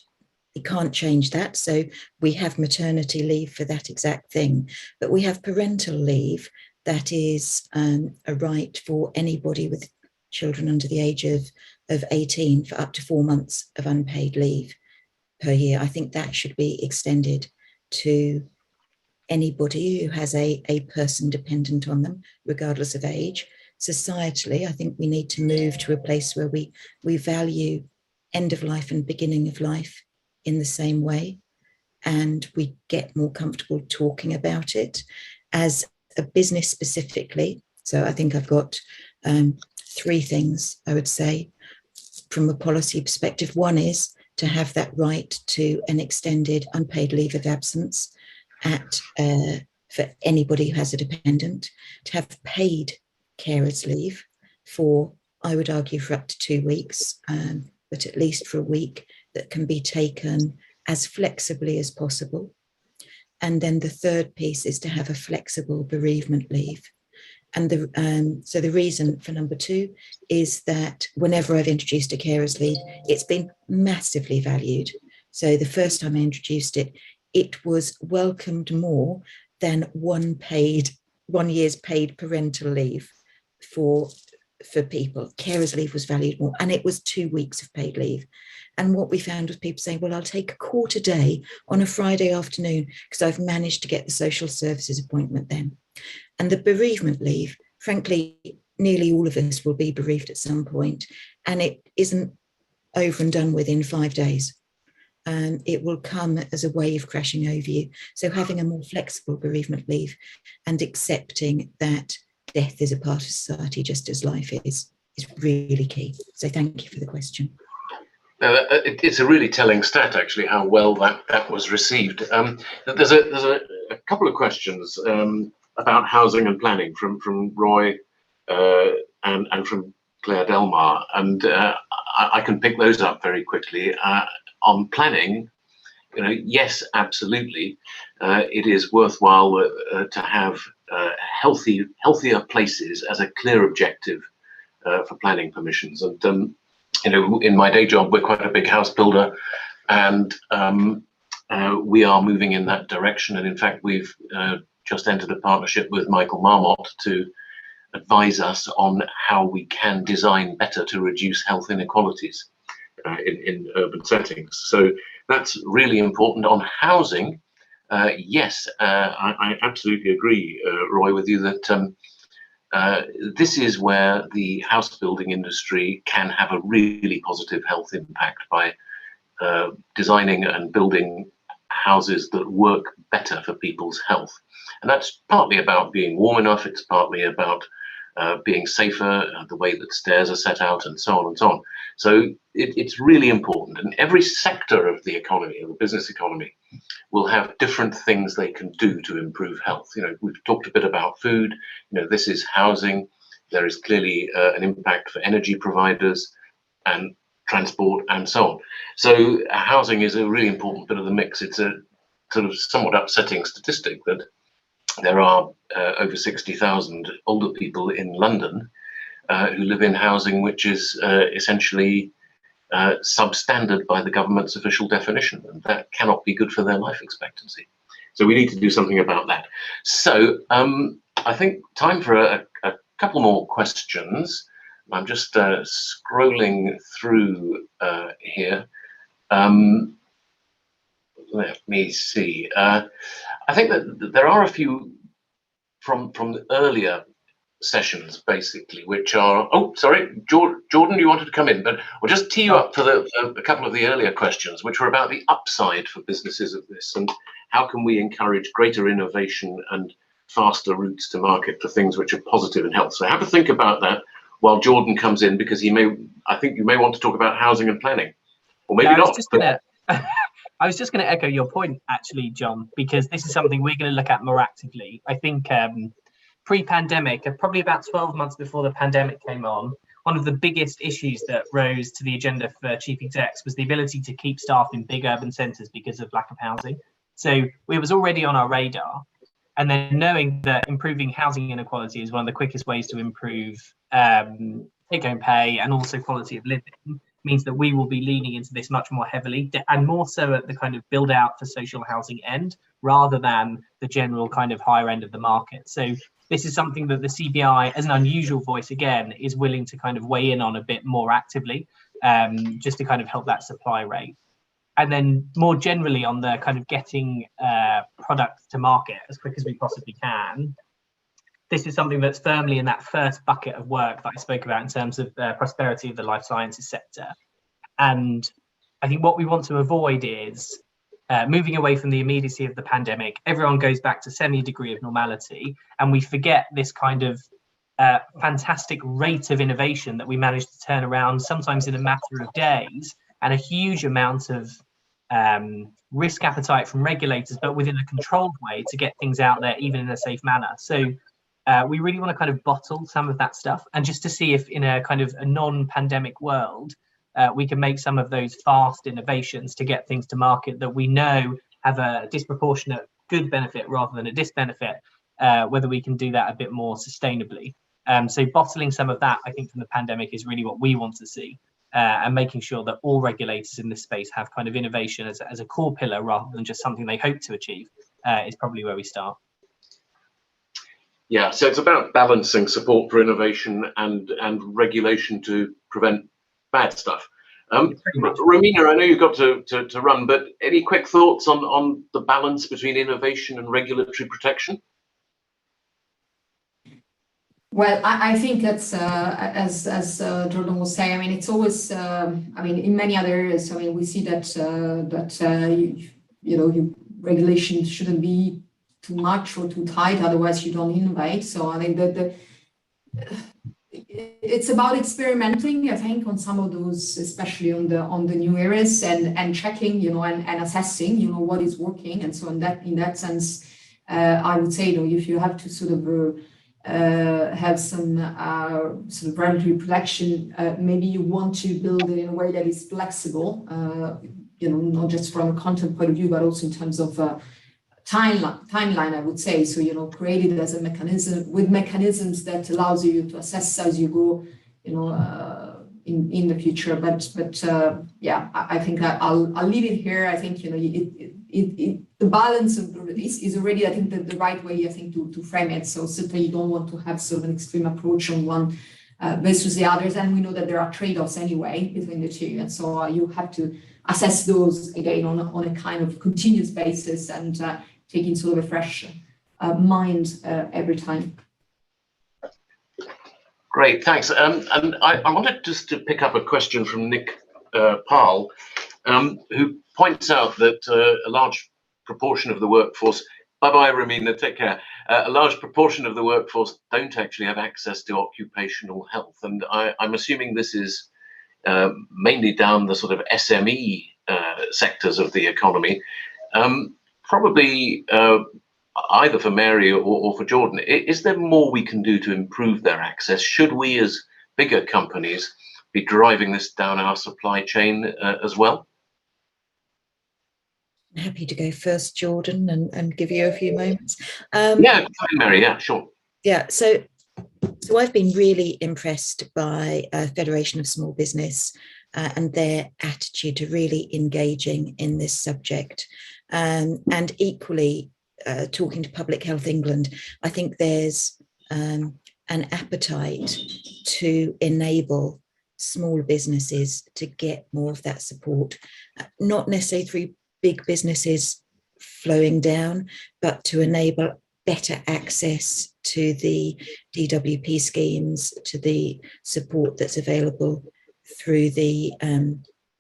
you can't change that. So we have maternity leave for that exact thing, but we have parental leave that is a right for anybody with children under the age of 18 for up to 4 months of unpaid leave per year. I think that should be extended to anybody who has a person dependent on them, regardless of age. Societally, I think we need to move to a place where we value end of life and beginning of life in the same way, and we get more comfortable talking about it as a business specifically. So I think I've got 3 things I would say from a policy perspective. One is to have that right to an extended unpaid leave of absence for anybody who has a dependent, to have paid carers leave for, I would argue, for up to 2 weeks, but at least for a week, that can be taken as flexibly as possible. And then the third piece is to have a flexible bereavement leave. And so the reason for number 2 is that whenever I've introduced a carer's leave, it's been massively valued. So the first time I introduced it, it was welcomed more than 1 year's paid parental leave for people. Carer's leave was valued more, and it was 2 weeks of paid leave. And what we found was people saying, well, I'll take a quarter day on a Friday afternoon because I've managed to get the social services appointment then. And the bereavement leave, frankly, nearly all of us will be bereaved at some point, and it isn't over and done with in 5 days. it will come as a wave crashing over you. So having a more flexible bereavement leave and accepting that death is a part of society just as life is really key. So thank you for the question. It's a really telling stat, actually, how well that was received. There's a couple of questions about housing and planning from Roy and from Claire Delmar, and I can pick those up very quickly. On planning, yes, absolutely, it is worthwhile to have healthier places as a clear objective for planning permissions. And in my day job, we're quite a big house builder, and we are moving in that direction. And in fact, we've just entered a partnership with Michael Marmot to advise us on how we can design better to reduce health inequalities in urban settings. So that's really important. On housing, yes, I absolutely agree, Roy, with you that this is where the house building industry can have a really positive health impact by designing and building houses that work better for people's health. And that's partly about being warm enough, it's partly about being safer, the way that stairs are set out, and so on and so on. So it's really important. And every sector of the economy, of the business economy, will have different things they can do to improve health. We've talked a bit about food. This is housing. There is clearly an impact for energy providers and transport and so on. So housing is a really important bit of the mix. It's a sort of somewhat upsetting statistic that there are over 60,000 older people in London who live in housing which is essentially substandard by the government's official definition, and that cannot be good for their life expectancy. So we need to do something about that. So I think time for a couple more questions. I'm just scrolling through here. Let me see. I think that there are a few from the earlier sessions, basically, which are, oh, sorry, Jordan, you wanted to come in, but we'll just tee you up for a couple of the earlier questions, which were about the upside for businesses of this, and how can we encourage greater innovation and faster routes to market for things which are positive in health. So have a think about that while Jordan comes in, because I think you may want to talk about housing and planning, or maybe not. I was just going to echo your point, actually, John, because this is something we're going to look at more actively. I think pre-pandemic, probably about 12 months before the pandemic came on, one of the biggest issues that rose to the agenda for chief execs was the ability to keep staff in big urban centres because of lack of housing. So it was already on our radar. And then knowing that improving housing inequality is one of the quickest ways to improve take-home pay and also quality of living, means that we will be leaning into this much more heavily, and more so at the kind of build out for social housing end, rather than the general kind of higher end of the market. So this is something that the CBI, as an unusual voice again, is willing to kind of weigh in on a bit more actively, just to kind of help that supply rate. And then more generally on the kind of getting products to market as quick as we possibly can, this is something that's firmly in that first bucket of work that I spoke about in terms of prosperity of the life sciences sector. And I think what we want to avoid is moving away from the immediacy of the pandemic. Everyone goes back to semi-degree of normality, and we forget this kind of fantastic rate of innovation that we managed to turn around, sometimes in a matter of days, and a huge amount of risk appetite from regulators, but within a controlled way to get things out there, even in a safe manner. So we really want to kind of bottle some of that stuff, and just to see if in a kind of a non-pandemic world, we can make some of those fast innovations to get things to market that we know have a disproportionate good benefit rather than a disbenefit, whether we can do that a bit more sustainably. So bottling some of that, I think, from the pandemic is really what we want to see, and making sure that all regulators in this space have kind of innovation as a core pillar rather than just something they hope to achieve, is probably where we start. Yeah, so it's about balancing support for innovation and regulation to prevent bad stuff. Romina, I know you've got to run, but any quick thoughts on the balance between innovation and regulatory protection? Well, I think that's as Jordan was saying. I mean, it's always. I mean, in many other areas. I mean, we see that regulations shouldn't be too much or too tight. Otherwise, you don't innovate. So I think that it's about experimenting. I think on some of those, especially on the new areas, and checking, and assessing, what is working. And so in that sense, I would say, if you have to sort of have some sort of regulatory protection, maybe you want to build it in a way that is flexible, not just from a content point of view, but also in terms of timeline, I would say. So, create it as a mechanism with mechanisms that allows you to assess as you go, in the future. But yeah, I think I'll leave it here. I think, the balance of this is already, I think, the right way, I think, to frame it. So certainly you don't want to have sort of an extreme approach on one versus the others. And we know that there are trade-offs anyway between the two. And so you have to assess those again on a kind of continuous basis and taking sort of a fresh mind every time. Great, thanks. And I wanted just to pick up a question from Nick Parl, who points out that a large proportion of the workforce, bye-bye, Romina, take care, a large proportion of the workforce don't actually have access to occupational health. And I'm assuming this is mainly down the sort of SME sectors of the economy. Probably either for Mary or for Jordan, is there more we can do to improve their access? Should we as bigger companies be driving this down our supply chain as well? I'm happy to go first, Jordan, and give you a few moments. Yeah, Mary, yeah, sure. Yeah, so I've been really impressed by Federation of Small Business and their attitude to really engaging in this subject. And equally, talking to Public Health England, I think there's an appetite to enable small businesses to get more of that support, not necessarily through big businesses flowing down, but to enable better access to the DWP schemes, to the support that's available through the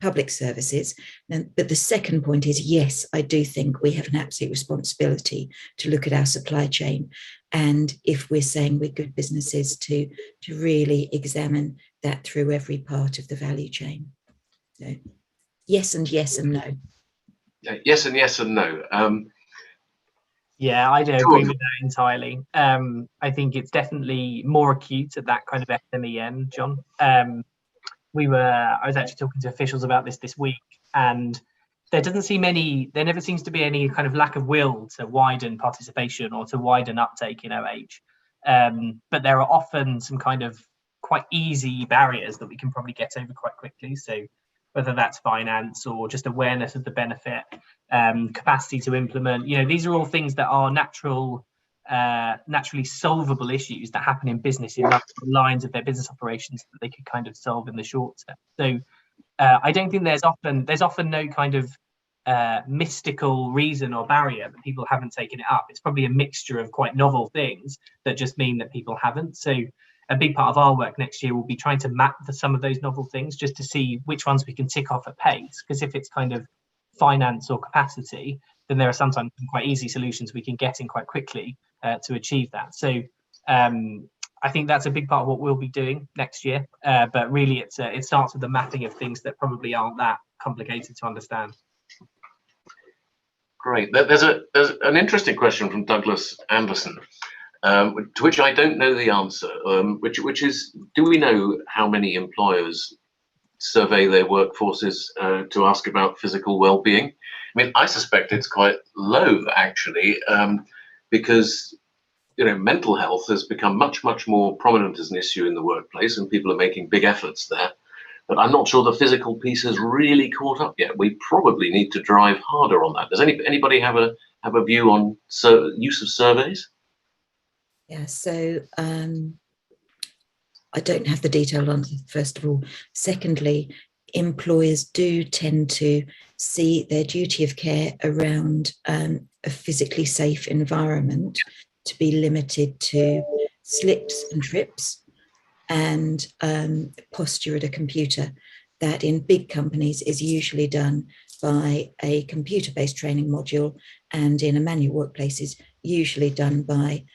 public services. But the second point is, yes, I do think we have an absolute responsibility to look at our supply chain. And if we're saying we're good businesses, to really examine that through every part of the value chain. So yes and yes and no. Yes and yes and no. Yeah, I do agree with that entirely. I think it's definitely more acute at that kind of SME end, John. I was actually talking to officials about this week, and there never seems to be any kind of lack of will to widen participation or to widen uptake in OH. But there are often some kind of quite easy barriers that we can probably get over quite quickly. So whether that's finance or just awareness of the benefit, capacity to implement, these are all things that are naturally solvable issues that happen in business in lines of their business operations that they could kind of solve in the short term. So I don't think there's often no kind of mystical reason or barrier that people haven't taken it up. It's probably a mixture of quite novel things that just mean that people haven't. So a big part of our work next year will be trying to map some of those novel things just to see which ones we can tick off at pace. Because if it's kind of finance or capacity, then there are sometimes some quite easy solutions we can get in quite quickly to achieve that. So I think that's a big part of what we'll be doing next year. But really, it starts with the mapping of things that probably aren't that complicated to understand. Great. There's an interesting question from Douglas Anderson, to which I don't know the answer, which is, do we know how many employers survey their workforces to ask about physical well-being? I mean, I suspect it's quite low, actually, because mental health has become much, much more prominent as an issue in the workplace, and people are making big efforts there. But I'm not sure the physical piece has really caught up yet. We probably need to drive harder on that. Does anybody have a view on use of surveys? Yeah, so I don't have the detailed answer, first of all. Secondly, employers do tend to see their duty of care around a physically safe environment to be limited to slips and trips, and posture at a computer. That in big companies is usually done by a computer-based training module, and in a manual workplace is usually done by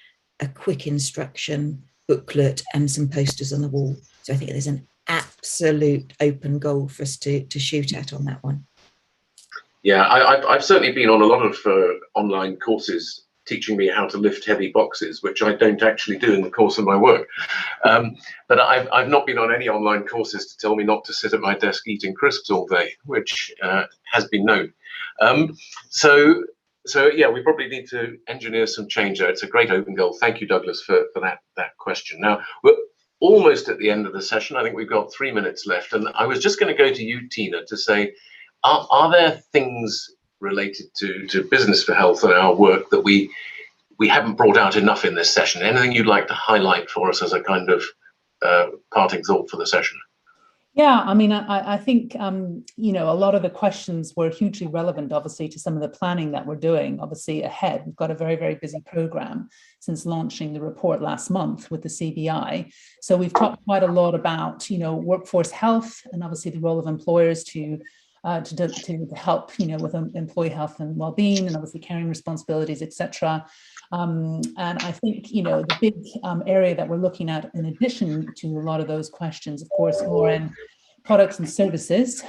a quick instruction booklet and some posters on the wall. So I think there's an absolute open goal for us to shoot at on that one. Yeah, I've certainly been on a lot of online courses teaching me how to lift heavy boxes, which I don't actually do in the course of my work. But I've not been on any online courses to tell me not to sit at my desk eating crisps all day, which has been known. So yeah, we probably need to engineer some change there. It's a great open goal. Thank you, Douglas, for that question. Now, we're almost at the end of the session. I think we've got 3 minutes left. And I was just going to go to you, Tina, to say, are there things related to Business for Health and our work that we haven't brought out enough in this session? Anything you'd like to highlight for us as a kind of parting thought for the session? Yeah, I mean, I think, you know, a lot of the questions were hugely relevant, obviously, to some of the planning that we're doing, obviously, ahead. We've got a very, very busy program since launching the report last month with the CBI. So we've talked quite a lot about, you know, workforce health and obviously the role of employers to help, you know, with employee health and well-being, and obviously carrying responsibilities, etc. And I think, you know, the big area that we're looking at, in addition to a lot of those questions, of course, are in products and services.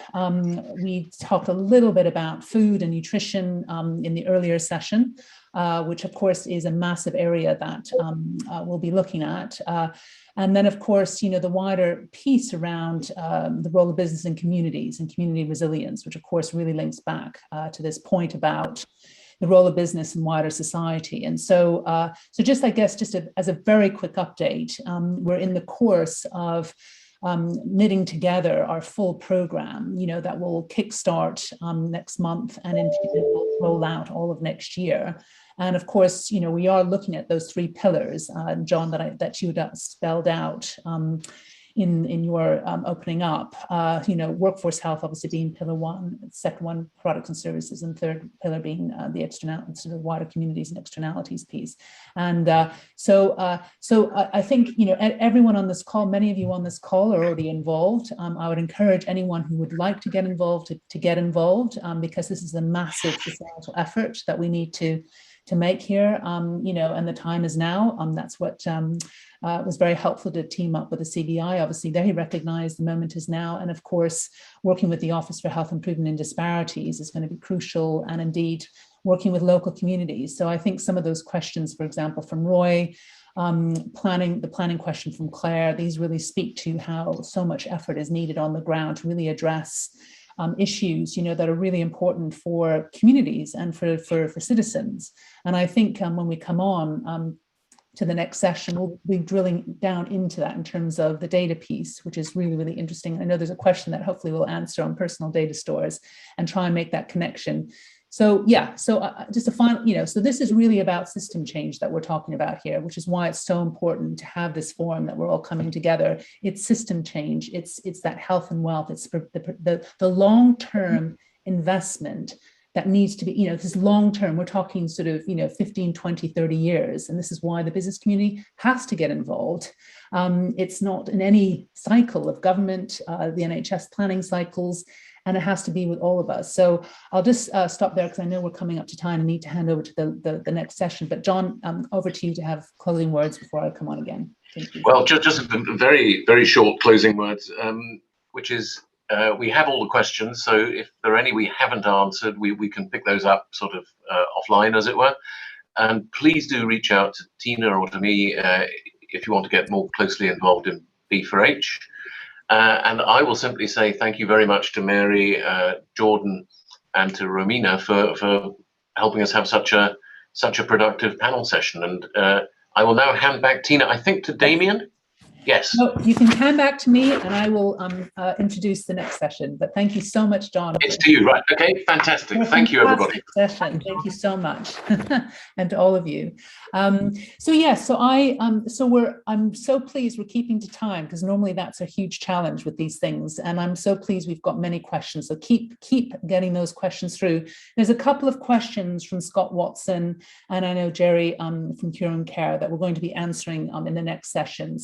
We talked a little bit about food and nutrition in the earlier session, which of course is a massive area that we'll be looking at. And then, of course, you know, the wider piece around the role of business in communities and community resilience, which of course really links back to this point about the role of business in wider society. And so, so just, I guess, just as a very quick update, we're in the course of knitting together our full program, you know, that will kickstart next month and will roll out all of next year. And of course, you know, we are looking at those 3 pillars, John, that you spelled out in your opening up, you know, workforce health obviously being pillar 1, second one, products and services, and third pillar being the external, sort of wider communities and externalities piece. And so I think, you know, everyone on this call, many of you on this call are already involved. I would encourage anyone who would like to get involved to get involved, because this is a massive societal effort that we need to make here, you know, and the time is now. That's what was very helpful to team up with the CBI. Obviously, they recognize the moment is now. And of course, working with the Office for Health Improvement in Disparities is going to be crucial, and indeed working with local communities. So I think some of those questions, for example, from Roy, the planning question from Claire, these really speak to how so much effort is needed on the ground to really address issues, you know, that are really important for communities and for citizens. And I think when we come on to the next session, we'll be drilling down into that in terms of the data piece, which is really, really interesting. I know there's a question that hopefully we'll answer on personal data stores and try and make that connection. So yeah, so just a final, you know, so this is really about system change that we're talking about here, which is why it's so important to have this forum that we're all coming together. It's system change. It's that health and wealth. It's the long-term investment that needs to be, you know, this long-term, we're talking sort of, you know, 15, 20, 30 years. And this is why the business community has to get involved. It's not in any cycle of government, the NHS planning cycles, and it has to be with all of us. So I'll just stop there because I know we're coming up to time and need to hand over to the next session. But John, over to you to have closing words before I come on again. Thank you. Well, just very, very short closing words, which is we have all the questions. So if there are any we haven't answered, we can pick those up sort of offline, as it were. And please do reach out to Tina or to me if you want to get more closely involved in B4H. And I will simply say thank you very much to Mary, Jordan, and to Romina for helping us have such a productive panel session. And I will now hand back, Tina, I think, to Damien. Yes. No, you can come back to me and I will introduce the next session. But thank you so much, John. It's to you, right? Okay, fantastic. Thank you, everybody. Session. Thank you so much, and to all of you. I'm so pleased we're keeping to time, because normally that's a huge challenge with these things. And I'm so pleased we've got many questions. So keep getting those questions through. There's a couple of questions from Scott Watson, and I know Jerry from Cure and Care, that we're going to be answering in the next session.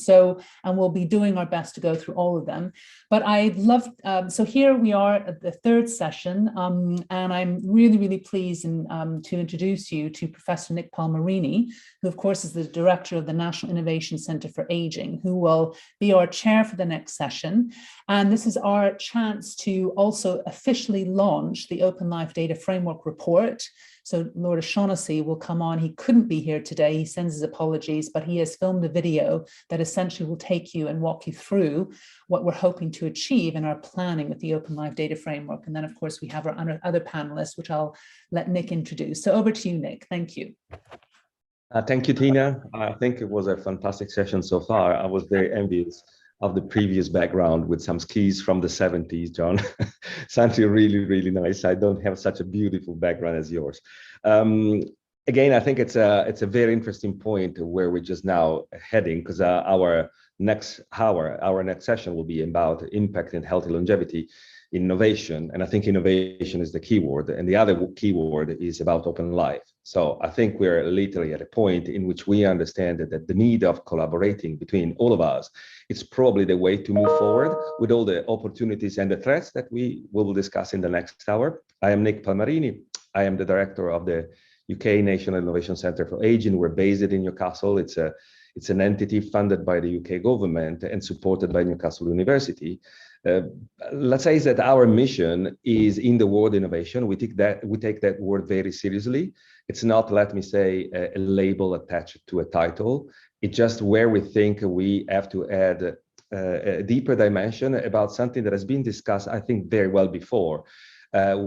And we'll be doing our best to go through all of them. But I'd love, so here we are at the third session, and I'm really, really pleased to introduce you to Professor Nick Palmarini, who of course is the director of the National Innovation Center for Aging, who will be our chair for the next session. And this is our chance to also officially launch the Open Life Data Framework report. So Lord O'Shaughnessy will come on. He couldn't be here today. He sends his apologies, but he has filmed a video that essentially will take you and walk you through what we're hoping to achieve in our planning with the Open Life Data Framework. And then, of course, we have our other panelists, which I'll let Nick introduce. So over to you, Nick. Thank you. Thank you, Tina. I think it was a fantastic session so far. I was very envious of the previous background with some skis from the 70s, John. Something really, really nice. I don't have such a beautiful background as yours. Again, I think it's a very interesting point where we're just now heading, because our next session will be about impact and healthy longevity, innovation. And I think innovation is the key word. And the other key word is about open life. So I think we're literally at a point in which we understand that the need of collaborating between all of us, it's probably the way to move forward with all the opportunities and the threats that we will discuss in the next hour. I am Nick Palmarini. I am the director of the UK National Innovation Centre for Aging. We're based in Newcastle. It's an entity funded by the UK government and supported by Newcastle University. Let's say that our mission is in the word innovation. We take that word very seriously. It's not, let me say, a label attached to a title. It's just where we think we have to add a deeper dimension about something that has been discussed, I think, very well before.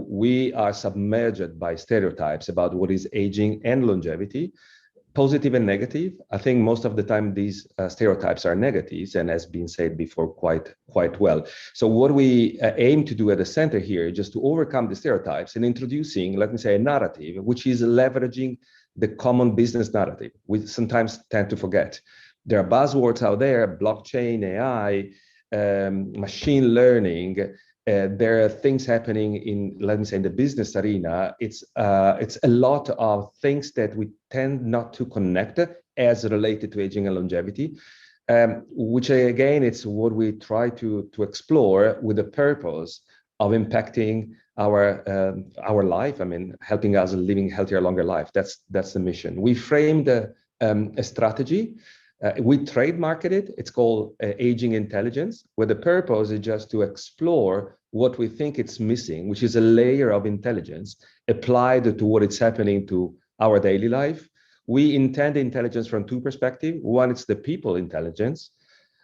We are submerged by stereotypes about what is aging and longevity, positive and negative. I think most of the time these stereotypes are negatives, and has been said before quite well. So what we aim to do at the center here is just to overcome the stereotypes and introducing, let me say, a narrative which is leveraging the common business narrative. We sometimes tend to forget. There are buzzwords out there: blockchain, AI, machine learning. There are things happening in, let me say, in the business arena. It's a lot of things that we tend not to connect as related to aging and longevity, which again, it's what we try to explore with the purpose of impacting our life. I mean, helping us living healthier, longer life. That's the mission. We framed a strategy. We trademarked it. It's called Aging Intelligence, where the purpose is just to explore what we think it's missing, which is a layer of intelligence applied to what is happening to our daily life. We intend intelligence from two perspectives. One, it's the people intelligence.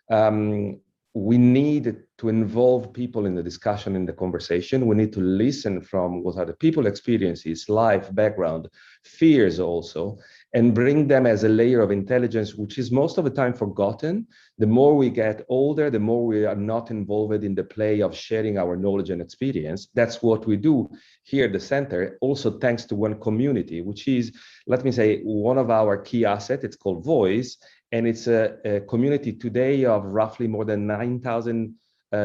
We need to involve people in the discussion, in the conversation. We need to listen from what are the people experiences, life, background, fears also, and bring them as a layer of intelligence, which is most of the time forgotten. The more we get older, the more we are not involved in the play of sharing our knowledge and experience. That's what we do here at the center, also thanks to one community, which is, let me say, one of our key assets. It's called Voice, and it's a community today of roughly more than 9,000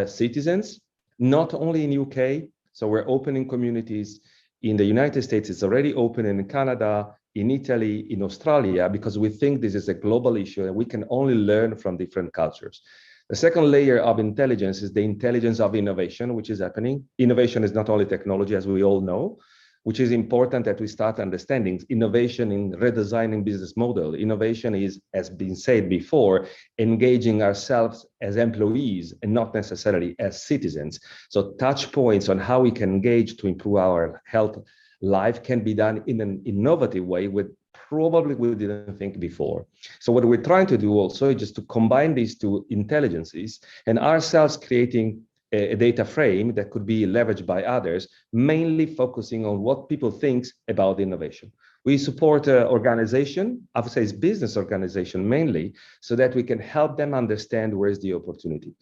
citizens, not only in UK. So we're opening communities in the United States. It's already open in Canada, in Italy, in Australia, because we think this is a global issue and we can only learn from different cultures. The second layer of intelligence is the intelligence of innovation, which is happening. Innovation is not only technology, as we all know, which is important that we start understanding. Innovation in redesigning business model. Innovation is, as been said before, engaging ourselves as employees and not necessarily as citizens. So touch points on how we can engage to improve our health life can be done in an innovative way with probably we didn't think before. So what we're trying to do also is just to combine these two intelligences and ourselves creating a data frame that could be leveraged by others, mainly focusing on what people think about innovation. We support organization, I would say it's business organization mainly, so that we can help them understand where is the opportunity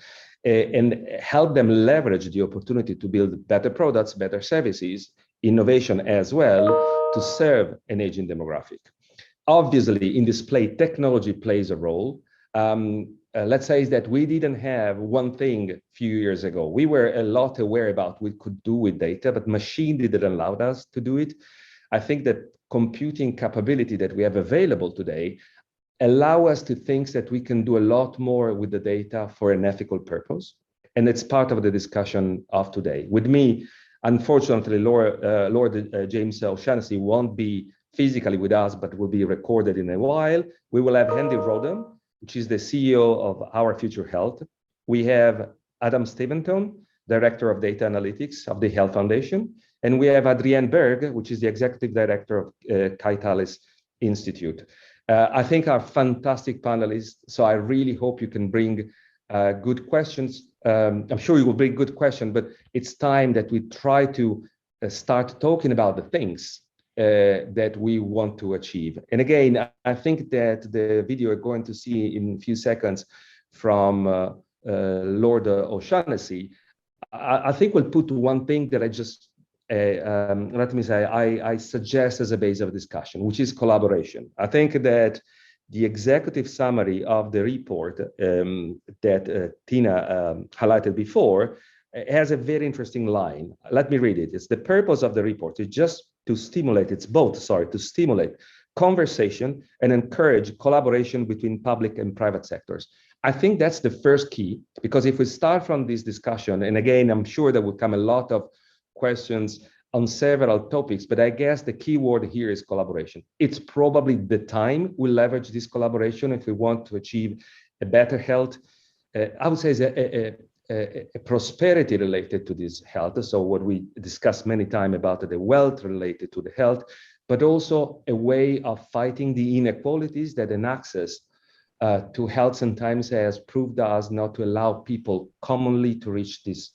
and help them leverage the opportunity to build better products, better services, innovation as well, to serve an aging demographic. Obviously, in display, technology plays a role. Let's say that we didn't have one thing a few years ago. We were a lot aware about what we could do with data, but machine didn't allow us to do it. I think that computing capability that we have available today allow us to think that we can do a lot more with the data for an ethical purpose. And it's part of the discussion of today. With me, unfortunately, Lord James O'Shaughnessy won't be physically with us, but will be recorded in a while. We will have Andy Rodham, which is the CEO of Our Future Health. We have Adam Steventon, Director of Data Analytics of the Health Foundation. And we have Adrienne Berg, which is the Executive Director of Kitalis Institute. I think are fantastic panelists. So I really hope you can bring good questions. I'm sure you will bring good questions, but it's time that we try to start talking about the things that we want to achieve. And again, I think that the video you're going to see in a few seconds from Lord O'Shaughnessy, I think will put one thing that I just, let me say, I suggest as a base of discussion, which is collaboration. I think that the executive summary of the report that Tina highlighted before has a very interesting line. Let me read it. It's the purpose of the report is just to stimulate, to stimulate conversation and encourage collaboration between public and private sectors. I think that's the first key, because if we start from this discussion, and again, I'm sure there will come a lot of questions on several topics, but I guess the key word here is collaboration. It's probably the time we leverage this collaboration if we want to achieve a better health. I would say a prosperity related to this health. So what we discussed many times about the wealth related to the health, but also a way of fighting the inequalities that an access to health sometimes has proved us not to allow people commonly to reach this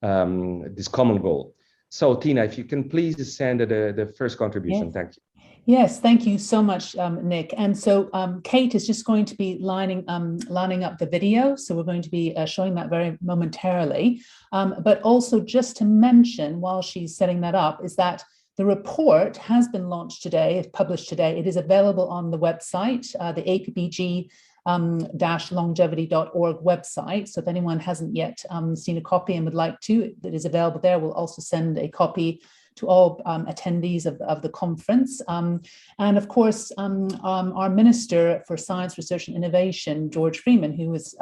common goal. So Tina, if you can please send the first contribution. Yes. Thank you. Yes, thank you so much, Nick. And so Kate is just going to be lining up the video. So we're going to be showing that very momentarily. But also just to mention while she's setting that up is that the report has been launched today, it's published today. It is available on the website, the APPG-longevity.org website. So if anyone hasn't yet seen a copy and would like to, it is available there. We'll also send a copy to all attendees of the conference. And of course, our Minister for Science, Research and Innovation, George Freeman, who has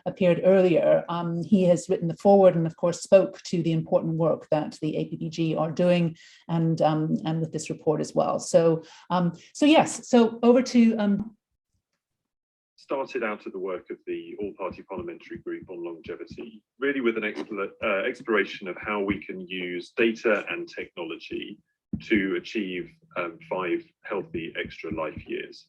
appeared earlier, he has written the foreword and of course spoke to the important work that the APPG are doing and with this report as well. So, yes, so over to started out of the work of the All-Party Parliamentary Group on Longevity, really with an exploration of how we can use data and technology to achieve 5 healthy extra life years.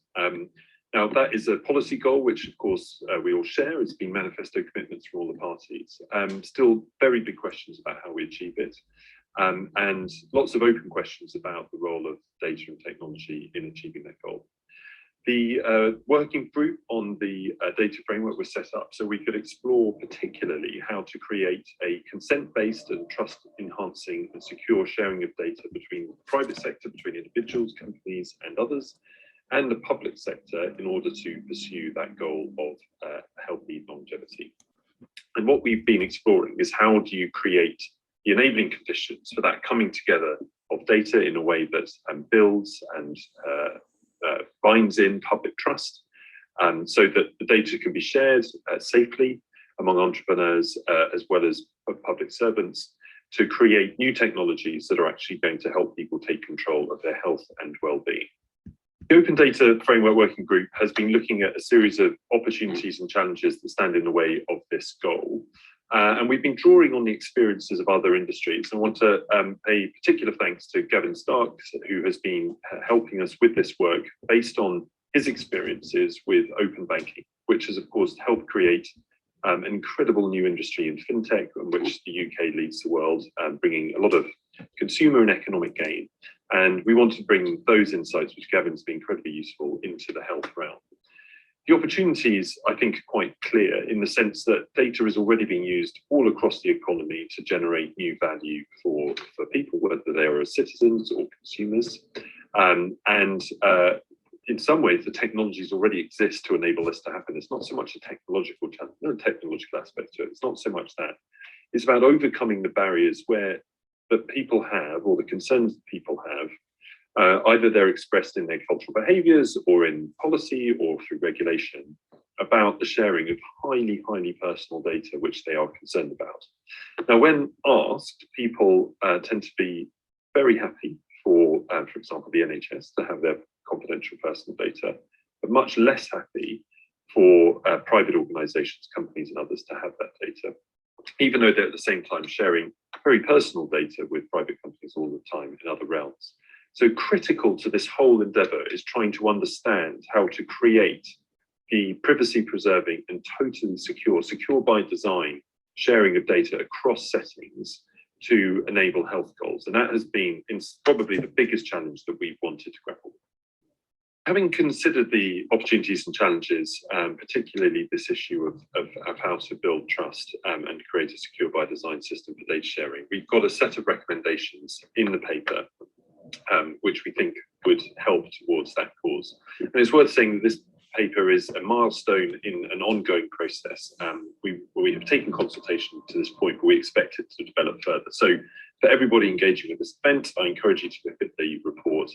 Now, that is a policy goal, which of course we all share. It's been manifesto commitments from all the parties. Still very big questions about how we achieve it. And lots of open questions about the role of data and technology in achieving that goal. The working group on the data framework was set up so we could explore particularly how to create a consent-based and trust-enhancing and secure sharing of data between the private sector, between individuals, companies and others, and the public sector in order to pursue that goal of healthy longevity. And what we've been exploring is how do you create the enabling conditions for that coming together of data in a way that builds and binds in public trust, so that the data can be shared safely among entrepreneurs as well as public servants to create new technologies that are actually going to help people take control of their health and well-being. The Open Data Framework Working Group has been looking at a series of opportunities and challenges that stand in the way of this goal. And we've been drawing on the experiences of other industries. I want to pay particular thanks to Gavin Stark, who has been helping us with this work based on his experiences with open banking, which has, of course, helped create an incredible new industry in fintech, in which the UK leads the world, bringing a lot of consumer and economic gain. And we want to bring those insights, which Gavin's been incredibly useful, into the health realm. The opportunities, I think, are quite clear in the sense that data is already being used all across the economy to generate new value for people, whether they are citizens or consumers. In some ways, the technologies already exist to enable this to happen. It's not so much a technological challenge, no technological aspect to it. It's not so much that. It's about overcoming the barriers that people have, or the concerns that people have, either they're expressed in their cultural behaviours or in policy or through regulation, about the sharing of highly, highly personal data which they are concerned about. Now, when asked, people tend to be very happy for example, the NHS to have their confidential personal data, but much less happy for private organisations, companies and others to have that data, even though they're at the same time sharing very personal data with private companies all the time in other realms. So critical to this whole endeavour is trying to understand how to create the privacy preserving and totally secure by design, sharing of data across settings to enable health goals. And that has been probably the biggest challenge that we've wanted to grapple with. Having considered the opportunities and challenges, particularly this issue of how to build trust and create a secure by design system for data sharing, we've got a set of recommendations in the paper which we think would help towards that cause. And it's worth saying that this paper is a milestone in an ongoing process. We have taken consultation to this point, but we expect it to develop further. So for everybody engaging with this event, I encourage you to look at the report,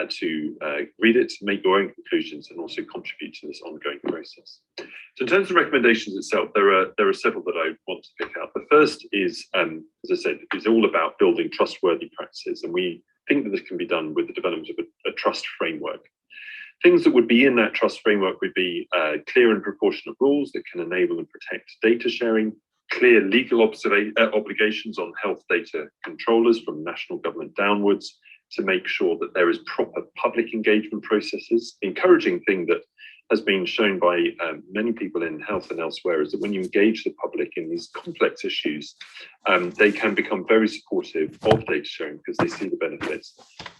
to read it, make your own conclusions, and also contribute to this ongoing process. So in terms of recommendations itself, there are several that I want to pick out. The first is, as I said, is all about building trustworthy practices, and we think that this can be done with the development of a trust framework. Things that would be in that trust framework would be clear and proportionate rules that can enable and protect data sharing, clear legal obligations on health data controllers from national government downwards to make sure that there is proper public engagement processes. The encouraging thing that has been shown by many people in health and elsewhere is that when you engage the public in these complex issues, they can become very supportive of data sharing because they see the benefits,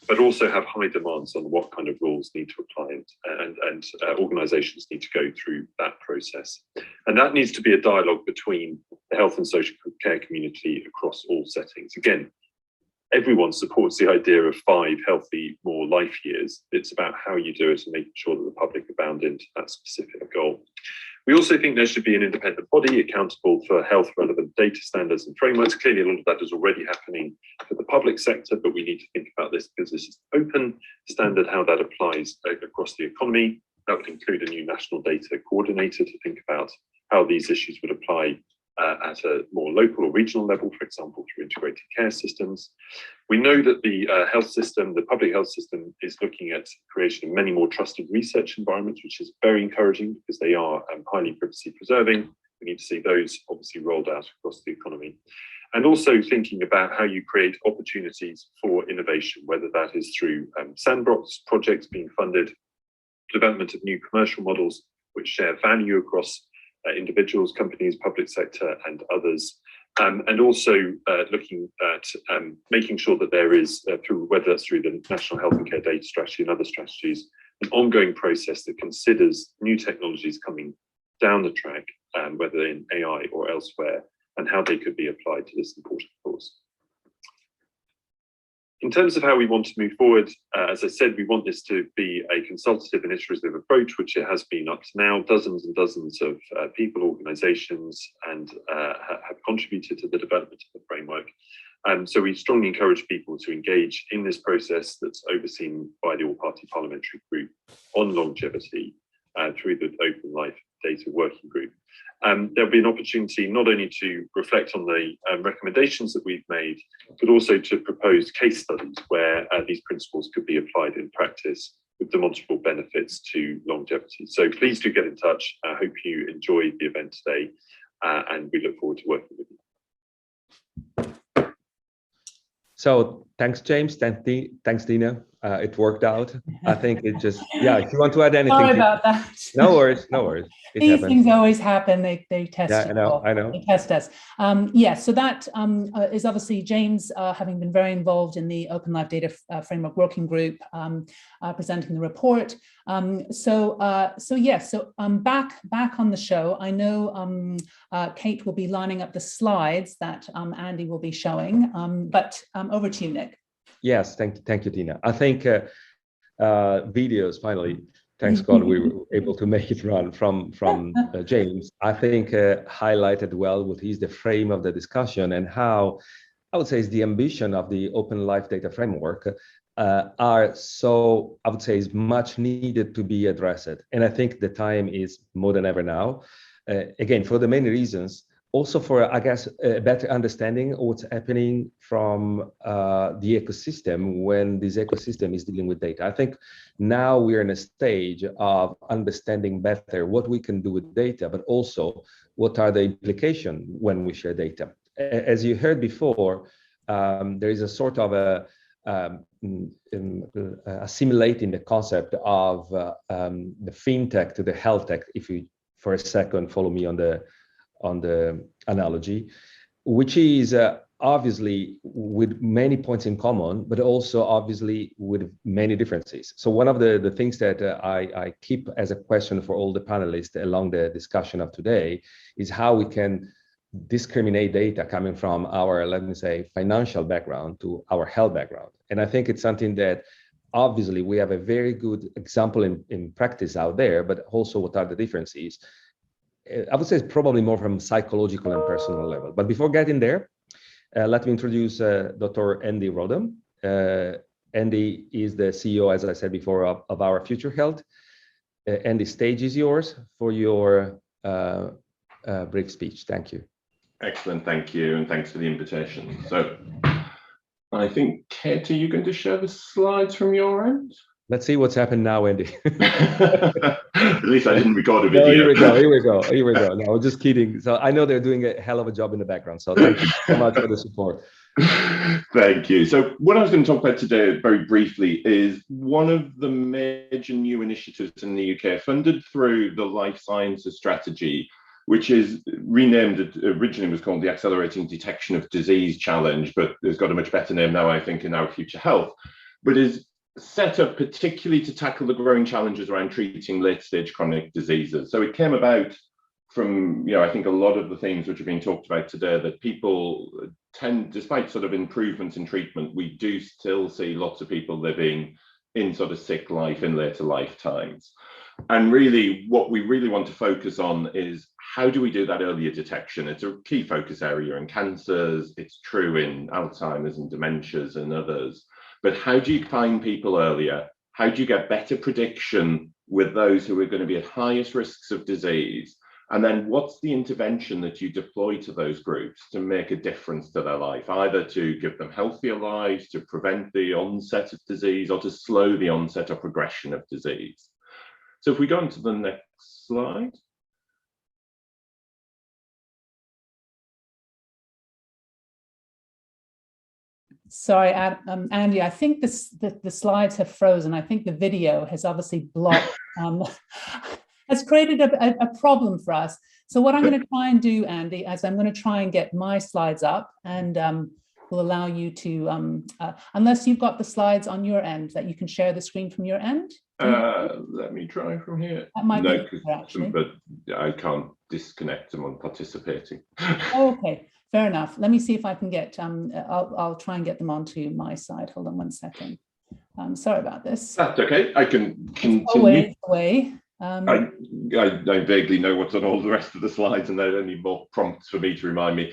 but also have high demands on what kind of rules need to apply, and organisations need to go through that process. And that needs to be a dialogue between the health and social care community across all settings. Again, everyone supports the idea of 5 healthy more life years. It's about how you do it and making sure that the public are bound into that specific goal. We also think there should be an independent body accountable for health relevant data standards and frameworks. Clearly, a lot of that is already happening for the public sector, but we need to think about this because this is open standard, how that applies across the economy. That would include a new national data coordinator to think about how these issues would apply at a more local or regional level, for example, through integrated care systems. We know that the health system, the public health system, is looking at creation of many more trusted research environments, which is very encouraging because they are highly privacy preserving. We need to see those obviously rolled out across the economy. And also thinking about how you create opportunities for innovation, whether that is through sandbox projects being funded, development of new commercial models which share value across individuals, companies, public sector and others, and also looking at making sure that there is, through whether that's through the National Health and Care Data Strategy and other strategies, an ongoing process that considers new technologies coming down the track, whether in AI or elsewhere, and how they could be applied to this important cause. In terms of how we want to move forward, as I said, we want this to be a consultative and iterative approach, which it has been up to now. Dozens and dozens of people, organisations, and have contributed to the development of the framework. So we strongly encourage people to engage in this process that's overseen by the All-Party Parliamentary Group on longevity through the Open Life Data Working Group. There'll be an opportunity not only to reflect on the recommendations that we've made, but also to propose case studies where these principles could be applied in practice with demonstrable benefits to longevity. So please do get in touch. I hope you enjoyed the event today, and we look forward to working with you. So thanks, James. Thanks, Tina. it worked out. I think it just, yeah, if you want to add anything. Sorry about that. No worries, no worries. These things always happen. They test yeah, I know. They test us. Yeah, so that is obviously James, having been very involved in the Open Life Data Framework Working Group, presenting the report. So back on the show. I know Kate will be lining up the slides that Andy will be showing, but over to you, Nick. Yes, thank you, Tina. I think videos finally. Thanks God we were able to make it run from James. I think highlighted well what is the frame of the discussion and how I would say is the ambition of the Open Life Data Framework are so, I would say, is much needed to be addressed. And I think the time is more than ever now. Again, for the many reasons, also for, I guess, a better understanding of what's happening from the ecosystem when this ecosystem is dealing with data. I think now we're in a stage of understanding better what we can do with data, but also what are the implications when we share data. As you heard before, there is a sort of assimilating the concept of the fintech to the health tech, if you for a second follow me on the analogy, which is obviously with many points in common, but also obviously with many differences. So one of the things that I keep as a question for all the panelists along the discussion of today is how we can discriminate data coming from our, let me say, financial background to our health background. And I think it's something that obviously we have a very good example in practice out there, but also what are the differences? I would say it's probably more from psychological and personal level. But before getting there, let me introduce Dr. Andy Rodham. Andy is the CEO, as I said before, of our Future Health. Andy, stage is yours for your brief speech. Thank you. Excellent, thank you, and thanks for the invitation. So I think, Kate, are you going to share the slides from your end? Let's see what's happened now, Andy. At least I didn't record a video. No, here we go. No, I'm just kidding. So I know they're doing a hell of a job in the background. So thank you so much for the support. Thank you. So what I was going to talk about today very briefly is one of the major new initiatives in the UK funded through the Life Sciences Strategy, which is renamed, it originally was called the Accelerating Detection of Disease Challenge, but it's got a much better name now, I think, in Our Future Health, but is set up particularly to tackle the growing challenges around treating late-stage chronic diseases. So it came about from, I think a lot of the things which have been talked about today, that people tend, despite sort of improvements in treatment, we do still see lots of people living in sort of sick life in later lifetimes. And really, what we really want to focus on is how do we do that earlier detection? It's a key focus area in cancers, it's true in Alzheimer's and dementias and others. But how do you find people earlier? How do you get better prediction with those who are going to be at highest risks of disease? And then what's the intervention that you deploy to those groups to make a difference to their life, either to give them healthier lives, to prevent the onset of disease, or to slow the onset or progression of disease? So if we go on to the next slide. Sorry, Andy, I think the slides have frozen. I think the video has obviously blocked, has created a problem for us. So what I'm going to try and do, Andy, is I'm going to try and get my slides up, and will allow you to, unless you've got the slides on your end, that you can share the screen from your end. Let me try from here. That might be better, actually. But I can't disconnect them on participating. Oh, okay. Fair enough. Let me see if I can get, I'll try and get them onto my side. Hold on one second. Sorry about this. That's okay. I can continue. Away. I vaguely know what's on all the rest of the slides, and there are only more prompts for me to remind me.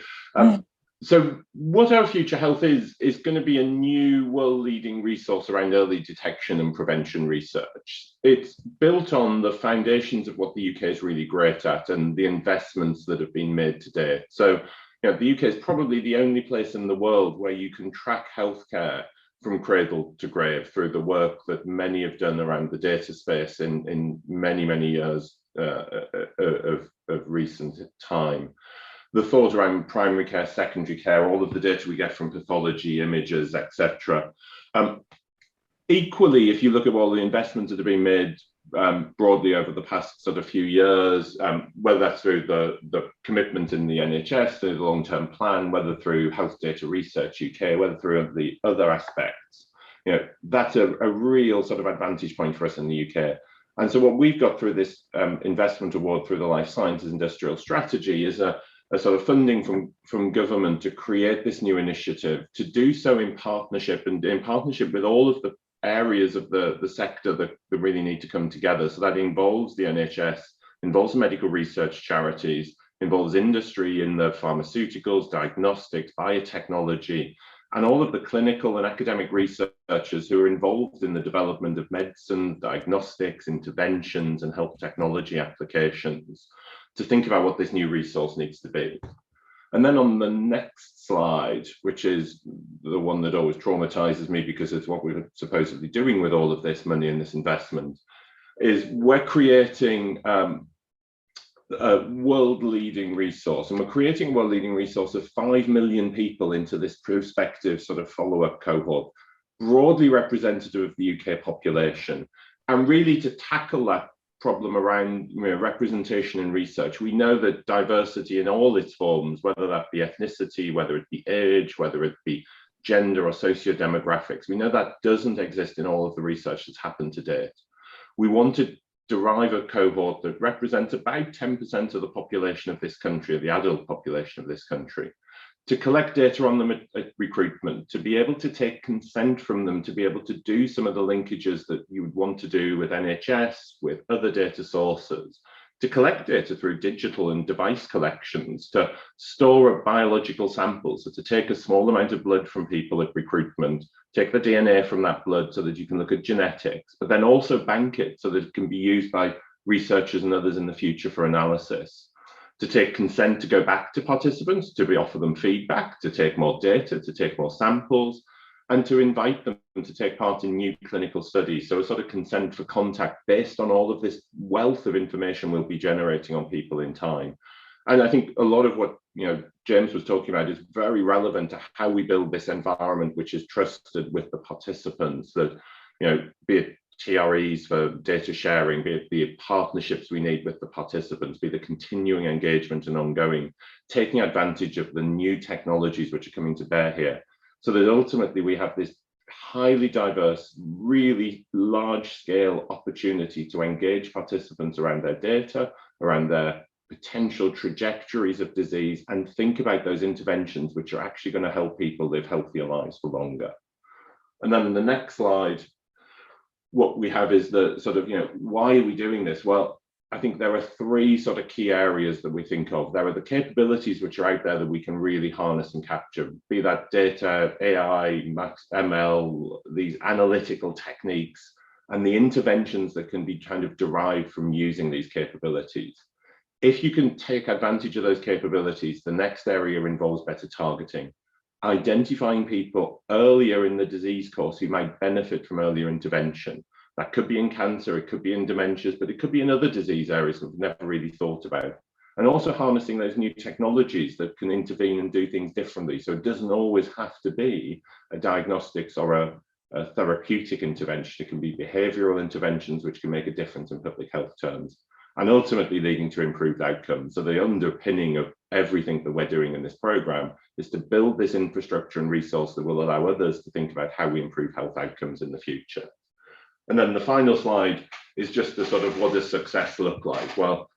So what Our Future Health is going to be a new world-leading resource around early detection and prevention research. It's built on the foundations of what the UK is really great at and the investments that have been made to date. So the UK is probably the only place in the world where you can track healthcare from cradle to grave through the work that many have done around the data space in many, many years of recent time. The thought around primary care, secondary care, all of the data we get from pathology, images, etc. Equally, if you look at all the investments that have been made broadly over the past sort of few years, whether that's through the commitment in the NHS, through the long-term plan, whether through Health Data Research UK, whether through the other aspects, that's a real sort of advantage point for us in the UK. And so what we've got through this investment award through the Life Sciences Industrial Strategy is a sort of funding from government to create this new initiative, to do so in partnership and in partnership with all of the areas of the sector that really need to come together. So that involves the NHS, involves medical research charities, involves industry in the pharmaceuticals, diagnostics, biotechnology, and all of the clinical and academic researchers who are involved in the development of medicine, diagnostics, interventions, and health technology applications, to think about what this new resource needs to be. And then on the next slide, which is the one that always traumatizes me because it's what we're supposedly doing with all of this money and this investment, is we're creating a world-leading resource. And we're creating a world-leading resource of 5 million people into this prospective sort of follow-up cohort, broadly representative of the UK population. And really to tackle that problem around representation in research, we know that diversity in all its forms, whether that be ethnicity, whether it be age, whether it be gender or socio-demographics, we know that doesn't exist in all of the research that's happened to date. We want to derive a cohort that represents about 10% of the population of this country, of the adult population of this country, to collect data on them at recruitment, to be able to take consent from them, to be able to do some of the linkages that you would want to do with NHS, with other data sources, to collect data through digital and device collections, to store up biological samples, so to take a small amount of blood from people at recruitment, take the DNA from that blood so that you can look at genetics, but then also bank it so that it can be used by researchers and others in the future for analysis. To take consent to go back to participants, to offer them feedback, to take more data, to take more samples, and to invite them to take part in new clinical studies. So a sort of consent for contact based on all of this wealth of information we'll be generating on people in time. And I think a lot of what James was talking about is very relevant to how we build this environment, which is trusted with the participants, that be it TREs for data sharing, be it the partnerships we need with the participants, be the continuing engagement and ongoing, taking advantage of the new technologies which are coming to bear here, so that ultimately we have this highly diverse, really large scale opportunity to engage participants around their data, around their potential trajectories of disease, and think about those interventions which are actually going to help people live healthier lives for longer. And then in the next slide, what we have is the sort of, why are we doing this? Well, I think there are 3 sort of key areas that we think of. There are the capabilities which are out there that we can really harness and capture, be that data, AI, ML, these analytical techniques, and the interventions that can be kind of derived from using these capabilities. If you can take advantage of those capabilities, the next area involves better targeting, identifying people earlier in the disease course who might benefit from earlier intervention. That could be in cancer, it could be in dementias, but it could be in other disease areas that we've never really thought about. And also harnessing those new technologies that can intervene and do things differently. So it doesn't always have to be a diagnostics or a therapeutic intervention. It can be behavioral interventions which can make a difference in public health terms, and ultimately leading to improved outcomes. So the underpinning of everything that we're doing in this program is to build this infrastructure and resource that will allow others to think about how we improve health outcomes in the future. And then the final slide is just the sort of, what does success look like? Well,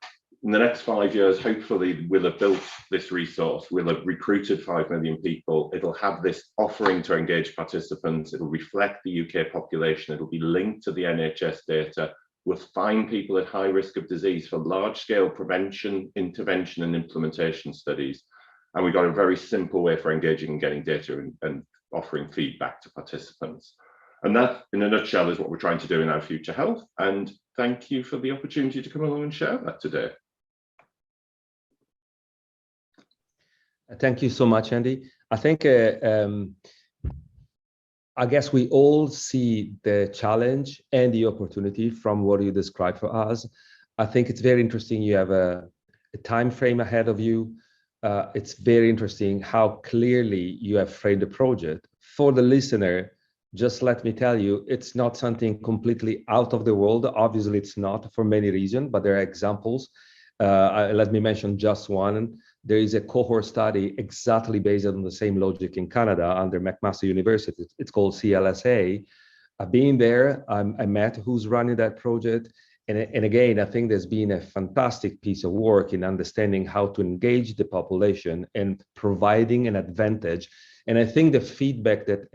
in the next 5 years, hopefully we'll have built this resource, we'll have recruited 5 million people, it'll have this offering to engage participants, it'll reflect the UK population, it'll be linked to the NHS data, we'll find people at high risk of disease for large-scale prevention, intervention, and implementation studies. And we've got a very simple way for engaging and getting data and offering feedback to participants. And that, in a nutshell, is what we're trying to do in our future health. And thank you for the opportunity to come along and share that today. Thank you so much, Andy. I think, I guess we all see the challenge and the opportunity from what you described for us. I think it's very interesting. You have a time frame ahead of you. It's very interesting how clearly you have framed the project. For the listener, just let me tell you, it's not something completely out of the world. Obviously, it's not for many reasons, but there are examples. Let me mention just one. There is a cohort study exactly based on the same logic in Canada under McMaster University. It's called CLSA. I've been there. I met who's running that project. And again, I think there's been a fantastic piece of work in understanding how to engage the population and providing an advantage. And I think the feedback that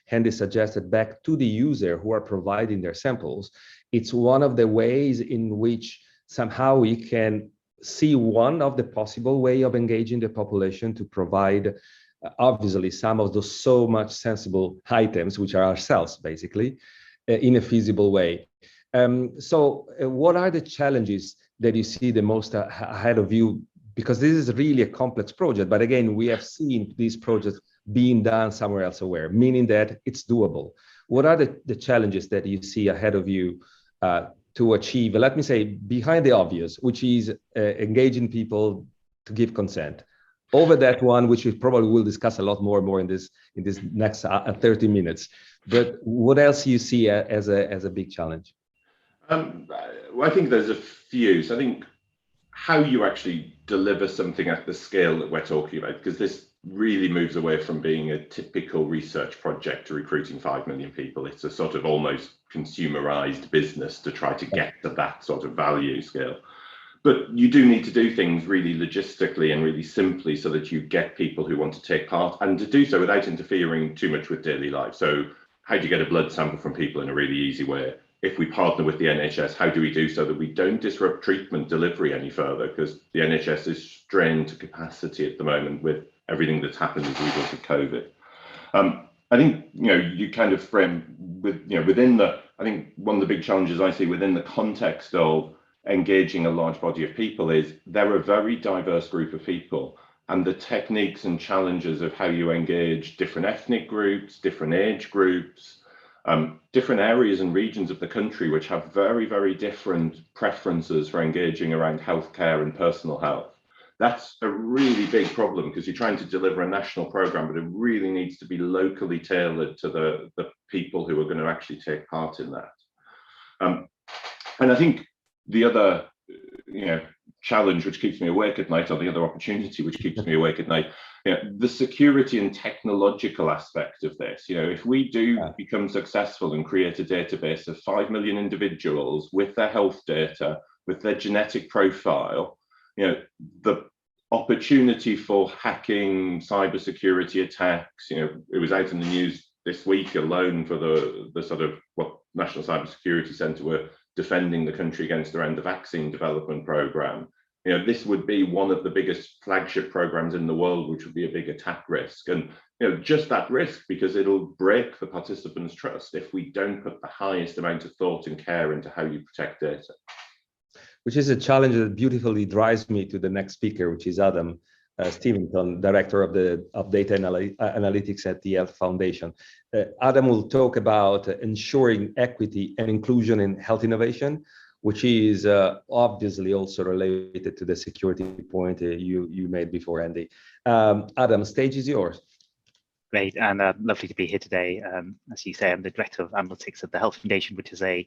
Hendy suggested back to the user who are providing their samples, it's one of the ways in which somehow we can see one of the possible way of engaging the population to provide obviously some of those so much sensible items, which are ourselves basically, in a feasible way. So what are the challenges that you see the most ahead of you? Because this is really a complex project, but again, we have seen these projects being done somewhere else, meaning that it's doable. What are the challenges that you see ahead of you to achieve, let me say, behind the obvious, which is engaging people to give consent? Over that one, which we probably will discuss a lot more in this next 30 minutes. But what else you see as a big challenge? Well, I think there's a few. So I think how you actually deliver something at the scale that we're talking about, because this really moves away from being a typical research project to recruiting 5 million people. It's a sort of almost consumerized business to try to get to that sort of value scale. But you do need to do things really logistically and really simply so that you get people who want to take part, and to do so without interfering too much with daily life. So how do you get a blood sample from people in a really easy way? If we partner with the NHS, how do we do so that we don't disrupt treatment delivery any further? Because the NHS is strained to capacity at the moment with everything that's happened as a result of COVID. I think, you kind of frame with, within the, I think one of the big challenges I see within the context of engaging a large body of people is they're a very diverse group of people, and the techniques and challenges of how you engage different ethnic groups, different age groups, different areas and regions of the country which have very, very different preferences for engaging around healthcare and personal health. That's a really big problem because you're trying to deliver a national program, but it really needs to be locally tailored to the people who are going to actually take part in that. And I think the other, challenge which keeps me awake at night, or the other opportunity which keeps me awake at night, the security and technological aspect of this. If we do become successful and create a database of 5 million individuals with their health data, with their genetic profile, the opportunity for hacking, cybersecurity attacks, it was out in the news this week alone for the sort of what National Cybersecurity Centre were defending the country against around the vaccine development program. This would be one of the biggest flagship programs in the world, which would be a big attack risk. And just that risk, because it'll break the participants' trust if we don't put the highest amount of thought and care into how you protect data. Which is a challenge that beautifully drives me to the next speaker, which is Adam Stevenson, Director of Data Analytics at the Health Foundation. Adam will talk about ensuring equity and inclusion in health innovation, which is obviously also related to the security point you made before, Andy. Adam, stage is yours. Great, and lovely to be here today. As you say, I'm the Director of Analytics at the Health Foundation, which is an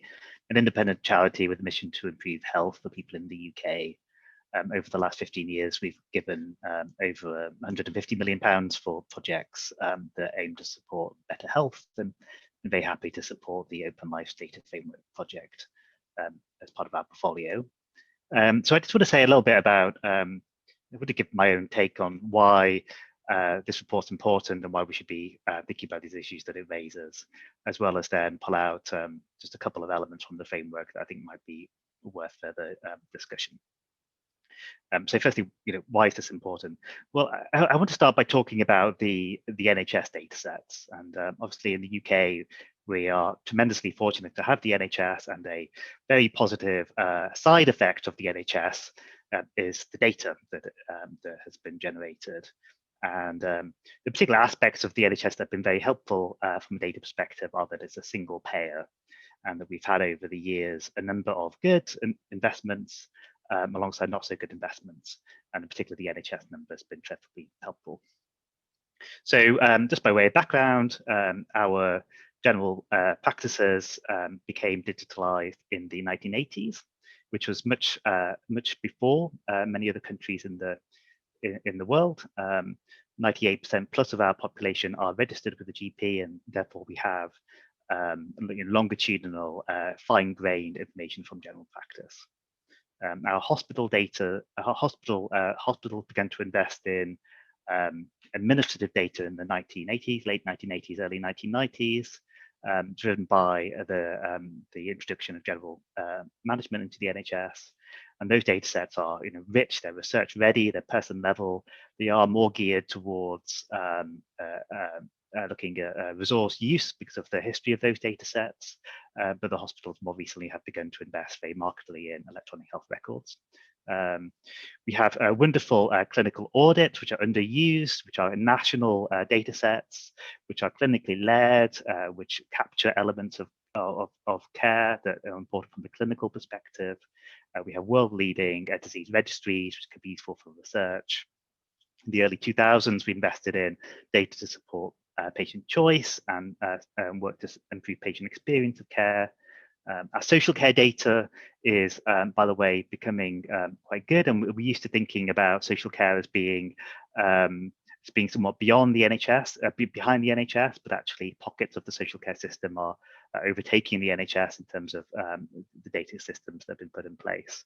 independent charity with a mission to improve health for people in the UK. Over the last 15 years, we've given over £150 million for projects that aim to support better health, and I'm very happy to support the Open Life Data Framework project as part of our portfolio. So I just want to say a little bit about, I want to give my own take on why this report's important and why we should be thinking about these issues that it raises, as well as then pull out just a couple of elements from the framework that I think might be worth further discussion. So firstly, why is this important? Well, I want to start by talking about the NHS data sets. And obviously in the UK, we are tremendously fortunate to have the NHS, and a very positive side effect of the NHS is the data that has been generated. And the particular aspects of the NHS that have been very helpful from a data perspective are that it's a single payer, and that we've had over the years a number of good investments alongside not so good investments, and in particular the NHS number has been dreadfully helpful. So just by way of background, our general practices became digitalized in the 1980s, which was much before many other countries in the world. 98% plus of our population are registered with a GP, and therefore we have longitudinal, fine-grained information from general practice. Our hospital data, hospitals began to invest in administrative data in the 1980s, late 1980s, early 1990s, driven by the introduction of general management into the NHS. And those data sets are rich, they're research ready, they're person level, they are more geared towards looking at resource use because of the history of those data sets, but the hospitals more recently have begun to invest very markedly in electronic health records. We have wonderful clinical audits, which are underused, which are national data sets, which are clinically led, which capture elements of care that are important from the clinical perspective. We have world-leading disease registries, which could be useful for research. In the early 2000s, we invested in data to support patient choice and work to improve patient experience of care. Our social care data is, by the way, becoming quite good, and we're used to thinking about social care as being somewhat beyond the NHS, behind the NHS, but actually pockets of the social care system are overtaking the NHS in terms of the data systems that have been put in place.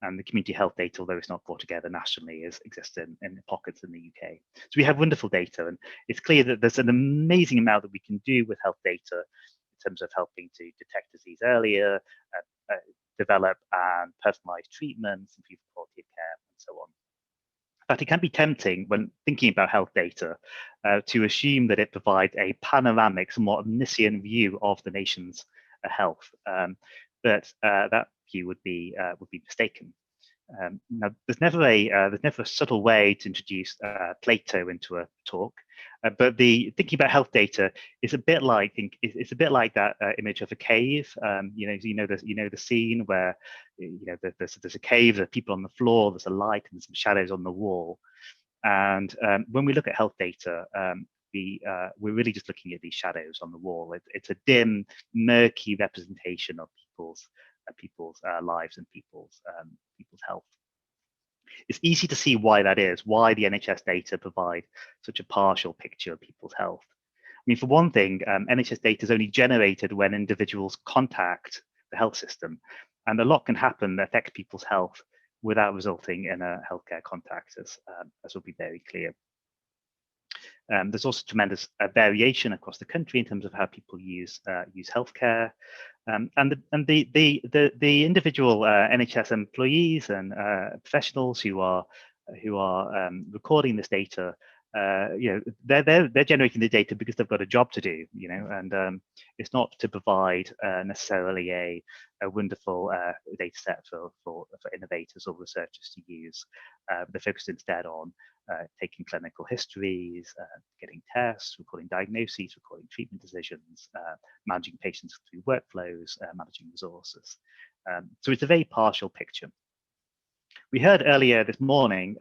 And the community health data, although it's not brought together nationally, exists in pockets in the UK. So we have wonderful data, and it's clear that there's an amazing amount that we can do with health data in terms of helping to detect disease earlier, develop and personalize treatments, improve the quality of care, and so on. In fact, it can be tempting when thinking about health data to assume that it provides a panoramic, somewhat omniscient view of the nation's health, but that view would be mistaken. Now, there's never a subtle way to introduce Plato into a talk, but the thinking about health data is a bit like that image of a cave. The scene where there's a cave, there are people on the floor, there's a light, and there's some shadows on the wall. And when we look at health data, we're really just looking at these shadows on the wall. It's a dim, murky representation of people's lives and people's health. It's easy to see why that is, why the NHS data provide such a partial picture of people's health. I mean, for one thing, NHS data is only generated when individuals contact the health system, and a lot can happen that affects people's health without resulting in a healthcare contact, as will be very clear. There's also tremendous variation across the country in terms of how people use healthcare, and the individual NHS employees and professionals who are recording this data. They're generating the data because they've got a job to do, and it's not to provide necessarily a wonderful data set for innovators or researchers to use. They're focused instead on taking clinical histories, getting tests, recording diagnoses, recording treatment decisions, managing patients through workflows, managing resources. So it's a very partial picture. We heard earlier this morning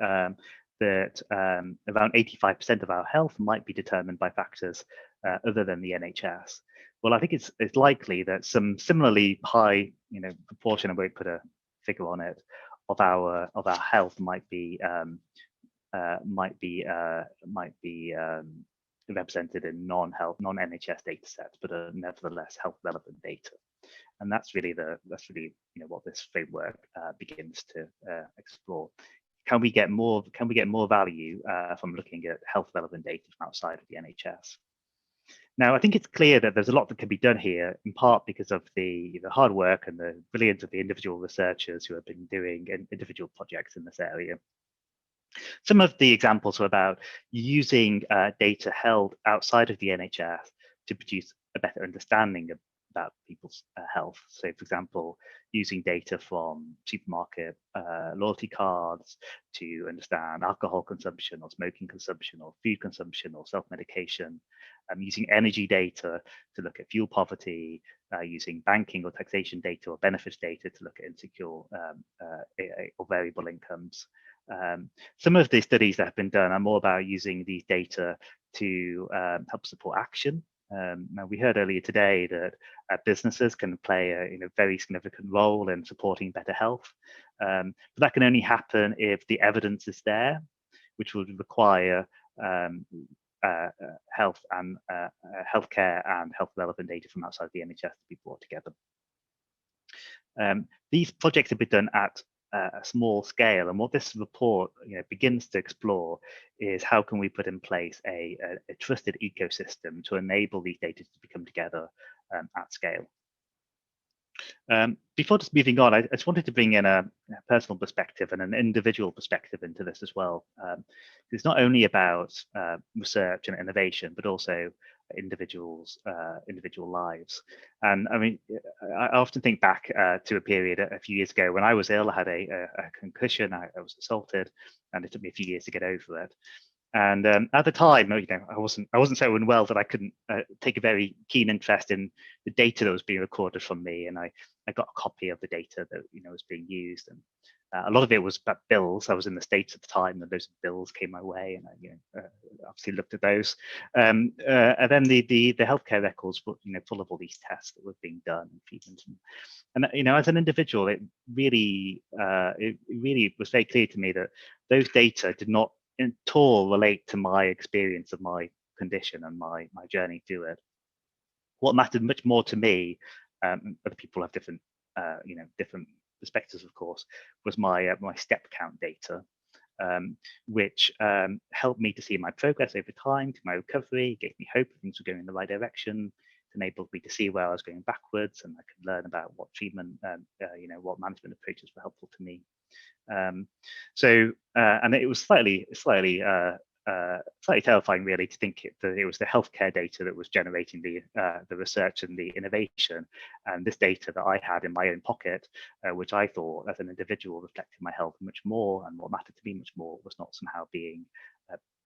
that around 85% of our health might be determined by factors other than the NHS. Well, I think it's likely that some similarly high, proportion, I won't put a figure on it, of our health might be represented in non-NHS data sets, but are nevertheless health relevant data. And that's really what this framework begins to explore. Can we get more value from looking at health relevant data from outside of the NHS? Now, I think it's clear that there's a lot that can be done here, in part because of the hard work and the brilliance of the individual researchers who have been doing individual projects in this area. Some of the examples are about using data held outside of the NHS to produce a better understanding about people's health. So, for example, using data from supermarket loyalty cards to understand alcohol consumption or smoking consumption or food consumption or self-medication, using energy data to look at fuel poverty, using banking or taxation data or benefits data to look at insecure or variable incomes. Some of the studies that have been done are more about using these data to help support action. Now, we heard earlier today that businesses can play a very significant role in supporting better health, but that can only happen if the evidence is there, which would require health and healthcare and health relevant data from outside the NHS to be brought together. These projects have been done at a small scale, and what this report begins to explore is how can we put in place a trusted ecosystem to enable these data to come together at scale. Before just moving on, I just wanted to bring in a personal perspective and an individual perspective into this as well. It's not only about research and innovation, but also individual lives. And I mean, I often think back to a period a few years ago when I was ill. I had a concussion. I was assaulted, and it took me a few years to get over it. And at the time, I wasn't so unwell that I couldn't take a very keen interest in the data that was being recorded from me, and I got a copy of the data that was being used, and a lot of it was about bills. I was in the States at the time, and those bills came my way, and I obviously looked at those. And then the healthcare records were full of all these tests that were being done and treatments, and as an individual, it really was very clear to me that those data did not at all relate to my experience of my condition and my journey through it. What mattered much more to me, other people have different different perspectives, of course, was my step count data, which helped me to see my progress over time, to my recovery, gave me hope things were going in the right direction, enabled me to see where I was going backwards, and I could learn about what treatment, what management approaches were helpful to me. And it was slightly terrifying, really, to think that it was the healthcare data that was generating the research and the innovation, and this data that I had in my own pocket, which I thought as an individual reflected my health much more, and what mattered to me much more was not somehow being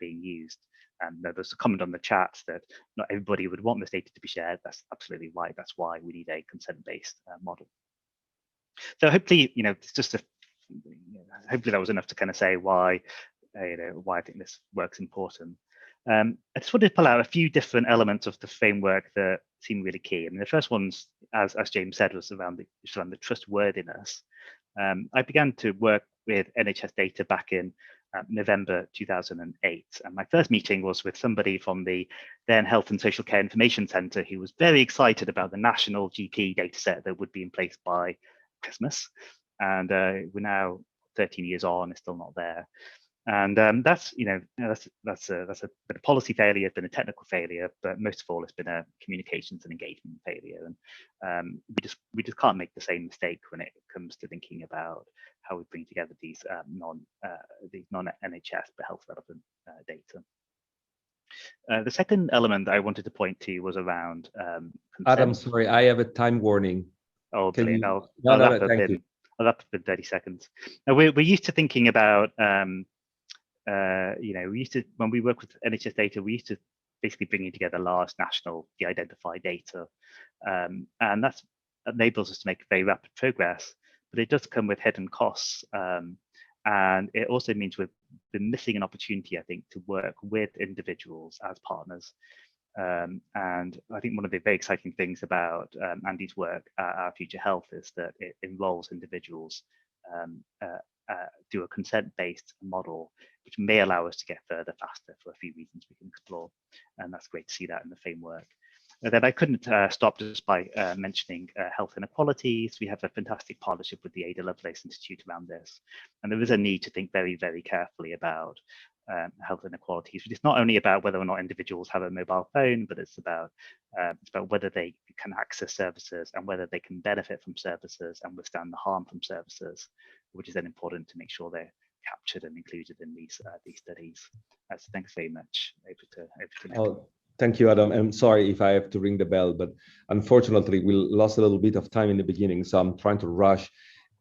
used. And there's a comment on the chat that not everybody would want this data to be shared. That's absolutely right. That's why we need a consent-based model. So hopefully, it's just hopefully that was enough to kind of say why I think this work's important. I just wanted to pull out a few different elements of the framework that seem really key. I mean, the first one's, as James said, was around the trustworthiness. I began to work with NHS data back in November 2008, and my first meeting was with somebody from the then Health and Social Care Information Centre who was very excited about the national GP data set that would be in place by Christmas. And we're now 13 years on, it's still not there. And that's a bit of policy failure, it's been a technical failure, but most of all, it's been a communications and engagement failure. And we just can't make the same mistake when it comes to thinking about how we bring together these non-NHS but health relevant data. The second element that I wanted to point to was around Adam, sorry, I have a time warning. Oh, brilliant. I'll wrap up in 30 seconds. Now, we're used to thinking about, when we work with NHS data, we used to basically bringing together large national de-identified data. And that enables us to make very rapid progress, but it does come with hidden costs. And it also means we've been missing an opportunity, I think, to work with individuals as partners. And I think one of the very exciting things about Andy's work at Our Future Health is that it enrolls individuals do a consent-based model, which may allow us to get further faster for a few reasons we can explore. And that's great to see that in the framework. And then I couldn't stop just by mentioning health inequalities. We have a fantastic partnership with the Ada Lovelace Institute around this. And there is a need to think very, very carefully about health inequalities. It's not only about whether or not individuals have a mobile phone, but it's about whether they can access services and whether they can benefit from services and withstand the harm from services, which is then important to make sure they're captured and included in these studies. So thanks very much. Over to Thank you, Adam. I'm sorry if I have to ring the bell, but unfortunately we lost a little bit of time in the beginning, so I'm trying to rush.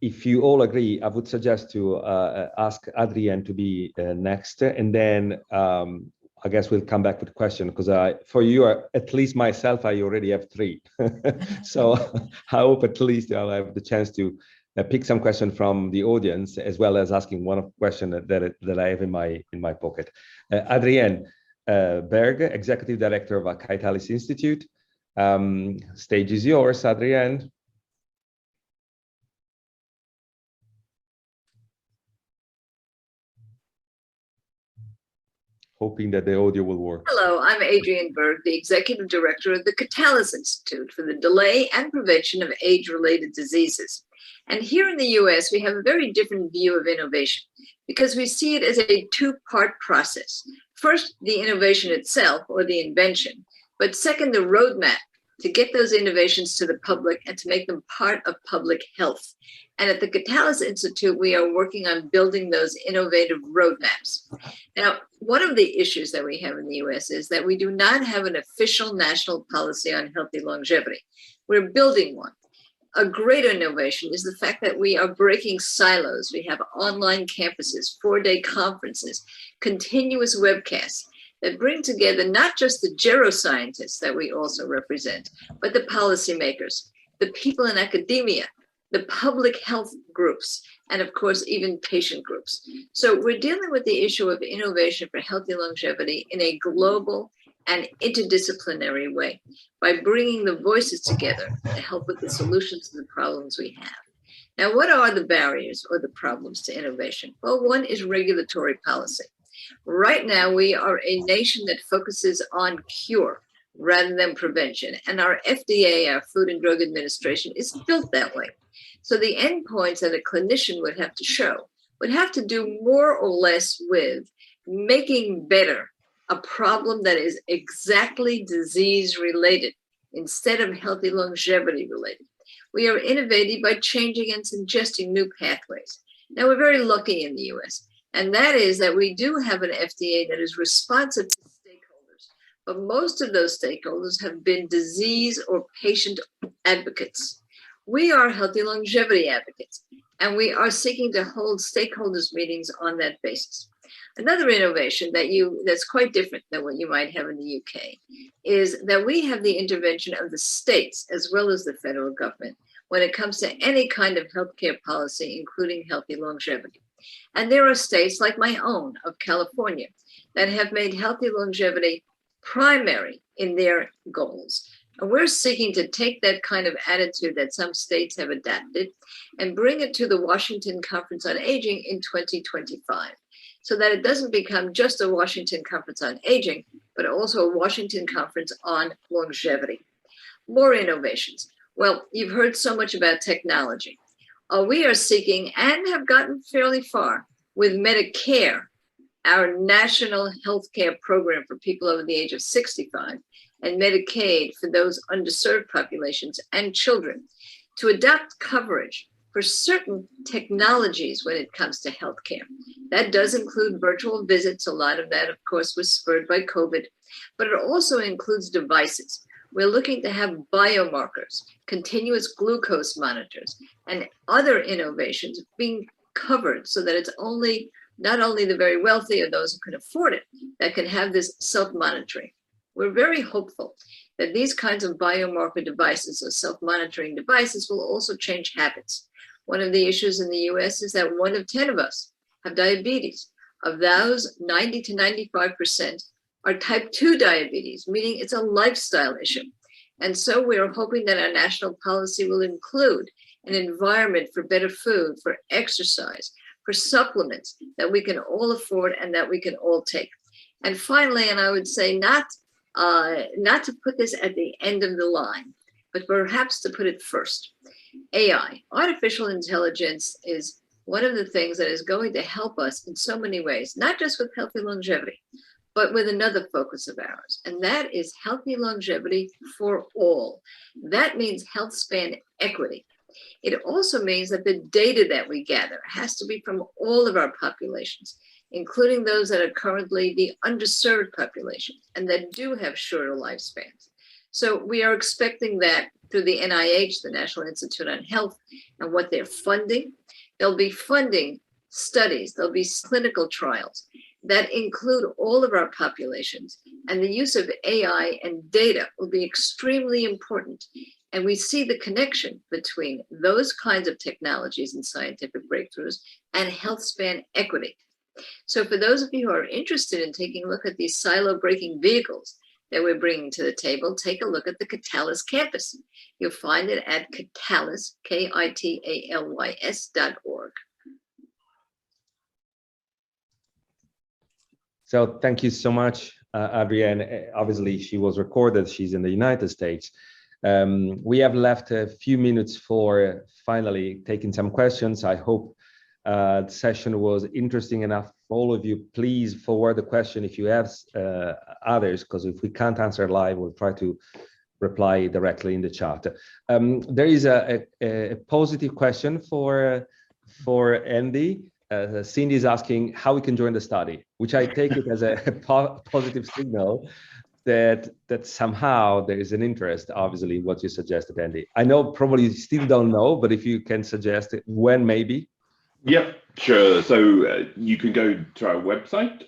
If you all agree, I would suggest to ask Adrienne to be next, and then I guess we'll come back with a question, because for you, at least myself, I already have 3. So I hope at least I'll have the chance to pick some question from the audience, as well as asking one question that I have in my pocket. Adrienne, Berg, Executive Director of Vitalis Institute. Stage is yours, Adrienne. Hoping that the audio will work. Hello, I'm Adrienne Berg, the Executive Director of the Catalyst Institute for the Delay and Prevention of Age-Related Diseases. And here in the US, we have a very different view of innovation because we see it as a two-part process. First, the innovation itself or the invention, but second, the roadmap to get those innovations to the public and to make them part of public health. And at the Catalyst Institute, we are working on building those innovative roadmaps. Now, one of the issues that we have in the US is that we do not have an official national policy on healthy longevity. We're building one. A great innovation is the fact that we are breaking silos. We have online campuses, 4-day conferences, continuous webcasts that bring together not just the geroscientists that we also represent, but the policymakers, the people in academia, the public health groups, and of course, even patient groups. So we're dealing with the issue of innovation for healthy longevity in a global and interdisciplinary way by bringing the voices together to help with the solutions to the problems we have. Now, what are the barriers or the problems to innovation? Well, one is regulatory policy. Right now, we are a nation that focuses on cure rather than prevention. And our FDA, our Food and Drug Administration, is built that way. So the endpoints that a clinician would have to show would have to do more or less with making better a problem that is exactly disease related instead of healthy longevity related. We are innovating by changing and suggesting new pathways. Now, we're very lucky in the US, and that is that we do have an FDA that is responsive to stakeholders, but most of those stakeholders have been disease or patient advocates. We are healthy longevity advocates, and we are seeking to hold stakeholders meetings on that basis. Another innovation that's quite different than what you might have in the UK is that we have the intervention of the states as well as the federal government when it comes to any kind of healthcare policy, including healthy longevity. And there are states like my own of California that have made healthy longevity primary in their goals. And we're seeking to take that kind of attitude that some states have adapted and bring it to the Washington Conference on Aging in 2025, so that it doesn't become just a Washington Conference on Aging, but also a Washington Conference on longevity. More innovations. Well, you've heard so much about technology. We are seeking and have gotten fairly far with Medicare, our national healthcare program for people over the age of 65, and Medicaid for those underserved populations and children, to adopt coverage for certain technologies when it comes to healthcare. That does include virtual visits. A lot of that, of course, was spurred by COVID, but it also includes devices. We're looking to have biomarkers, continuous glucose monitors, and other innovations being covered so that it's not only the very wealthy or those who can afford it that can have this self-monitoring. We're very hopeful that these kinds of biomarker devices or self-monitoring devices will also change habits. One of the issues in the US is that 1 of 10 of us have diabetes. Of those, 90 to 95% are type 2 diabetes, meaning it's a lifestyle issue. And so we're hoping that our national policy will include an environment for better food, for exercise, for supplements that we can all afford and that we can all take. And finally, and I would say not to put this at the end of the line, but perhaps to put it first. AI, artificial intelligence, is one of the things that is going to help us in so many ways, not just with healthy longevity, but with another focus of ours, and that is healthy longevity for all. That means health span equity. It also means that the data that we gather has to be from all of our populations, including those that are currently the underserved populations and that do have shorter lifespans. So we are expecting that through the NIH, the National Institute on Health, and what they're funding. They'll be funding studies, there'll be clinical trials that include all of our populations, and the use of AI and data will be extremely important. And we see the connection between those kinds of technologies and scientific breakthroughs and health span equity. So for those of you who are interested in taking a look at these silo-breaking vehicles that we're bringing to the table, take a look at the Catalyst campus. You'll find it at Catalyst, KITALYS.org. So thank you so much, Adrienne. Obviously, she was recorded. She's in the United States. We have left a few minutes for finally taking some questions. I hope the session was interesting enough for all of you. Please forward the question if you have others, because if we can't answer live, we'll try to reply directly in the chat. There is a positive question for Andy. Cindy is asking how we can join the study, which I take it as a positive signal that somehow there is an interest, obviously, what you suggested, Andy. I know probably you still don't know, but if you can suggest it, when maybe? Yep, sure. So you can go to our website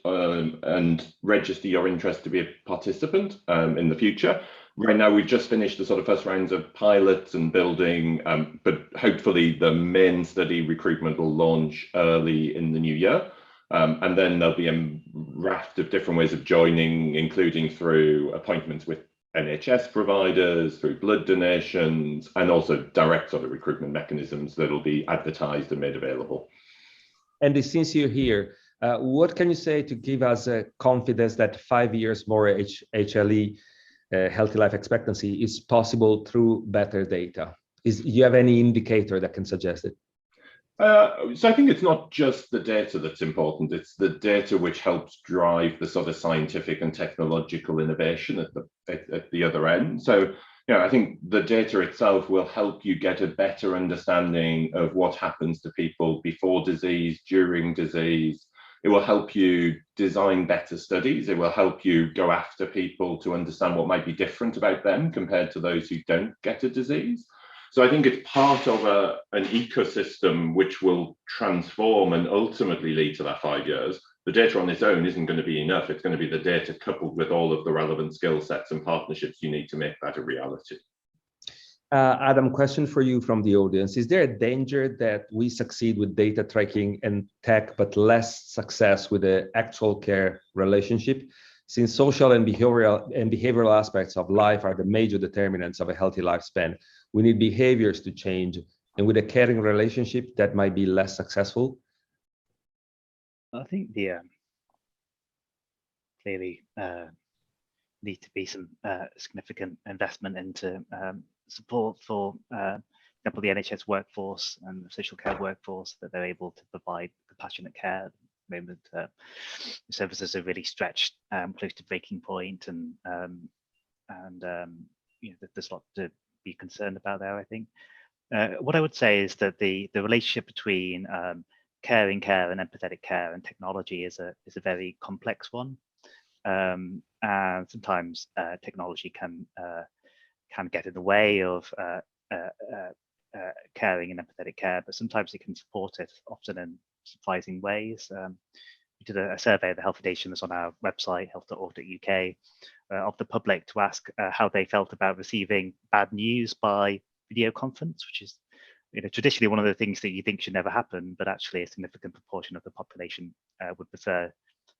and register your interest to be a participant in the future. Right now, we've just finished the sort of first rounds of pilots and building, but hopefully the main study recruitment will launch early in the new year. And then there'll be a raft of different ways of joining, including through appointments with NHS providers, through blood donations, and also direct sort of recruitment mechanisms that'll be advertised and made available. And since you're here, what can you say to give us confidence that 5 years more HLE, healthy life expectancy, is possible through better data? Do you have any indicator that can suggest it? So I think it's not just the data that's important, it's the data which helps drive the sort of scientific and technological innovation at the other end. So, I think the data itself will help you get a better understanding of what happens to people before disease, during disease. It will help you design better studies. It will help you go after people to understand what might be different about them compared to those who don't get a disease. So I think it's part of an ecosystem which will transform and ultimately lead to that 5 years. The data on its own isn't going to be enough. It's going to be the data coupled with all of the relevant skill sets and partnerships you need to make that a reality. Adam, question for you from the audience. Is there a danger that we succeed with data tracking and tech, but less success with the actual care relationship? Since social and behavioral aspects of life are the major determinants of a healthy lifespan, we need behaviors to change, and with a caring relationship that might be less successful. I think the clearly need to be some significant investment into support for example, the NHS workforce and the social care workforce, that they're able to provide compassionate care. At the moment, the services are really stretched close to breaking point, and there's a lot to be concerned about there. I think what I would say is that the relationship between caring care and empathetic care and technology is a very complex one, and sometimes technology can get in the way of caring and empathetic care, but sometimes it can support it, often in surprising ways. We did a survey of the Health Foundation that's on our website, health.org.uk, of the public to ask how they felt about receiving bad news by video conference, which is traditionally one of the things that you think should never happen, but actually a significant proportion of the population would prefer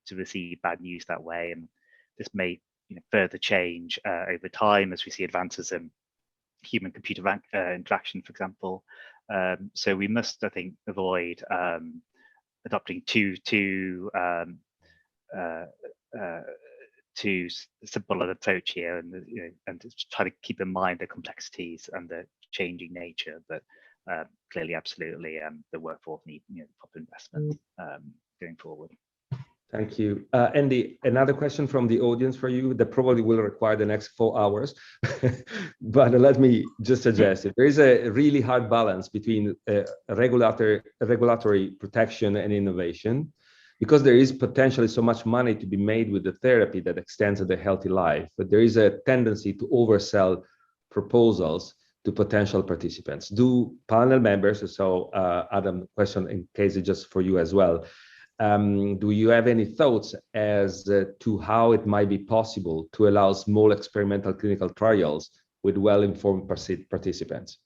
to receive bad news that way. And this may further change over time as we see advances in human-computer interaction, for example. So we must, I think, avoid adopting too simple an approach here, and try to keep in mind the complexities and the changing nature. But clearly, absolutely, the workforce need proper investment going forward. Thank you. Andy, another question from the audience for you that probably will require the next 4 hours, but let me just suggest it. There is a really hard balance between regulatory protection and innovation, because there is potentially so much money to be made with the therapy that extends the healthy life, but there is a tendency to oversell proposals to potential participants. Do panel members, so Adam, question in case it's just for you as well, do you have any thoughts as to how it might be possible to allow small experimental clinical trials with well-informed participants?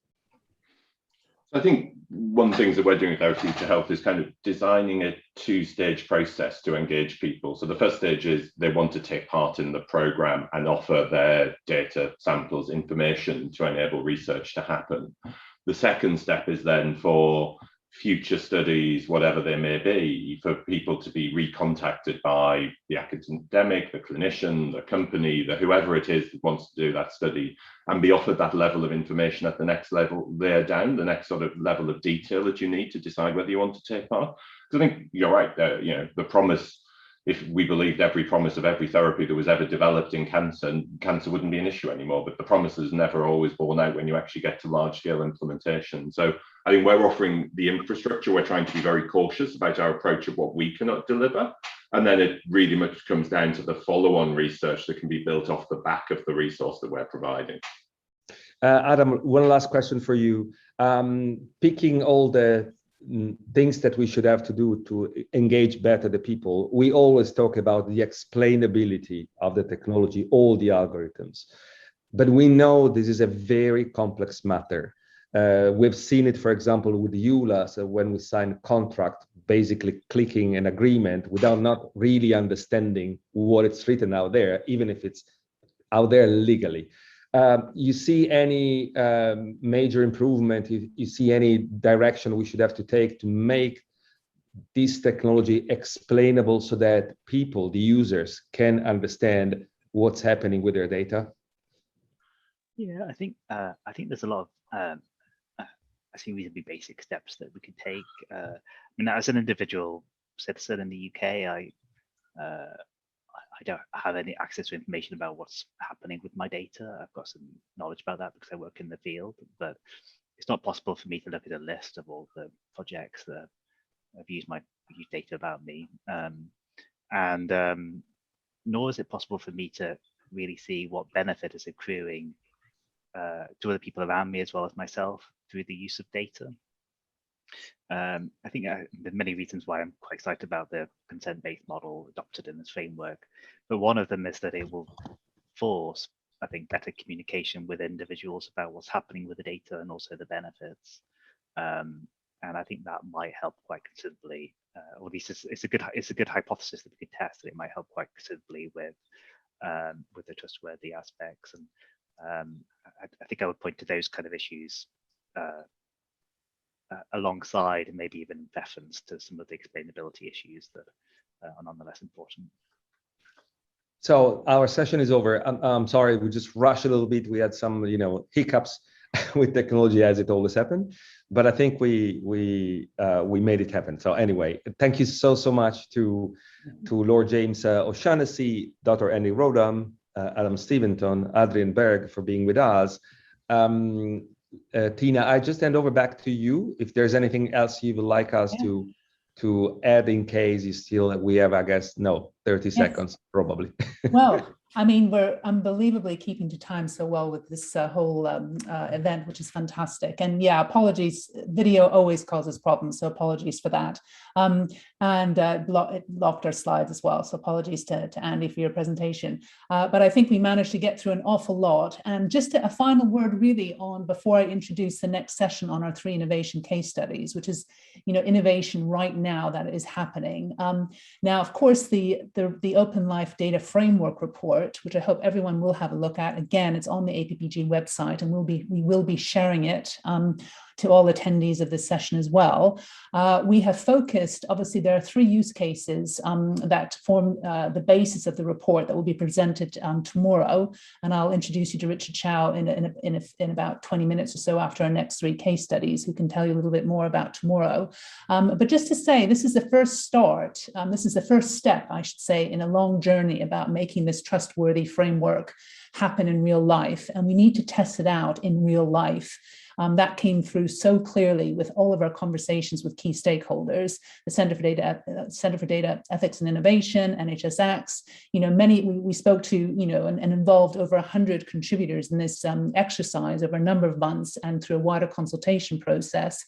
I think one of the things that we're doing with our Future Health is kind of designing a two-stage process to engage people. So the first stage is they want to take part in the program and offer their data, samples, information to enable research to happen. The second step is then for future studies, whatever they may be, for people to be recontacted by the academic, the clinician, the company, the whoever it is that wants to do that study, and be offered that level of information at the next level there down, the next sort of level of detail that you need to decide whether you want to take part. So I think you're right there. You know, the promise, if we believed every promise of every therapy that was ever developed in cancer, cancer wouldn't be an issue anymore. But the promise is never always borne out when you actually get to large scale implementation. So I think we're offering the infrastructure. We're trying to be very cautious about our approach of what we cannot deliver. And then it really much comes down to the follow-on research that can be built off the back of the resource that we're providing. Adam, one last question for you. Picking all the things that we should have to do to engage better the people, we always talk about the explainability of the technology, all the algorithms. But we know this is a very complex matter. We've seen it, for example, with EULA. So when we sign a contract, basically clicking an agreement without not really understanding what it's written out there, even if it's out there legally. You see any major improvement? You see any direction we should have to take to make this technology explainable so that people, the users, can understand what's happening with their data? Yeah, I think there's a lot of I see reasonably basic steps that we could take. I mean, as an individual citizen in the UK, I don't have any access to information about what's happening with my data. I've got some knowledge about that because I work in the field, but it's not possible for me to look at a list of all the projects that have used data about me. Nor is it possible for me to really see what benefit is accruing to other people around me as well as myself through the use of data. I think there are many reasons why I'm quite excited about the consent-based model adopted in this framework, but one of them is that it will force, I think, better communication with individuals about what's happening with the data and also the benefits. And I think that might help quite considerably, or at least it's a good hypothesis that we could test, that it might help quite considerably with the trustworthy aspects. And I think I would point to those kind of issues alongside, and maybe even in reference to some of the explainability issues that are nonetheless important. So our session is over. I'm sorry, we just rushed a little bit. We had some, hiccups with technology, as it always happened, but I think we made it happen. So anyway, thank you so much to Lord James O'Shaughnessy, Dr. Andy Rodham, Adam Steventon, Adrian Berg for being with us. Tina, I just hand over back to you. If there's anything else you would like us to add, in case you still, we have, I guess, 30 seconds probably. Well, I mean, we're unbelievably keeping to time so well with this whole event, which is fantastic. And yeah, apologies, video always causes problems, so apologies for that. It locked our slides as well, so apologies to Andy for your presentation. But I think we managed to get through an awful lot. And just a final word really on, before I introduce the next session on our 3 innovation case studies, which is, innovation right now that is happening. Now, of course, the Open Life Data Framework report, which I hope everyone will have a look at. Again, it's on the APPG website, and we will be sharing it to all attendees of this session as well. We have focused, obviously, there are 3 use cases that form the basis of the report that will be presented tomorrow. And I'll introduce you to Richard Chow in about 20 minutes or so after our next 3 case studies, who can tell you a little bit more about tomorrow. But just to say, this is the first start. This is the first step, I should say, in a long journey about making this trustworthy framework happen in real life. And we need to test it out in real life. That came through so clearly with all of our conversations with key stakeholders, the Center for Data Ethics and Innovation, NHSX. We spoke to, and involved over 100 contributors in this exercise over a number of months and through a wider consultation process.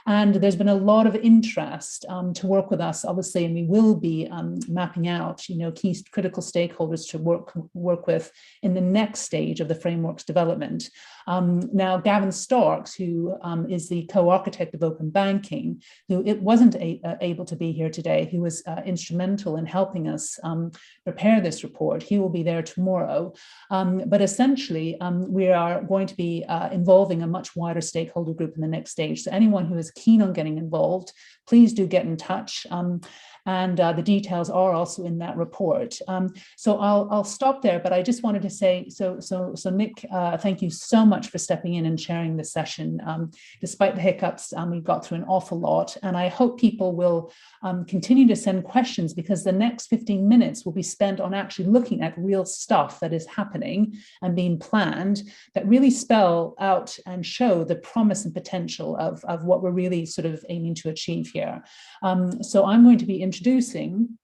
And there's been a lot of interest to work with us, obviously, and we will be mapping out, key critical stakeholders to work with in the next stage of the framework's development. Now, Gavin Starks, who is the co-architect of open banking, who it wasn't able to be here today, who was instrumental in helping us prepare this report. He will be there tomorrow. But essentially, we are going to be involving a much wider stakeholder group in the next stage. So anyone who is keen on getting involved, please do get in touch. And the details are also in that report. So I'll stop there, but I just wanted to say, so Nick, thank you so much for stepping in and sharing this session. Despite the hiccups, we got through an awful lot, and I hope people will continue to send questions, because the next 15 minutes will be spent on actually looking at real stuff that is happening and being planned that really spell out and show the promise and potential of what we're really sort of aiming to achieve here. So I'm going to be introducing,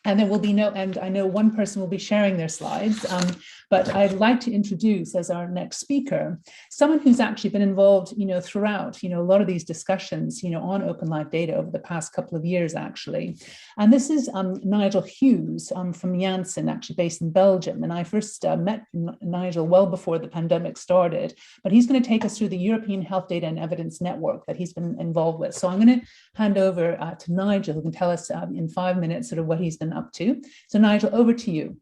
and there will be and I know one person will be sharing their slides, but I'd like to introduce as our next speaker, someone who's actually been involved, throughout, a lot of these discussions, on open live data over the past couple of years, actually. And this is Nigel Hughes from Janssen, actually based in Belgium. And I first met Nigel well before the pandemic started, but he's going to take us through the European Health Data and Evidence Network that he's been involved with. So I'm going to hand over to Nigel, who can tell us in 5 minutes sort of what he's been up to. So Nigel, over to you.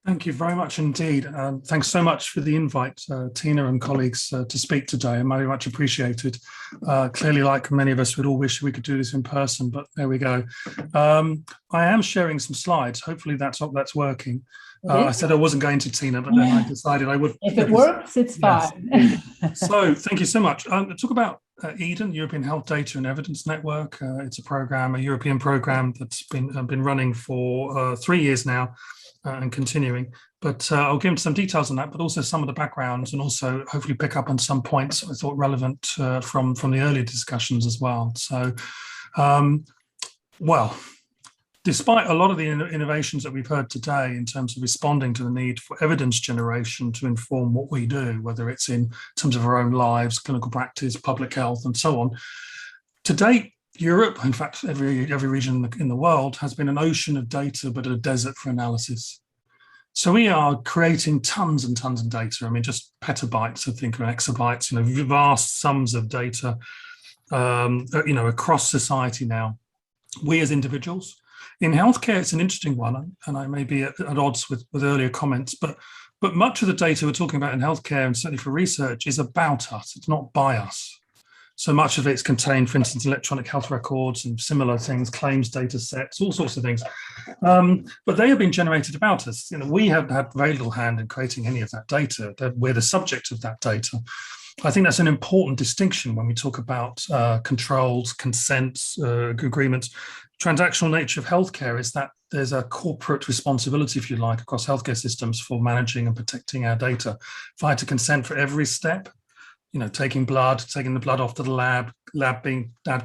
Thank you very much indeed. Thanks so much for the invite, Tina and colleagues, to speak today. I'm very much appreciated. Clearly, like many of us, we'd all wish we could do this in person, but there we go. I am sharing some slides. Hopefully that's working. I said I wasn't going to, Tina, but then I decided I would. If it works, it's fine. Yes. So thank you so much. Talk about EDEN, European Health Data and Evidence Network. It's a program, a European program that's been running for 3 years now. And continuing, but I'll give some details on that, but also some of the backgrounds, and also hopefully pick up on some points I thought relevant from the earlier discussions as well. So, well, despite a lot of the innovations that we've heard today in terms of responding to the need for evidence generation to inform what we do, whether it's in terms of our own lives, clinical practice, public health, and so on, to date, Europe, in fact, every region in the world, has been an ocean of data, but a desert for analysis. So we are creating tons and tons of data. I mean, just petabytes, I think, or exabytes, vast sums of data, across society now. We as individuals. In healthcare, it's an interesting one, and I may be at odds with earlier comments, but much of the data we're talking about in healthcare, and certainly for research, is about us. It's not by us. So much of it's contained, for instance, electronic health records and similar things, claims data sets, all sorts of things. But they have been generated about us. We have had very little hand in creating any of that data. We're the subject of that data. I think that's an important distinction when we talk about controls, consents, agreements. Transactional nature of healthcare is that there's a corporate responsibility, if you like, across healthcare systems for managing and protecting our data. If I had to consent for every step, taking the blood off to the lab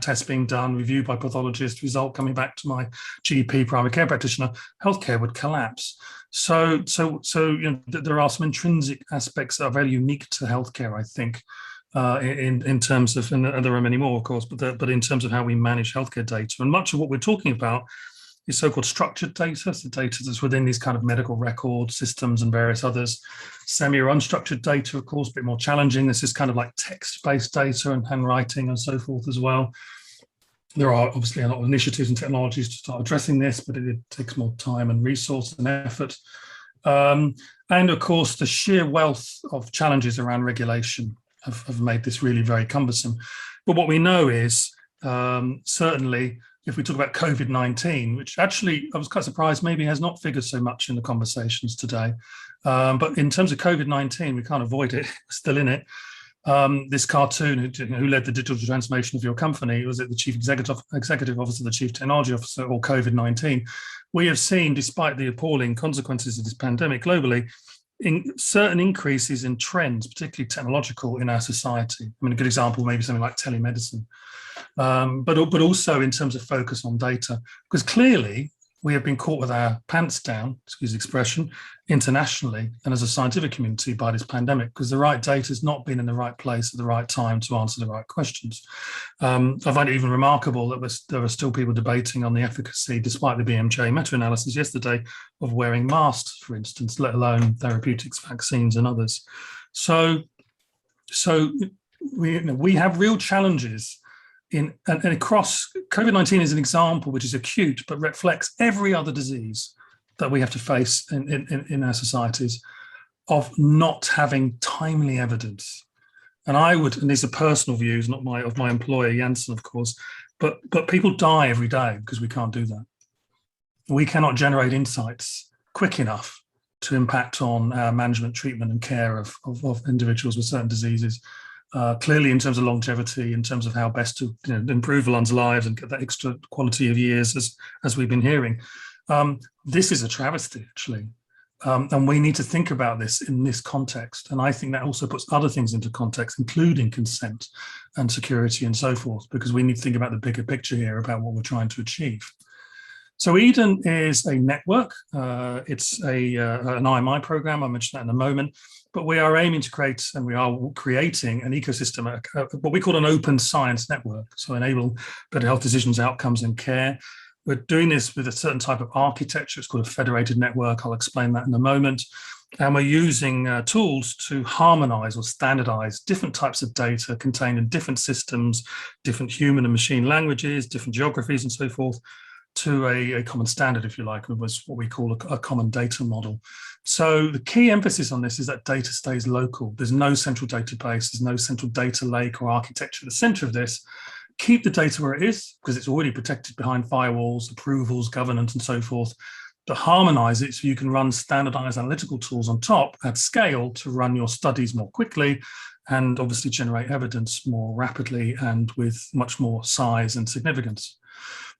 test being done, reviewed by pathologist, result coming back to my GP, primary care practitioner, healthcare would collapse. So there are some intrinsic aspects that are very unique to healthcare, I think, in terms of, and there are many more, of course, but in terms of how we manage healthcare data. And much of what we're talking about is so-called structured data, so data that's within these kind of medical record systems and various others. Semi or unstructured data, of course, a bit more challenging. This is kind of like text-based data and handwriting and so forth as well. There are obviously a lot of initiatives and technologies to start addressing this, but it takes more time and resource and effort. And of course, the sheer wealth of challenges around regulation have made this really very cumbersome. But what we know is certainly, if we talk about COVID-19, which actually I was quite surprised maybe has not figured so much in the conversations today. But in terms of COVID-19, we can't avoid it, we're still in it. This cartoon, who led the digital transformation of your company, was it the chief executive officer, the chief technology officer, or COVID-19? We have seen, despite the appalling consequences of this pandemic globally, certain increases in trends, particularly technological, in our society. I mean, a good example, maybe something like telemedicine. But also in terms of focus on data, because clearly we have been caught with our pants down, excuse the expression, internationally and as a scientific community by this pandemic, because the right data has not been in the right place at the right time to answer the right questions. I find it even remarkable that there are still people debating on the efficacy, despite the BMJ meta-analysis yesterday, of wearing masks, for instance, let alone therapeutics, vaccines and others. So we have real challenges and across. COVID-19 is an example which is acute, but reflects every other disease that we have to face in our societies of not having timely evidence. And I would, and these are personal views, not of my employer Janssen, of course, but people die every day because we can't do that. We cannot generate insights quick enough to impact on our management, treatment, and care of individuals with certain diseases. Clearly, in terms of longevity, in terms of how best to improve one's lives and get that extra quality of years, as we've been hearing. This is a travesty, actually. And we need to think about this in this context. And I think that also puts other things into context, including consent and security and so forth, because we need to think about the bigger picture here about what we're trying to achieve. So Eden is a network. It's an IMI program. I'll mention that in a moment. But we are aiming to create, and we are creating an ecosystem, what we call an open science network. So enable better health decisions, outcomes, and care. We're doing this with a certain type of architecture. It's called a federated network. I'll explain that in a moment. And we're using tools to harmonize or standardize different types of data contained in different systems, different human and machine languages, different geographies, and so forth, to a common standard, if you like. It was what we call a common data model. So the key emphasis on this is that data stays local. There's no central database, there's no central data lake or architecture at the center of this. Keep the data where it is, because it's already protected behind firewalls, approvals, governance, and so forth. But harmonize it so you can run standardized analytical tools on top at scale to run your studies more quickly and obviously generate evidence more rapidly and with much more size and significance.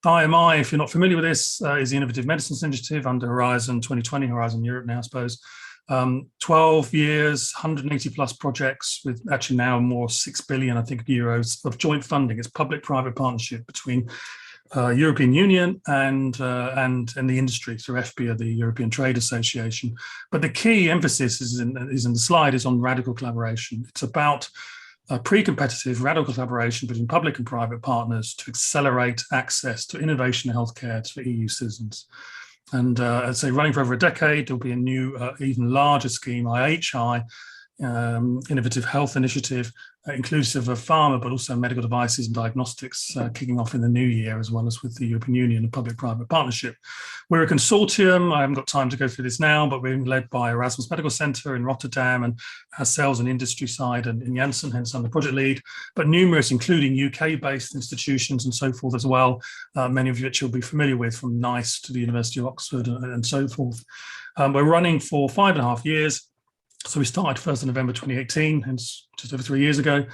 IMI, if you're not familiar with this, is the Innovative Medicines Initiative under Horizon 2020, Horizon Europe now, I suppose. 12 years, 180 plus projects with actually now more 6 billion, I think, euros of joint funding. It's public-private partnership between European Union and the industry through EFPIA, the European Trade Association. But the key emphasis is in the slide is on radical collaboration. It's about pre-competitive radical collaboration between public and private partners to accelerate access to innovation in healthcare for EU citizens. And I'd say running for over a decade, there'll be a new, even larger scheme, IHI, Innovative Health Initiative, inclusive of pharma, but also medical devices and diagnostics, kicking off in the new year, as well as with the European Union and public-private partnership. We're a consortium. I haven't got time to go through this now, but we're led by Erasmus Medical Center in Rotterdam and our sales and industry side and in Janssen, hence I'm the project lead, but numerous, including UK-based institutions and so forth as well, many of which you'll be familiar with, from NICE to the University of Oxford and so forth. We're running for 5.5 years. So we started 1st of November 2018, hence just over 3 years ago.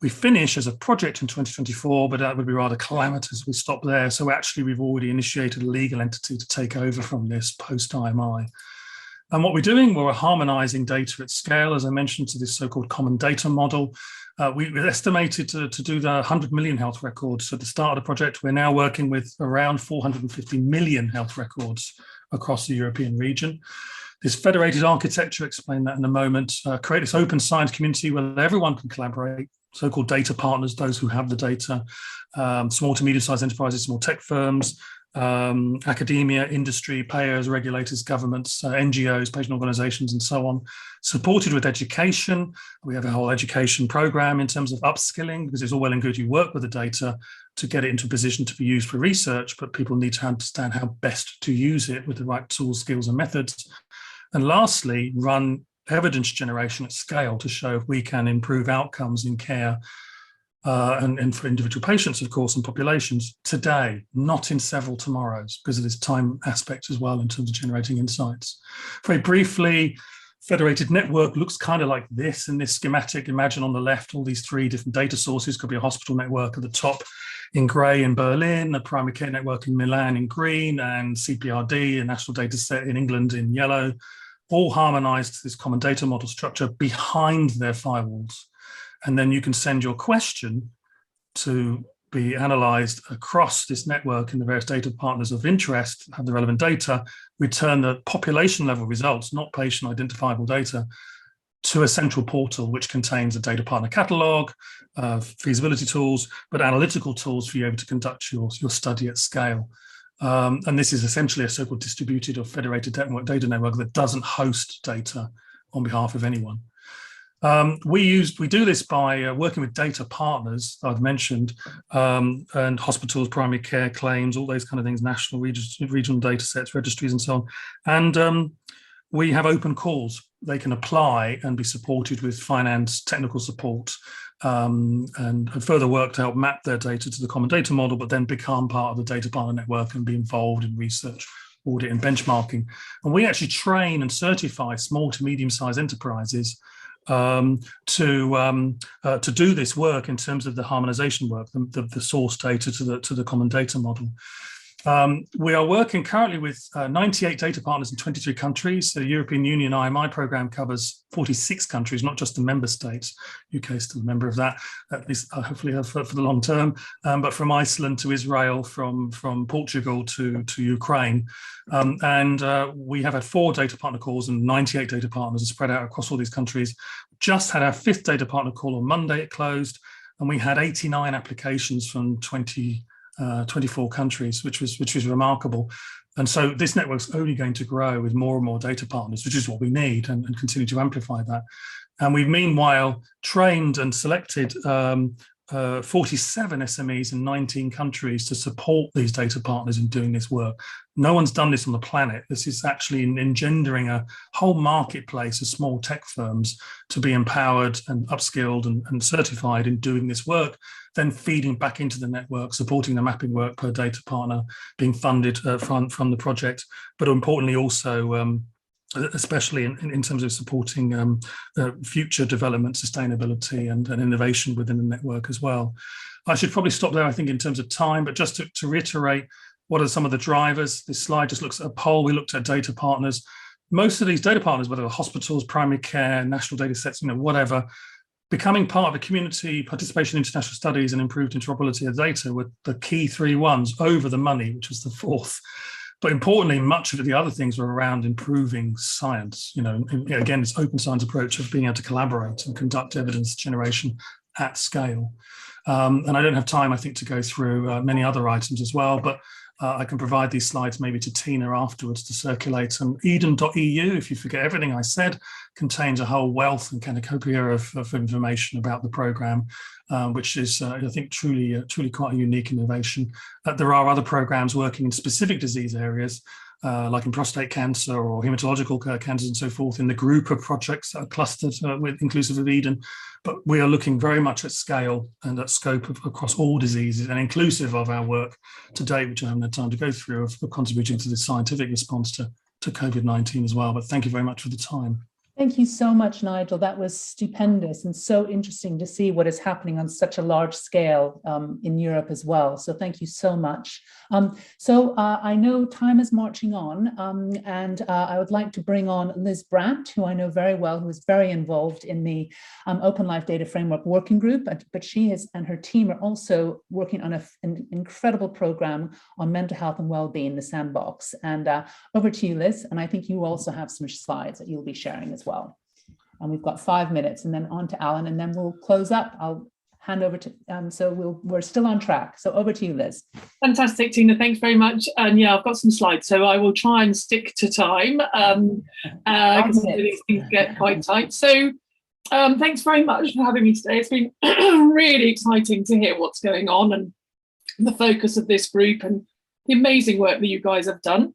We finish as a project in 2024, but that would be rather calamitous. We stop there. So actually, we've already initiated a legal entity to take over from this post-IMI. And what we're doing, we're harmonizing data at scale, as I mentioned, to this so-called common data model. We estimated to do the 100 million health records at the start of the project. We're now working with around 450 million health records across the European region. This federated architecture, explain that in a moment, create this open science community where everyone can collaborate, so-called data partners, those who have the data, small to medium-sized enterprises, small tech firms, academia, industry, payers, regulators, governments, NGOs, patient organizations, and so on, supported with education. We have a whole education program in terms of upskilling, because it's all well and good you work with the data to get it into a position to be used for research, but people need to understand how best to use it with the right tools, skills, and methods. And lastly, run evidence generation at scale to show if we can improve outcomes in care and for individual patients, of course, and populations today, not in several tomorrows, because of this time aspect as well in terms of generating insights. Very briefly, federated network looks kind of like this in this schematic. Imagine on the left, all these 3 different data sources. Could be a hospital network at the top in grey in Berlin, a primary care network in Milan in green, and CPRD, a national data set in England in yellow, all harmonized to this common data model structure behind their firewalls. And then you can send your question to be analysed across this network and the various data partners of interest have the relevant data, return the population level results, not patient identifiable data, to a central portal which contains a data partner catalogue, feasibility tools, but analytical tools for you able to conduct your study at scale. And this is essentially a so-called distributed or federated data network that doesn't host data on behalf of anyone. We do this by working with data partners I've mentioned, and hospitals, primary care, claims, all those kind of things, national, regional data sets, registries, and so on. And we have open calls. They can apply and be supported with finance, technical support, and further work to help map their data to the common data model, but then become part of the data partner network and be involved in research, audit, and benchmarking. And we actually train and certify small to medium-sized enterprises to do this work in terms of the harmonization work, the source data to the common data model. We are working currently with 98 data partners in 23 countries. The European Union IMI program covers 46 countries, not just the member states. UK is still a member of that, at least hopefully for the long term, but from Iceland to Israel, from Portugal to Ukraine. And we have had 4 data partner calls, and 98 data partners are spread out across all these countries. Just had our 5th data partner call on Monday, it closed, and we had 89 applications from 24 countries, which was remarkable. And so this network's only going to grow with more and more data partners, which is what we need, and continue to amplify that. And we've meanwhile trained and selected 47 SMEs in 19 countries to support these data partners in doing this work. No one's done this on the planet. This is actually engendering a whole marketplace of small tech firms to be empowered and upskilled and certified in doing this work, then feeding back into the network, supporting the mapping work per data partner, being funded from the project, but importantly also especially in terms of supporting future development, sustainability, and innovation within the network as well. I should probably stop there, I think, in terms of time, but just to reiterate, what are some of the drivers? This slide just looks at a poll. We looked at data partners. Most of these data partners, whether hospitals, primary care, national data sets, whatever, becoming part of a community, participation in international studies, and improved interoperability of data were the key 3 ones over the money, which was the 4th. But importantly, much of the other things were around improving science. Again, this open science approach of being able to collaborate and conduct evidence generation at scale. And I don't have time, I think, to go through many other items as well, but I can provide these slides maybe to Tina afterwards to circulate. And eden.eu, if you forget everything I said, contains a whole wealth and cornucopia of information about the programme, which is, I think, truly quite a unique innovation. There are other programmes working in specific disease areas, like in prostate cancer or hematological cancers and so forth, in the group of projects that are clustered with inclusive of Eden. But we are looking very much at scale and at scope across all diseases, and inclusive of our work to date, which I haven't had time to go through, of contributing to the scientific response to COVID-19 as well. But thank you very much for the time. Thank you so much, Nigel. That was stupendous and so interesting to see what is happening on such a large scale in Europe as well. So thank you so much. I know time is marching on, and I would like to bring on Liz Brandt, who I know very well, who is very involved in the Open Life Data Framework Working Group, but she and her team are also working on an incredible program on mental health and well-being, the Sandbox. And over to you, Liz, and I think you also have some slides that you'll be sharing as well. And we've got 5 minutes, and then on to Alan, and then we'll close up. I'll hand over to, we're still on track. So over to you, Liz. Fantastic, Tina, thanks very much. And yeah, I've got some slides, so I will try and stick to time, because these things get quite tight. So thanks very much for having me today. It's been really exciting to hear what's going on and the focus of this group and the amazing work that you guys have done.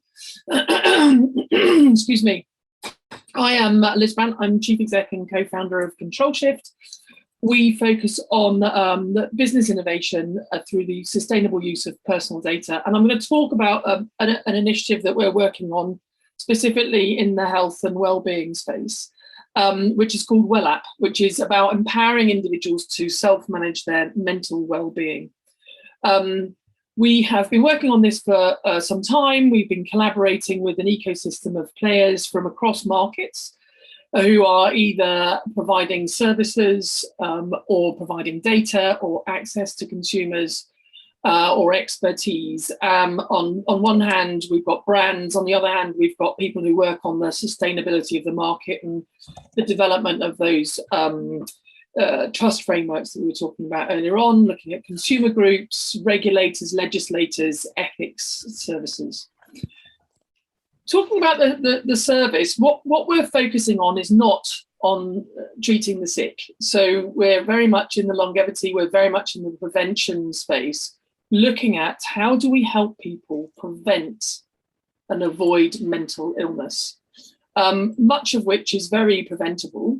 Excuse me. I am Liz Brandt. I'm Chief Exec and co-founder of Control Shift. We focus on business innovation through the sustainable use of personal data. And I'm going to talk about an initiative that we're working on specifically in the health and well-being space, which is called WellApp, which is about empowering individuals to self-manage their mental well-being. We have been working on this for some time. We've been collaborating with an ecosystem of players from across markets who are either providing services or providing data or access to consumers or expertise. On one hand, we've got brands. On the other hand, we've got people who work on the sustainability of the market and the development of those trust frameworks that we were talking about earlier on, looking at consumer groups, regulators, legislators, ethics services. Talking about the service, what we're focusing on is not on treating the sick. So we're very much in the longevity, we're very much in the prevention space, looking at how do we help people prevent and avoid mental illness, much of which is very preventable,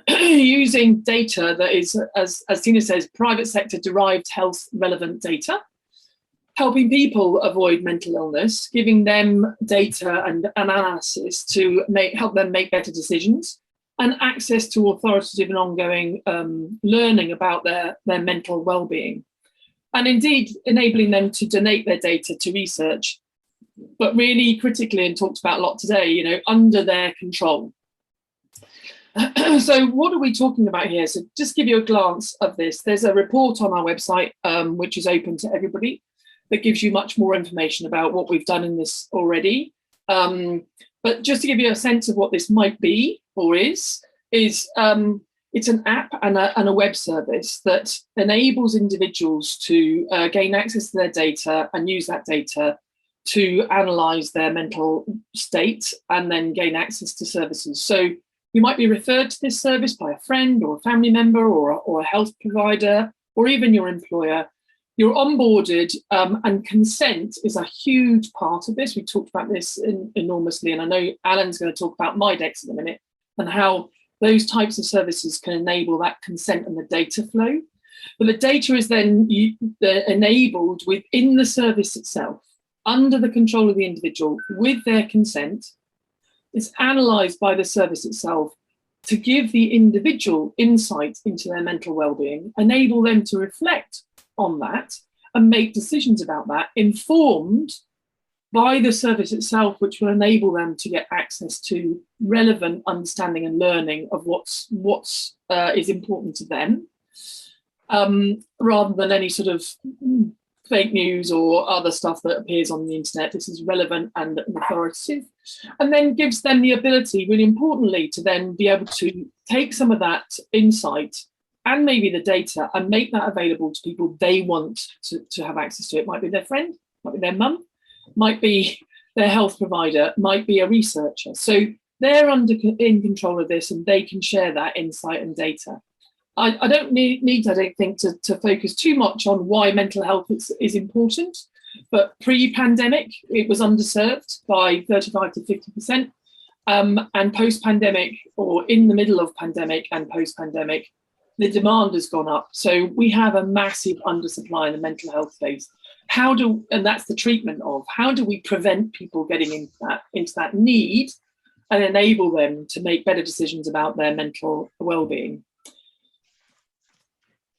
using data that is, as Tina says, private sector derived health relevant data, helping people avoid mental illness, giving them data and analysis to help them make better decisions, and access to authoritative and ongoing learning about their mental well-being. And indeed, enabling them to donate their data to research, but really critically, and talked about a lot today, under their control. So what are we talking about here? So just give you a glance of this. There's a report on our website, which is open to everybody, that gives you much more information about what we've done in this already. But just to give you a sense of what this might be or is it's an app and a web service that enables individuals to gain access to their data and use that data to analyse their mental state and then gain access to services. So you might be referred to this service by a friend or a family member or a health provider or even your employer. You're onboarded, and consent is a huge part of this. We talked about this enormously, and I know Alan's going to talk about MyDex in a minute and how those types of services can enable that consent and the data flow. But the data is then enabled within the service itself, under the control of the individual, with their consent. It's analysed by the service itself to give the individual insight into their mental well-being, enable them to reflect on that and make decisions about that, informed by the service itself, which will enable them to get access to relevant understanding and learning of what's is important to them, rather than any sort of fake news or other stuff that appears on the internet. This is relevant and authoritative, and then gives them the ability, really importantly, to then be able to take some of that insight and maybe the data and make that available to people they want to have access to. It might be their friend, might be their mum, might be their health provider, might be a researcher. So they're in control of this and they can share that insight and data. I don't need, I don't think, to focus too much on why mental health is important, but pre-pandemic, it was underserved by 35 to 50%. And post-pandemic, or in the middle of pandemic and post-pandemic, the demand has gone up. So we have a massive undersupply in the mental health space. And that's the treatment of, how do we prevent people getting into that need and enable them to make better decisions about their mental well-being?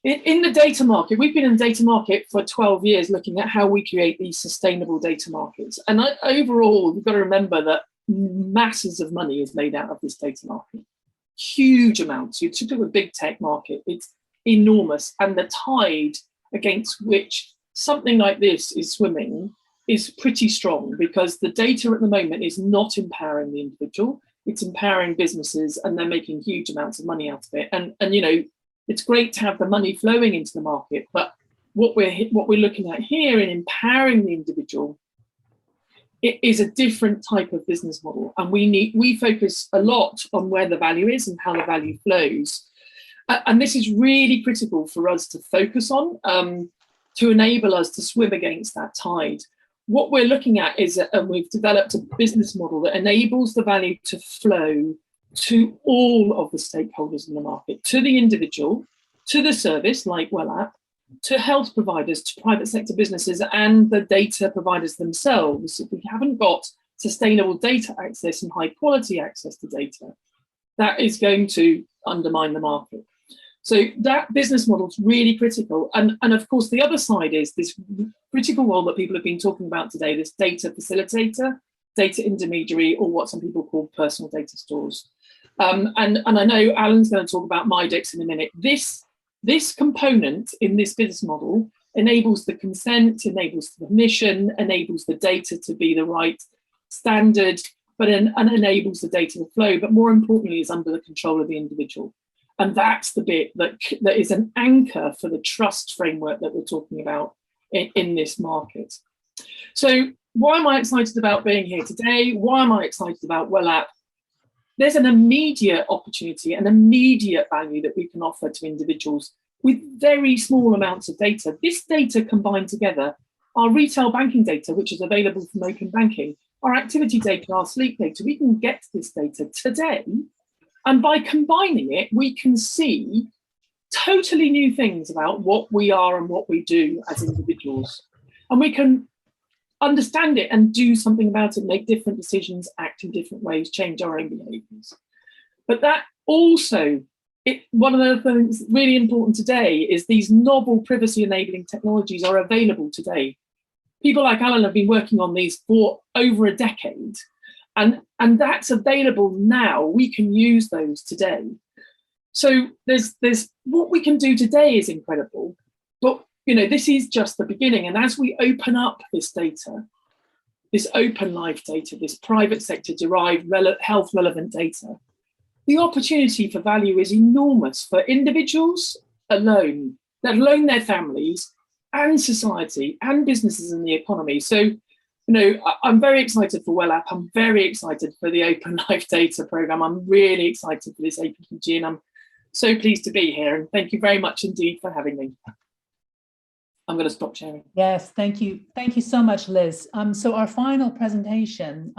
In the data market, we've been in the data market for 12 years looking at how we create these sustainable data markets. And overall, we've got to remember that masses of money is made out of this data market. Huge amounts. You took a big tech market, it's enormous. And the tide against which something like this is swimming is pretty strong, because the data at the moment is not empowering the individual, it's empowering businesses, and they're making huge amounts of money out of it. And it's great to have the money flowing into the market, but what we're looking at here in empowering the individual, it is a different type of business model, and we focus a lot on where the value is and how the value flows, and this is really critical for us to focus on, to enable us to swim against that tide. What we're looking at is, and we've developed a business model that enables the value to flow to all of the stakeholders in the market, to the individual, to the service like WellApp, to health providers, to private sector businesses, and the data providers themselves. If we haven't got sustainable data access and high quality access to data, that is going to undermine the market. So that business model is really critical. And of course, the other side is this critical role that people have been talking about today, this data facilitator, data intermediary, or what some people call personal data stores. And I know Alan's going to talk about MyDex in a minute. This component in this business model enables the consent, enables the permission, enables the data to be the right standard, and enables the data to flow, but more importantly is under the control of the individual. And that's the bit that is an anchor for the trust framework that we're talking about in this market. So why am I excited about being here today? Why am I excited about WellApp? There's an immediate opportunity, an immediate value that we can offer to individuals with very small amounts of data. This data combined together, our retail banking data, which is available from open banking, our activity data, our sleep data, we can get this data today. And by combining it, we can see totally new things about what we are and what we do as individuals. And we can understand it and do something about it, make different decisions, act in different ways, change our own behaviors. But that also, one of the things really important today is these novel privacy enabling technologies are available today. People like Alan have been working on these for over a decade, and that's available now. We can use those today. So there's what we can do today is incredible, but this is just the beginning. And as we open up this data, this open life data, this private sector derived health relevant data, the opportunity for value is enormous for individuals alone, let alone their families, and society and businesses in the economy. So, I'm very excited for WellApp. I'm very excited for the Open Life Data Programme. I'm really excited for this APPG, and I'm so pleased to be here. And thank you very much indeed for having me. I'm going to stop sharing. Yes, thank you. Thank you so much, Liz. So our final presentation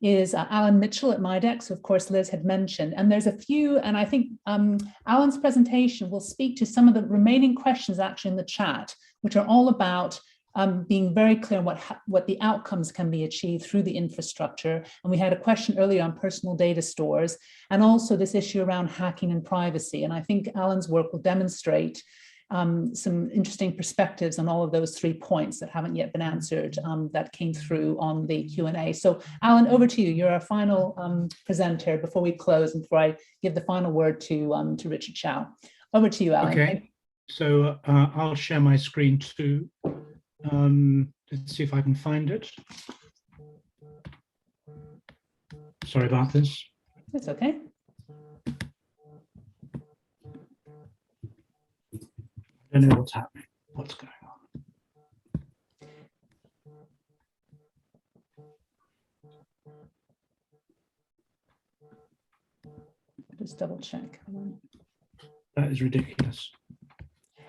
is Alan Mitchell at Midex, of course, Liz had mentioned. And there's a few, and I think Alan's presentation will speak to some of the remaining questions actually in the chat, which are all about being very clear on what the outcomes can be achieved through the infrastructure. And we had a question earlier on personal data stores, and also this issue around hacking and privacy. And I think Alan's work will demonstrate some interesting perspectives on all of those 3 points that haven't yet been answered that came through on the Q&A. So Alan, over to you. You're our final presenter before we close and before I give the final word to Richard Chow. Over to you, Alan. Okay, so I'll share my screen too. Let's see if I can find it. Sorry about this. That's okay. I don't know what's happening, what's going on. Just double check. That is ridiculous.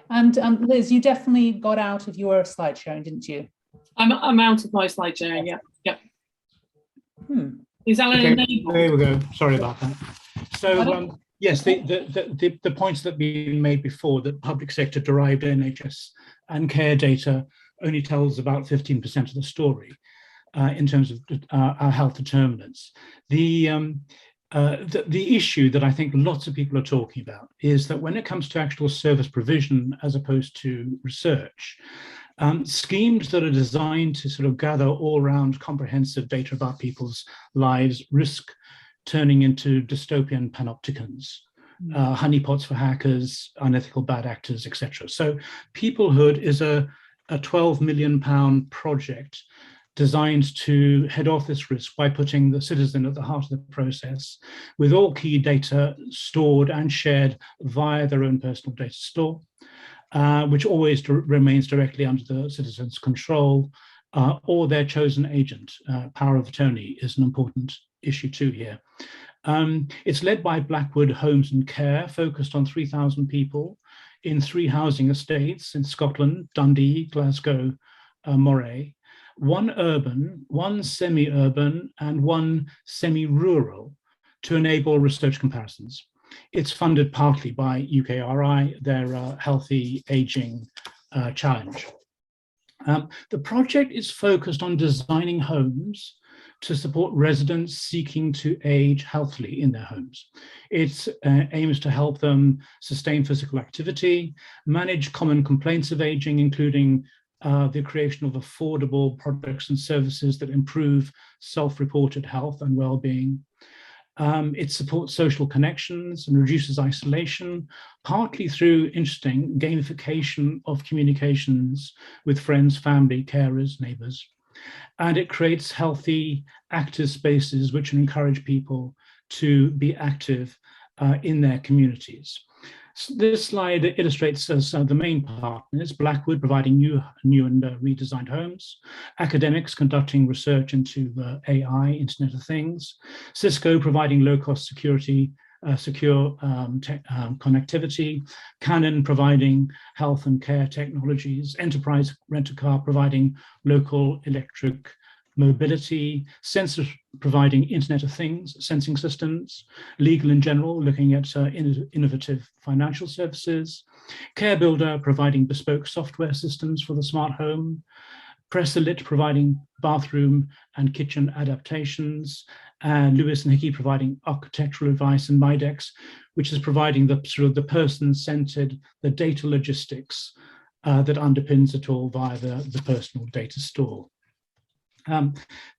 And Liz, you definitely got out of your slide sharing, didn't you? I'm out of my slide sharing, yeah. Is Alan enabled? There we go, sorry about that. So yes, the points that have been made before, that public sector derived NHS and care data only tells about 15% of the story in terms of our health determinants. The issue that I think lots of people are talking about is that when it comes to actual service provision as opposed to research, schemes that are designed to sort of gather all-round comprehensive data about people's lives risk turning into dystopian panopticons, honeypots for hackers, unethical bad actors, etc. So Peoplehood is a £12 million project designed to head off this risk by putting the citizen at the heart of the process, with all key data stored and shared via their own personal data store, which always remains directly under the citizen's control or their chosen agent. Power of attorney is an important issue too here. It's led by Blackwood Homes and Care, focused on 3,000 people in 3 housing estates in Scotland, Dundee, Glasgow, Moray. 1 urban, 1 semi-urban, and 1 semi-rural to enable research comparisons. It's funded partly by UKRI, their Healthy Aging Challenge. The project is focused on designing homes to support residents seeking to age healthily in their homes. It aims to help them sustain physical activity, manage common complaints of aging, including the creation of affordable products and services that improve self-reported health and well-being, It supports social connections and reduces isolation, partly through interesting gamification of communications with friends, family, carers, neighbors. And it creates healthy, active spaces which encourage people to be active in their communities. So this slide illustrates the main partners: Blackwood providing new and redesigned homes, academics conducting research into AI, Internet of Things, Cisco providing low-cost secure connectivity, Canon providing health and care technologies, Enterprise Rent-A-Car providing local electric mobility, Sensors providing Internet of Things, sensing systems, Legal in General looking at innovative financial services, Care Builder providing bespoke software systems for the smart home, Pressolit providing bathroom and kitchen adaptations, and Lewis and Hickey providing architectural advice, and Midex, which is providing the sort of the person-centered, the data logistics that underpins it all via the personal data store.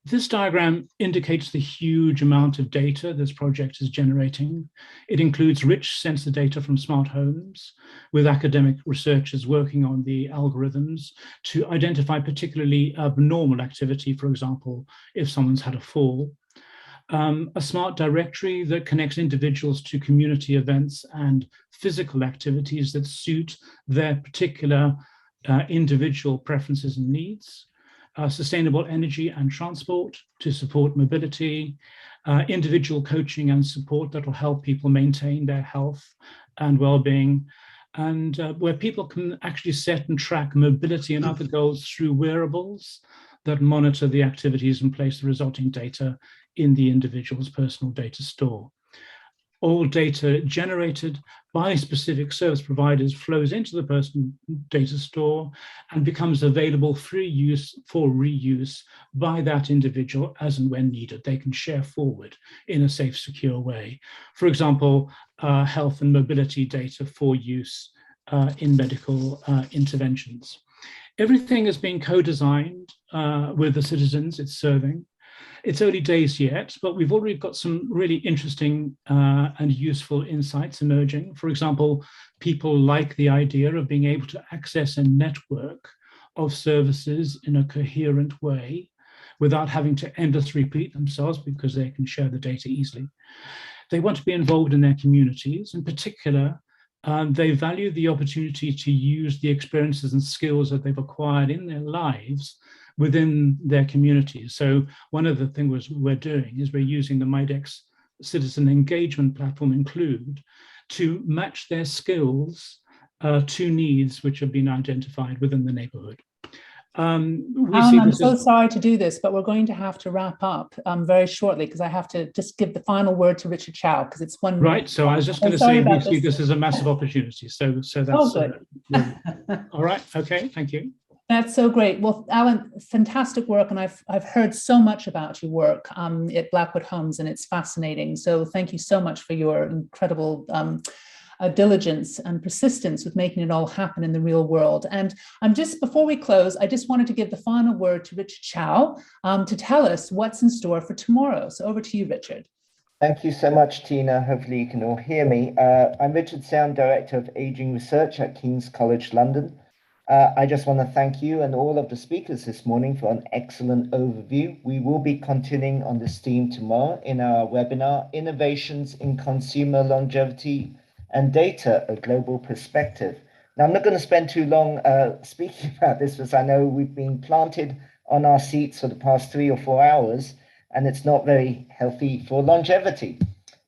This diagram indicates the huge amount of data this project is generating. It includes rich sensor data from smart homes, with academic researchers working on the algorithms to identify particularly abnormal activity, for example, if someone's had a fall. A smart directory that connects individuals to community events and physical activities that suit their particular individual preferences and needs. Sustainable energy and transport to support mobility, individual coaching and support that will help people maintain their health and well-being, and where people can actually set and track mobility and other goals through wearables that monitor the activities and place the resulting data in the individual's personal data store. All data generated by specific service providers flows into the personal data store and becomes available for reuse by that individual as and when needed. They can share forward in a safe, secure way. For example, health and mobility data for use in medical interventions. Everything is being co-designed with the citizens it's serving. It's early days yet, but we've already got some really interesting and useful insights emerging. For example, people like the idea of being able to access a network of services in a coherent way without having to endlessly repeat themselves because they can share the data easily. They want to be involved in their communities. In particular, they value the opportunity to use the experiences and skills that they've acquired in their lives within their communities. So one of the things we're doing is we're using the Midex citizen engagement platform Include to match their skills to needs which have been identified within the neighborhood. I'm so sorry to do this, but we're going to have to wrap up very shortly because I have to just give the final word to Richard Chow because it's 1 minute. Right, so I was just going to say we see this as a massive opportunity. So that's good. All right, okay, thank you. That's so great. Well, Alan, fantastic work. And I've heard so much about your work at Blackwood Homes, and it's fascinating. So thank you so much for your incredible diligence and persistence with making it all happen in the real world. And before we close, I just wanted to give the final word to Richard Chow to tell us what's in store for tomorrow. So over to you, Richard. Thank you so much, Tina. Hopefully you can all hear me. I'm Richard Sound, Director of Aging Research at King's College London. I just want to thank you and all of the speakers this morning for an excellent overview. We will be continuing on this theme tomorrow in our webinar, Innovations in Consumer Longevity and Data, a Global Perspective. Now, I'm not going to spend too long speaking about this because I know we've been planted on our seats for the past 3 or 4 hours, and it's not very healthy for longevity.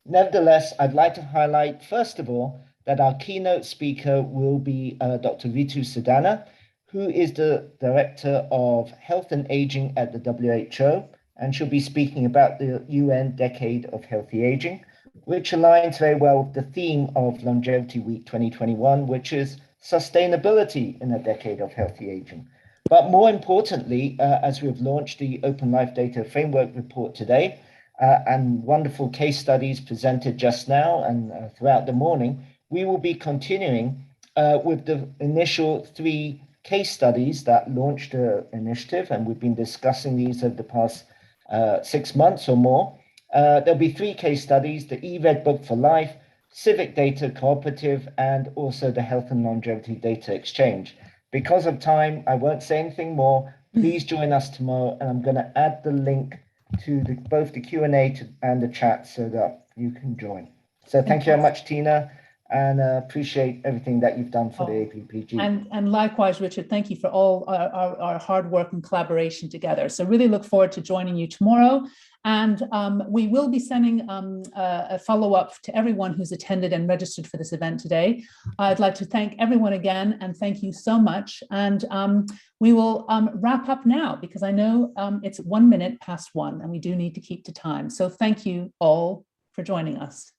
Nevertheless, I'd like to highlight, first of all, that our keynote speaker will be Dr. Ritu Sudana, who is the Director of Health and Aging at the WHO, and she'll be speaking about the UN Decade of Healthy Aging, which aligns very well with the theme of Longevity Week 2021, which is sustainability in a decade of healthy aging. But more importantly, as we've launched the Open Life Data Framework report today, and wonderful case studies presented just now and throughout the morning, we will be continuing with the initial 3 case studies that launched the initiative, and we've been discussing these over the past 6 months or more. There'll be 3 case studies: the eRed Book for Life, Civic Data Cooperative, and also the Health and Longevity Data Exchange. Because of time, I won't say anything more. Please join us tomorrow, and I'm going to add the link to both the Q&A and the chat so that you can join. So thank you very much, Tina, and appreciate everything that you've done for the APPG. And likewise, Richard, thank you for all our hard work and collaboration together. So really look forward to joining you tomorrow. And we will be sending a follow-up to everyone who's attended and registered for this event today. I'd like to thank everyone again, and thank you so much. And we will wrap up now, because I know it's 1 minute past 1 and we do need to keep to time. So thank you all for joining us.